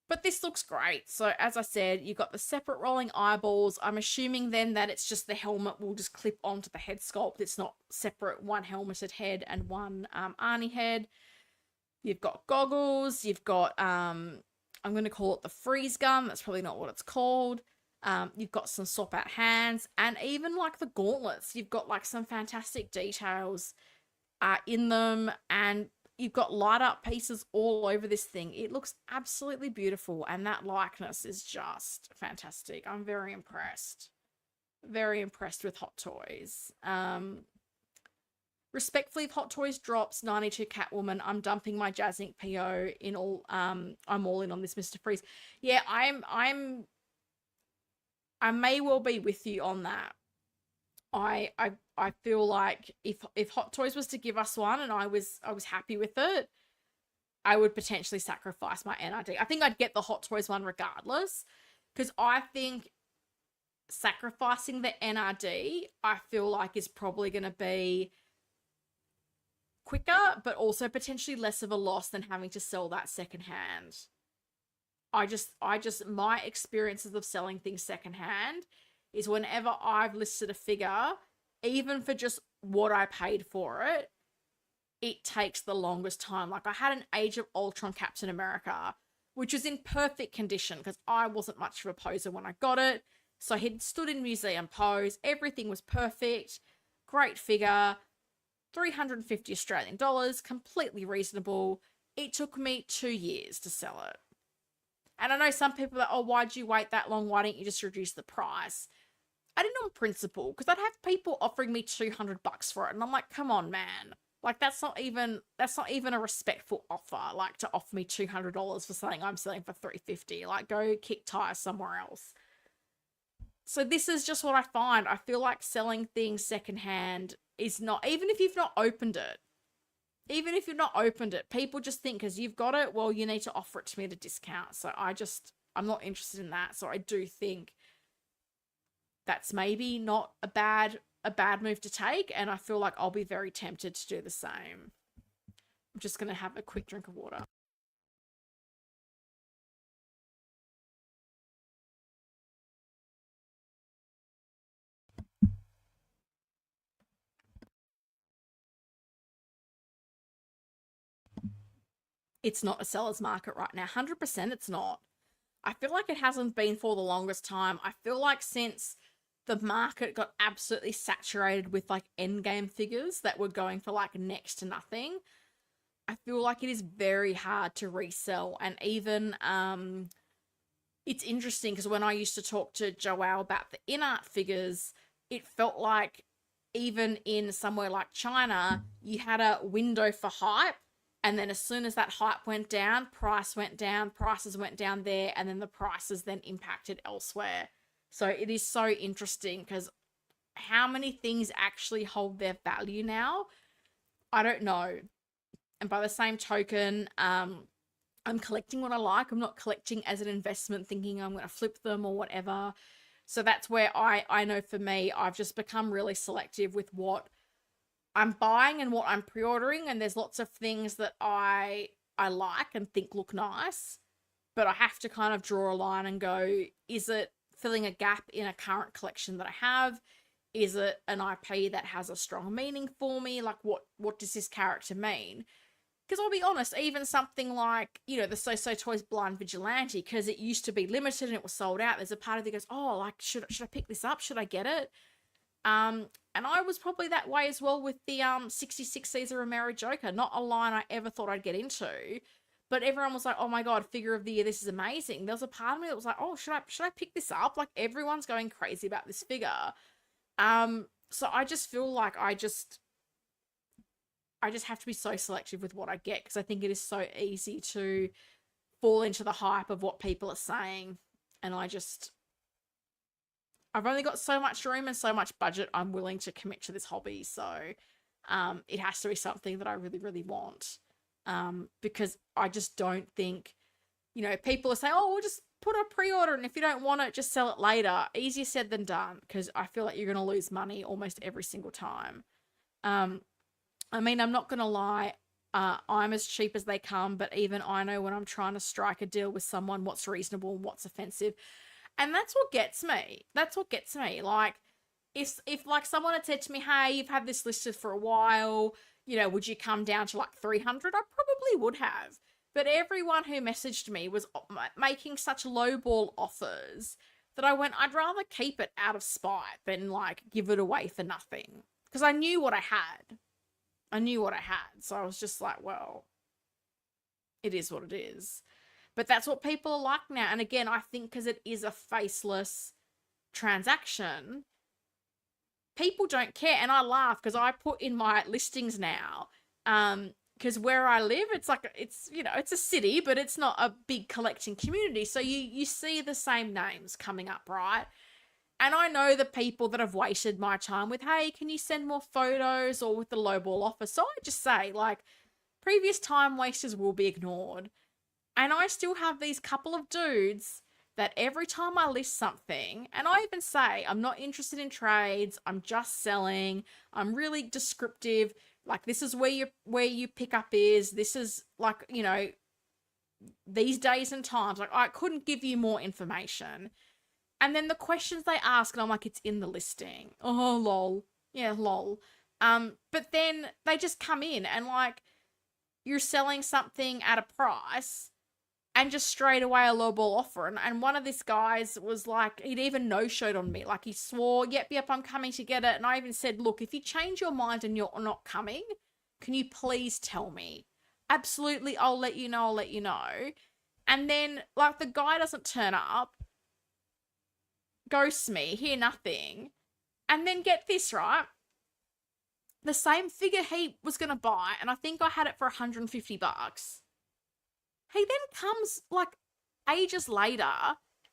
But this looks great. So as I said, you've got the separate rolling eyeballs. I'm assuming then that it's just the helmet will just clip onto the head sculpt. It's not separate, one helmeted head and one Arnie head. You've got goggles. You've got, I'm going to call it the freeze gun. That's probably not what it's called. You've got some swap out hands, and even like the gauntlets. You've got like some fantastic details in them, and you've got light up pieces all over this thing. It looks absolutely beautiful, and that likeness is just fantastic. I'm very impressed. Very impressed with Hot Toys. Respectfully, if Hot Toys drops 92 Catwoman, I'm dumping my Jazz Inc. PO in all. I'm all in on this Mr. Freeze. Yeah, I may well be with you on that. I feel like if Hot Toys was to give us one and I was happy with it, I would potentially sacrifice my NRD. I think I'd get the Hot Toys one regardless, because I think sacrificing the NRD, I feel like is probably going to be quicker, but also potentially less of a loss than having to sell that secondhand. My experiences of selling things secondhand is whenever I've listed a figure, even for just what I paid for it, it takes the longest time. Like I had an Age of Ultron Captain America, which was in perfect condition because I wasn't much of a poser when I got it. So he'd stood in museum pose. Everything was perfect. Great figure. 350 Australian dollars, completely reasonable. It took me 2 years to sell it. And I know some people are, oh, why'd you wait that long? Why didn't you just reduce the price? I did it on principle, because I'd have people offering me $200 for it. And I'm like, come on, man. Like, that's not even a respectful offer. Like, to offer me $200 for something I'm selling for $350. Like, go kick tires somewhere else. So this is just what I find. I feel like selling things secondhand is not, even if you've not opened it, people just think because you've got it, well, you need to offer it to me at a discount. So I'm not interested in that. So I do think that's maybe not a bad move to take. And I feel like I'll be very tempted to do the same. I'm just going to have a quick drink of water. It's not a seller's market right now. 100% it's not. I feel like it hasn't been for the longest time. I feel like since the market got absolutely saturated with like endgame figures that were going for like next to nothing, I feel like it is very hard to resell. And even it's interesting because when I used to talk to Joelle about the in-art figures, it felt like even in somewhere like China, you had a window for hype. And then as soon as that hype went down, prices went down there, and then the prices then impacted elsewhere. So it is so interesting because how many things actually hold their value now? I don't know. And by the same token, I'm collecting what I like. I'm not collecting as an investment thinking I'm going to flip them or whatever. So that's where I know for me, I've just become really selective with what I'm buying and what I'm pre-ordering, and there's lots of things that I like and think look nice, but I have to kind of draw a line and go, is it filling a gap in a current collection that I have? Is it an IP that has a strong meaning for me? Like, what does this character mean? Because I'll be honest, even something like, the SooSoo Toys Blind Vigilante, because it used to be limited and it was sold out, there's a part of it that goes, oh, like, should I pick this up? Should I get it? And I was probably that way as well with the 66 Caesar Romero Joker. Not a line I ever thought I'd get into, But everyone was like, oh my God, figure of the year, this is amazing. There was a part of me that was like, oh, should I pick this up? Like, everyone's going crazy about this figure. So I just feel like I just have to be so selective with what I get, because I think it is so easy to fall into the hype of what people are saying. And I've only got so much room and so much budget I'm willing to commit to this hobby. So it has to be something that I really, really want. Because I just don't think, people are saying, oh, we'll just put a pre-order, and if you don't want it, just sell it later. Easier said than done, because I feel like you're going to lose money almost every single time. I mean, I'm not going to lie, I'm as cheap as they come, but even I know when I'm trying to strike a deal with someone what's reasonable and what's offensive. And that's what gets me. Like, if like someone had said to me, hey, you've had this listed for a while, would you come down to like 300? I probably would have. But everyone who messaged me was making such lowball offers that I went, I'd rather keep it out of spite than like give it away for nothing. Because I knew what I had. So I was just like, well, it is what it is. But that's what people are like now. And again, I think because it is a faceless transaction, people don't care. And I laugh because I put in my listings now, because where I live, it's a city, but it's not a big collecting community. So you see the same names coming up, right? And I know the people that have wasted my time with, hey, can you send more photos, or with the lowball offer. So I just say, like, previous time wasters will be ignored. And I still have these couple of dudes that every time I list something, and I even say, I'm not interested in trades, I'm just selling, I'm really descriptive, like, this is where you pick up is, this is, like, these days and times, like, I couldn't give you more information. And then the questions they ask, and I'm like, it's in the listing. Oh, lol. Yeah, lol. But then they just come in and, like, you're selling something at a price, and just straight away a lowball offer. And one of these guys was like, he'd even no-showed on me. Like, he swore, yep, I'm coming to get it. And I even said, look, if you change your mind and you're not coming, can you please tell me? Absolutely, I'll let you know. And then, like, the guy doesn't turn up, ghosts me, hear nothing. And then get this, right? The same figure he was going to buy, and I think I had it for $150. He then comes, like, ages later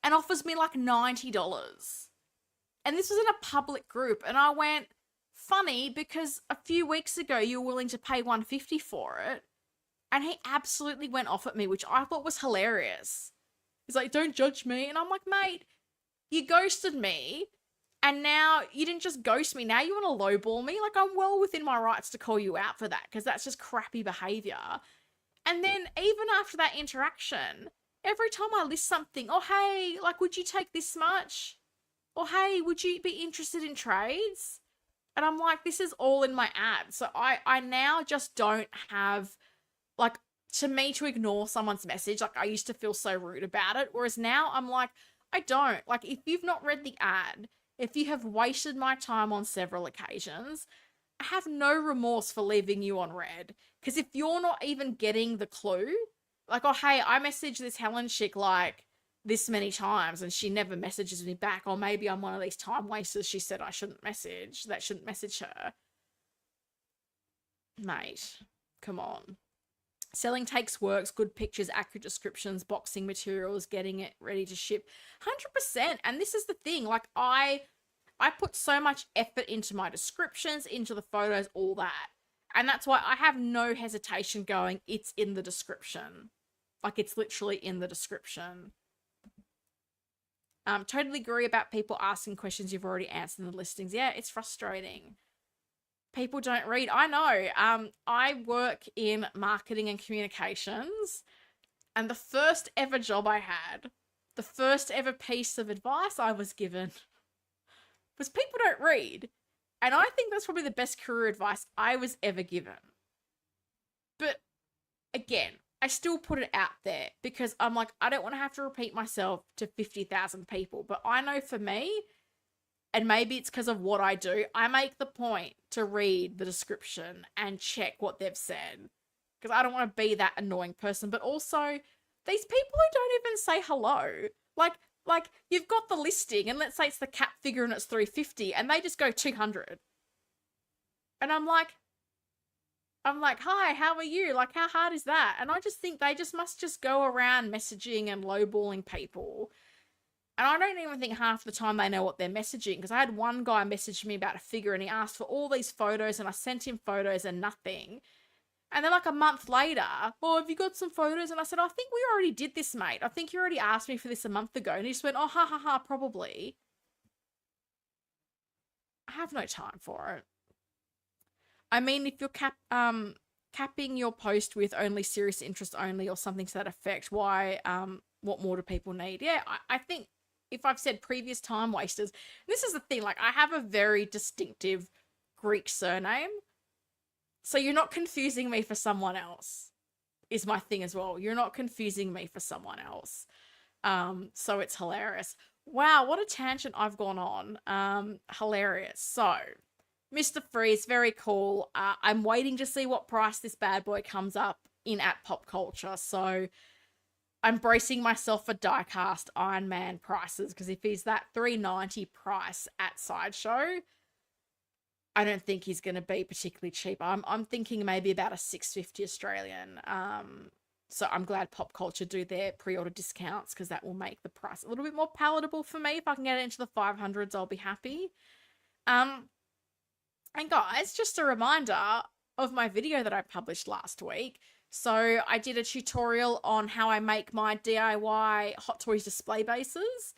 and offers me, like, $90. And this was in a public group. And I went, funny, because a few weeks ago you were willing to pay $150 for it. And he absolutely went off at me, which I thought was hilarious. He's like, don't judge me. And I'm like, mate, you ghosted me. And now you didn't just ghost me. Now you want to lowball me? Like, I'm well within my rights to call you out for that, because that's just crappy behavior. And then even after that interaction, every time I list something, oh, hey, like, would you take this much? Or, hey, would you be interested in trades? And I'm like, this is all in my ad. So I now just don't have, like, to me, to ignore someone's message, like, I used to feel so rude about it. Whereas now I'm like, I don't. Like, if you've not read the ad, if you have wasted my time on several occasions, I have no remorse for leaving you on red. Because if you're not even getting the clue, like, oh, hey, I messaged this Helen chick, like, this many times and she never messages me back, or maybe I'm one of these time wasters she said I shouldn't message, that shouldn't message her. Mate, come on. Selling takes works, good pictures, accurate descriptions, boxing materials, getting it ready to ship. 100%. And this is the thing, like, I put so much effort into my descriptions, into the photos, all that. And that's why I have no hesitation going, it's in the description. Like, it's literally in the description. Totally agree about people asking questions you've already answered in the listings. Yeah, it's frustrating. People don't read. I know. I work in marketing and communications, and the first ever job I had, the first ever piece of advice I was given was people don't read. And I think that's probably the best career advice I was ever given. But again, I still put it out there because I'm like, I don't want to have to repeat myself to 50,000 people. But I know for me, and maybe it's because of what I do, I make the point to read the description and check what they've said. because I don't want to be that annoying person. But also, these people who don't even say hello, like you've got the listing, and let's say it's the cap figure and it's $350, and they just go $200, and I'm like, hi, how are you? Like, how hard is that? And I just think they just must just go around messaging and lowballing people. And I don't even think half the time they know what they're messaging, because I had one guy message me about a figure and he asked for all these photos and I sent him photos and nothing. And then like a month later, oh, have you got some photos? And I said, I think we already did this, mate. I think you already asked me for this a month ago. And he just went, oh, ha, ha, ha, probably. I have no time for it. I mean, if you're capping your post with only serious interest only or something to that effect, why, what more do people need? Yeah, I think if I've said previous time wasters, this is the thing, like I have a very distinctive Greek surname. So you're not confusing me for someone else is my thing as well. You're not confusing me for someone else. So it's hilarious. Wow, what a tangent I've gone on. Hilarious. So, Mr. Freeze, very cool. I'm waiting to see what price this bad boy comes up in at Pop Culture. So, I'm bracing myself for die-cast Iron Man prices, because if he's that $390 price at Sideshow, I don't think he's going to be particularly cheap. I'm thinking maybe about a $650 Australian. So I'm glad Pop Culture do their pre-order discounts, because that will make the price a little bit more palatable for me. If I can get it into the 500s, I'll be happy. And guys, just a reminder of my video that I published last week. So I did a tutorial on how I make my DIY Hot Toys display bases.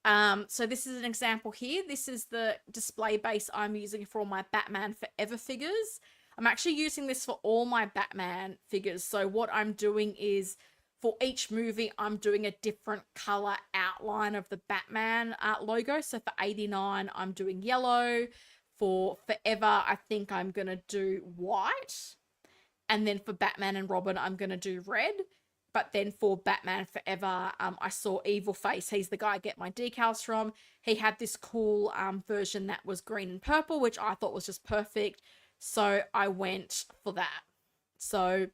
So this is an example here. This is the display base I'm using for all my Batman Forever figures. I'm actually using this for all my Batman figures. So what I'm doing is, for each movie, I'm doing a different color outline of the Batman logo. So for 89, I'm doing yellow. For Forever, I think I'm going to do white. And then for Batman and Robin, I'm going to do red. But then for Batman Forever, I saw Evil Face. He's the guy I get my decals from. He had this cool version that was green and purple, which I thought was just perfect. So I went for that. So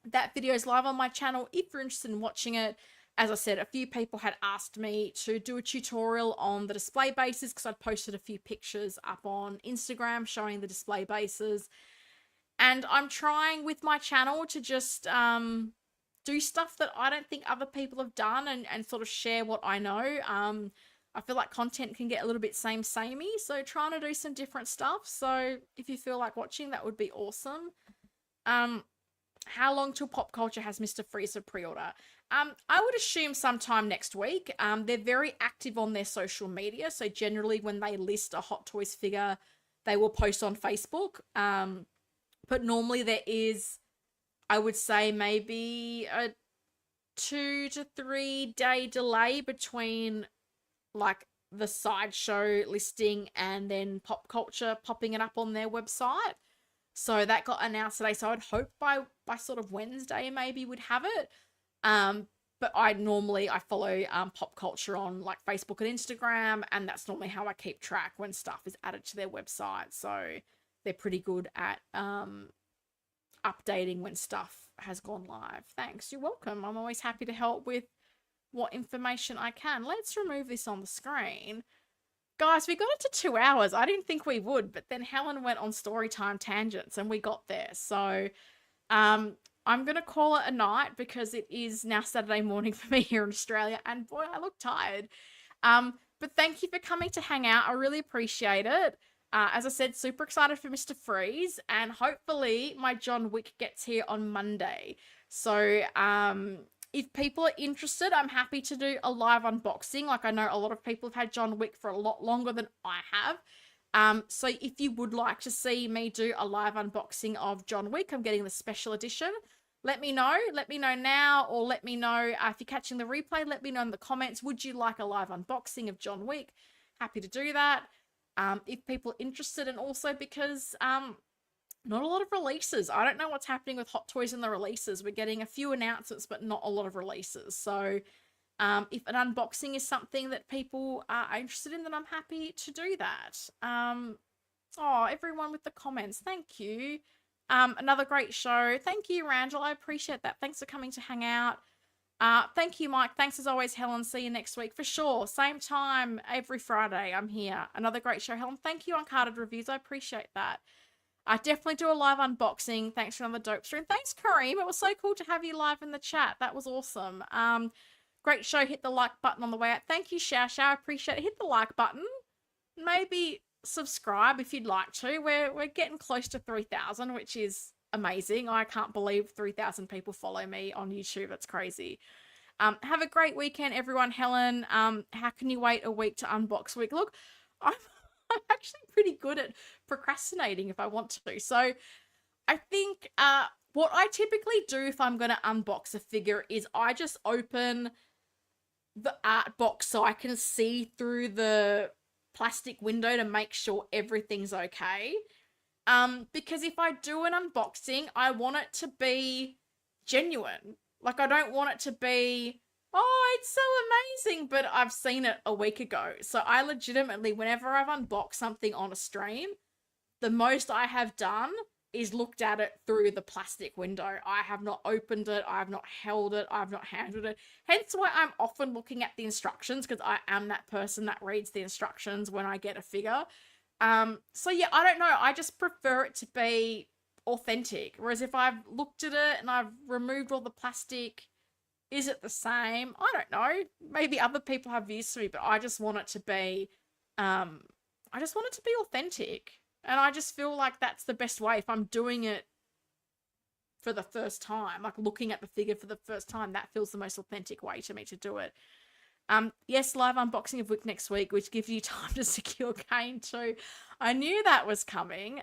that video is live on my channel if you're interested in watching it. As I said, a few people had asked me to do a tutorial on the display bases, because I'd posted a few pictures up on Instagram showing the display bases. And I'm trying with my channel to just do stuff that I don't think other people have done, and sort of share what I know. I feel like content can get a little bit samey, so trying to do some different stuff. So if you feel like watching, that would be awesome. How long till Pop Culture has Mr. Freeze for pre-order? I would assume sometime next week. They're very active on their social media, so generally when they list a Hot Toys figure, they will post on Facebook. But normally there is, I would say, maybe a 2 to 3 day delay between like the Sideshow listing and then Pop Culture popping it up on their website. So that got announced today. So I'd hope by sort of Wednesday maybe we'd have it. But I follow Pop Culture on like Facebook and Instagram, and that's normally how I keep track when stuff is added to their website. So they're pretty good at updating when stuff has gone live. Thanks, you're welcome. I'm always happy to help with what information I can. Let's remove this on the screen. Guys, we got it to 2 hours. I didn't think we would, but then Helen went on story time tangents and we got there. So I'm going to call it a night, because it is now Saturday morning for me here in Australia, and boy, I look tired. But thank you for coming to hang out. I really appreciate it. As I said, super excited for Mr. Freeze, and hopefully my John Wick gets here on Monday. So if people are interested, I'm happy to do a live unboxing. Like, I know a lot of people have had John Wick for a lot longer than I have. So if you would like to see me do a live unboxing of John Wick, I'm getting the special edition. Let me know. Let me know now, or let me know if you're catching the replay. Let me know in the comments. Would you like a live unboxing of John Wick? Happy to do that. If people are interested, and also because not a lot of releases. I don't know what's happening with Hot Toys and the releases. We're getting a few announcements, but not a lot of releases. So if an unboxing is something that people are interested in, then I'm happy to do that. Oh, everyone with the comments, thank you. Another great show. Thank you, Randall. I appreciate that. Thanks for coming to hang out. Thank you, Mike. Thanks as always, Helen. See you next week for sure. Same time every Friday. I'm here. Another great show, Helen. Thank you, Uncarded Reviews. I appreciate that. I definitely do a live unboxing. Thanks for another dope stream. Thanks, Kareem. It was so cool to have you live in the chat. That was awesome. Great show. Hit the like button on the way out. Thank you, Shao Shao. I appreciate it. Hit the like button. Maybe subscribe if you'd like to. We're getting close to 3,000, which is amazing. I can't believe 3,000 people follow me on YouTube. It's crazy. Have a great weekend, everyone. Helen, how can you wait a week to unbox week? Look, I'm actually pretty good at procrastinating if I want to. So I think what I typically do if I'm going to unbox a figure is I just open the art box so I can see through the plastic window to make sure everything's okay. Because if I do an unboxing, I want it to be genuine. Like, I don't want it to be, oh, it's so amazing, but I've seen it a week ago. So I legitimately, whenever I've unboxed something on a stream, the most I have done is looked at it through the plastic window. I have not opened it. I have not held it. I have not handled it. Hence why I'm often looking at the instructions, because I am that person that reads the instructions when I get a figure. So yeah, I don't know. I just prefer it to be authentic. Whereas if I've looked at it and I've removed all the plastic, is it the same? I don't know. Maybe other people have views to me, but I just want it to be, authentic. And I just feel like that's the best way. If I'm doing it for the first time, like looking at the figure for the first time, that feels the most authentic way to me to do it. Yes, live unboxing of Wick next week, which gives you time to secure Kane too. I knew that was coming.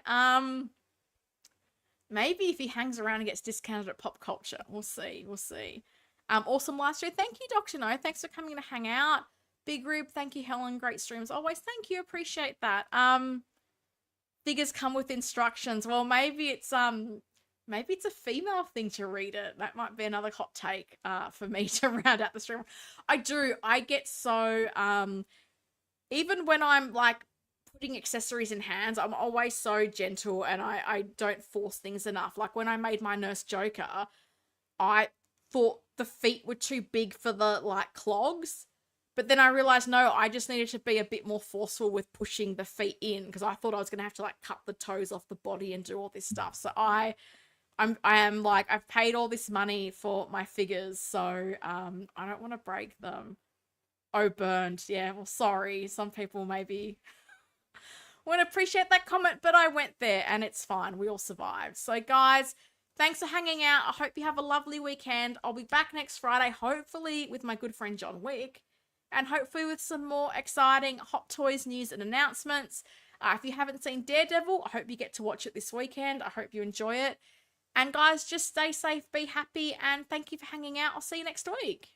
Maybe if he hangs around and gets discounted at Pop Culture. We'll see. We'll see. Awesome live stream. Thank you, Dr. No. Thanks for coming to hang out. Big Rib, thank you, Helen. Great streams. Always thank you. Appreciate that. Figures come with instructions. Well, maybe it's a female thing to read it. That might be another hot take for me to round out the stream. I get so even when I'm like putting accessories in hands, I'm always so gentle and I don't force things enough. Like when I made my Nurse Joker, I thought the feet were too big for the like clogs. But then I realized, no, I just needed to be a bit more forceful with pushing the feet in, because I thought I was going to have to like cut the toes off the body and do all this stuff. So I am like, I've paid all this money for my figures, so I don't want to break them. Oh, burned. Yeah, well, sorry. Some people maybe won't appreciate that comment, but I went there and it's fine. We all survived. So guys, thanks for hanging out. I hope you have a lovely weekend. I'll be back next Friday, hopefully with my good friend John Wick, and hopefully with some more exciting Hot Toys news and announcements. If you haven't seen Daredevil, I hope you get to watch it this weekend. I hope you enjoy it. And guys, just stay safe, be happy, and thank you for hanging out. I'll see you next week.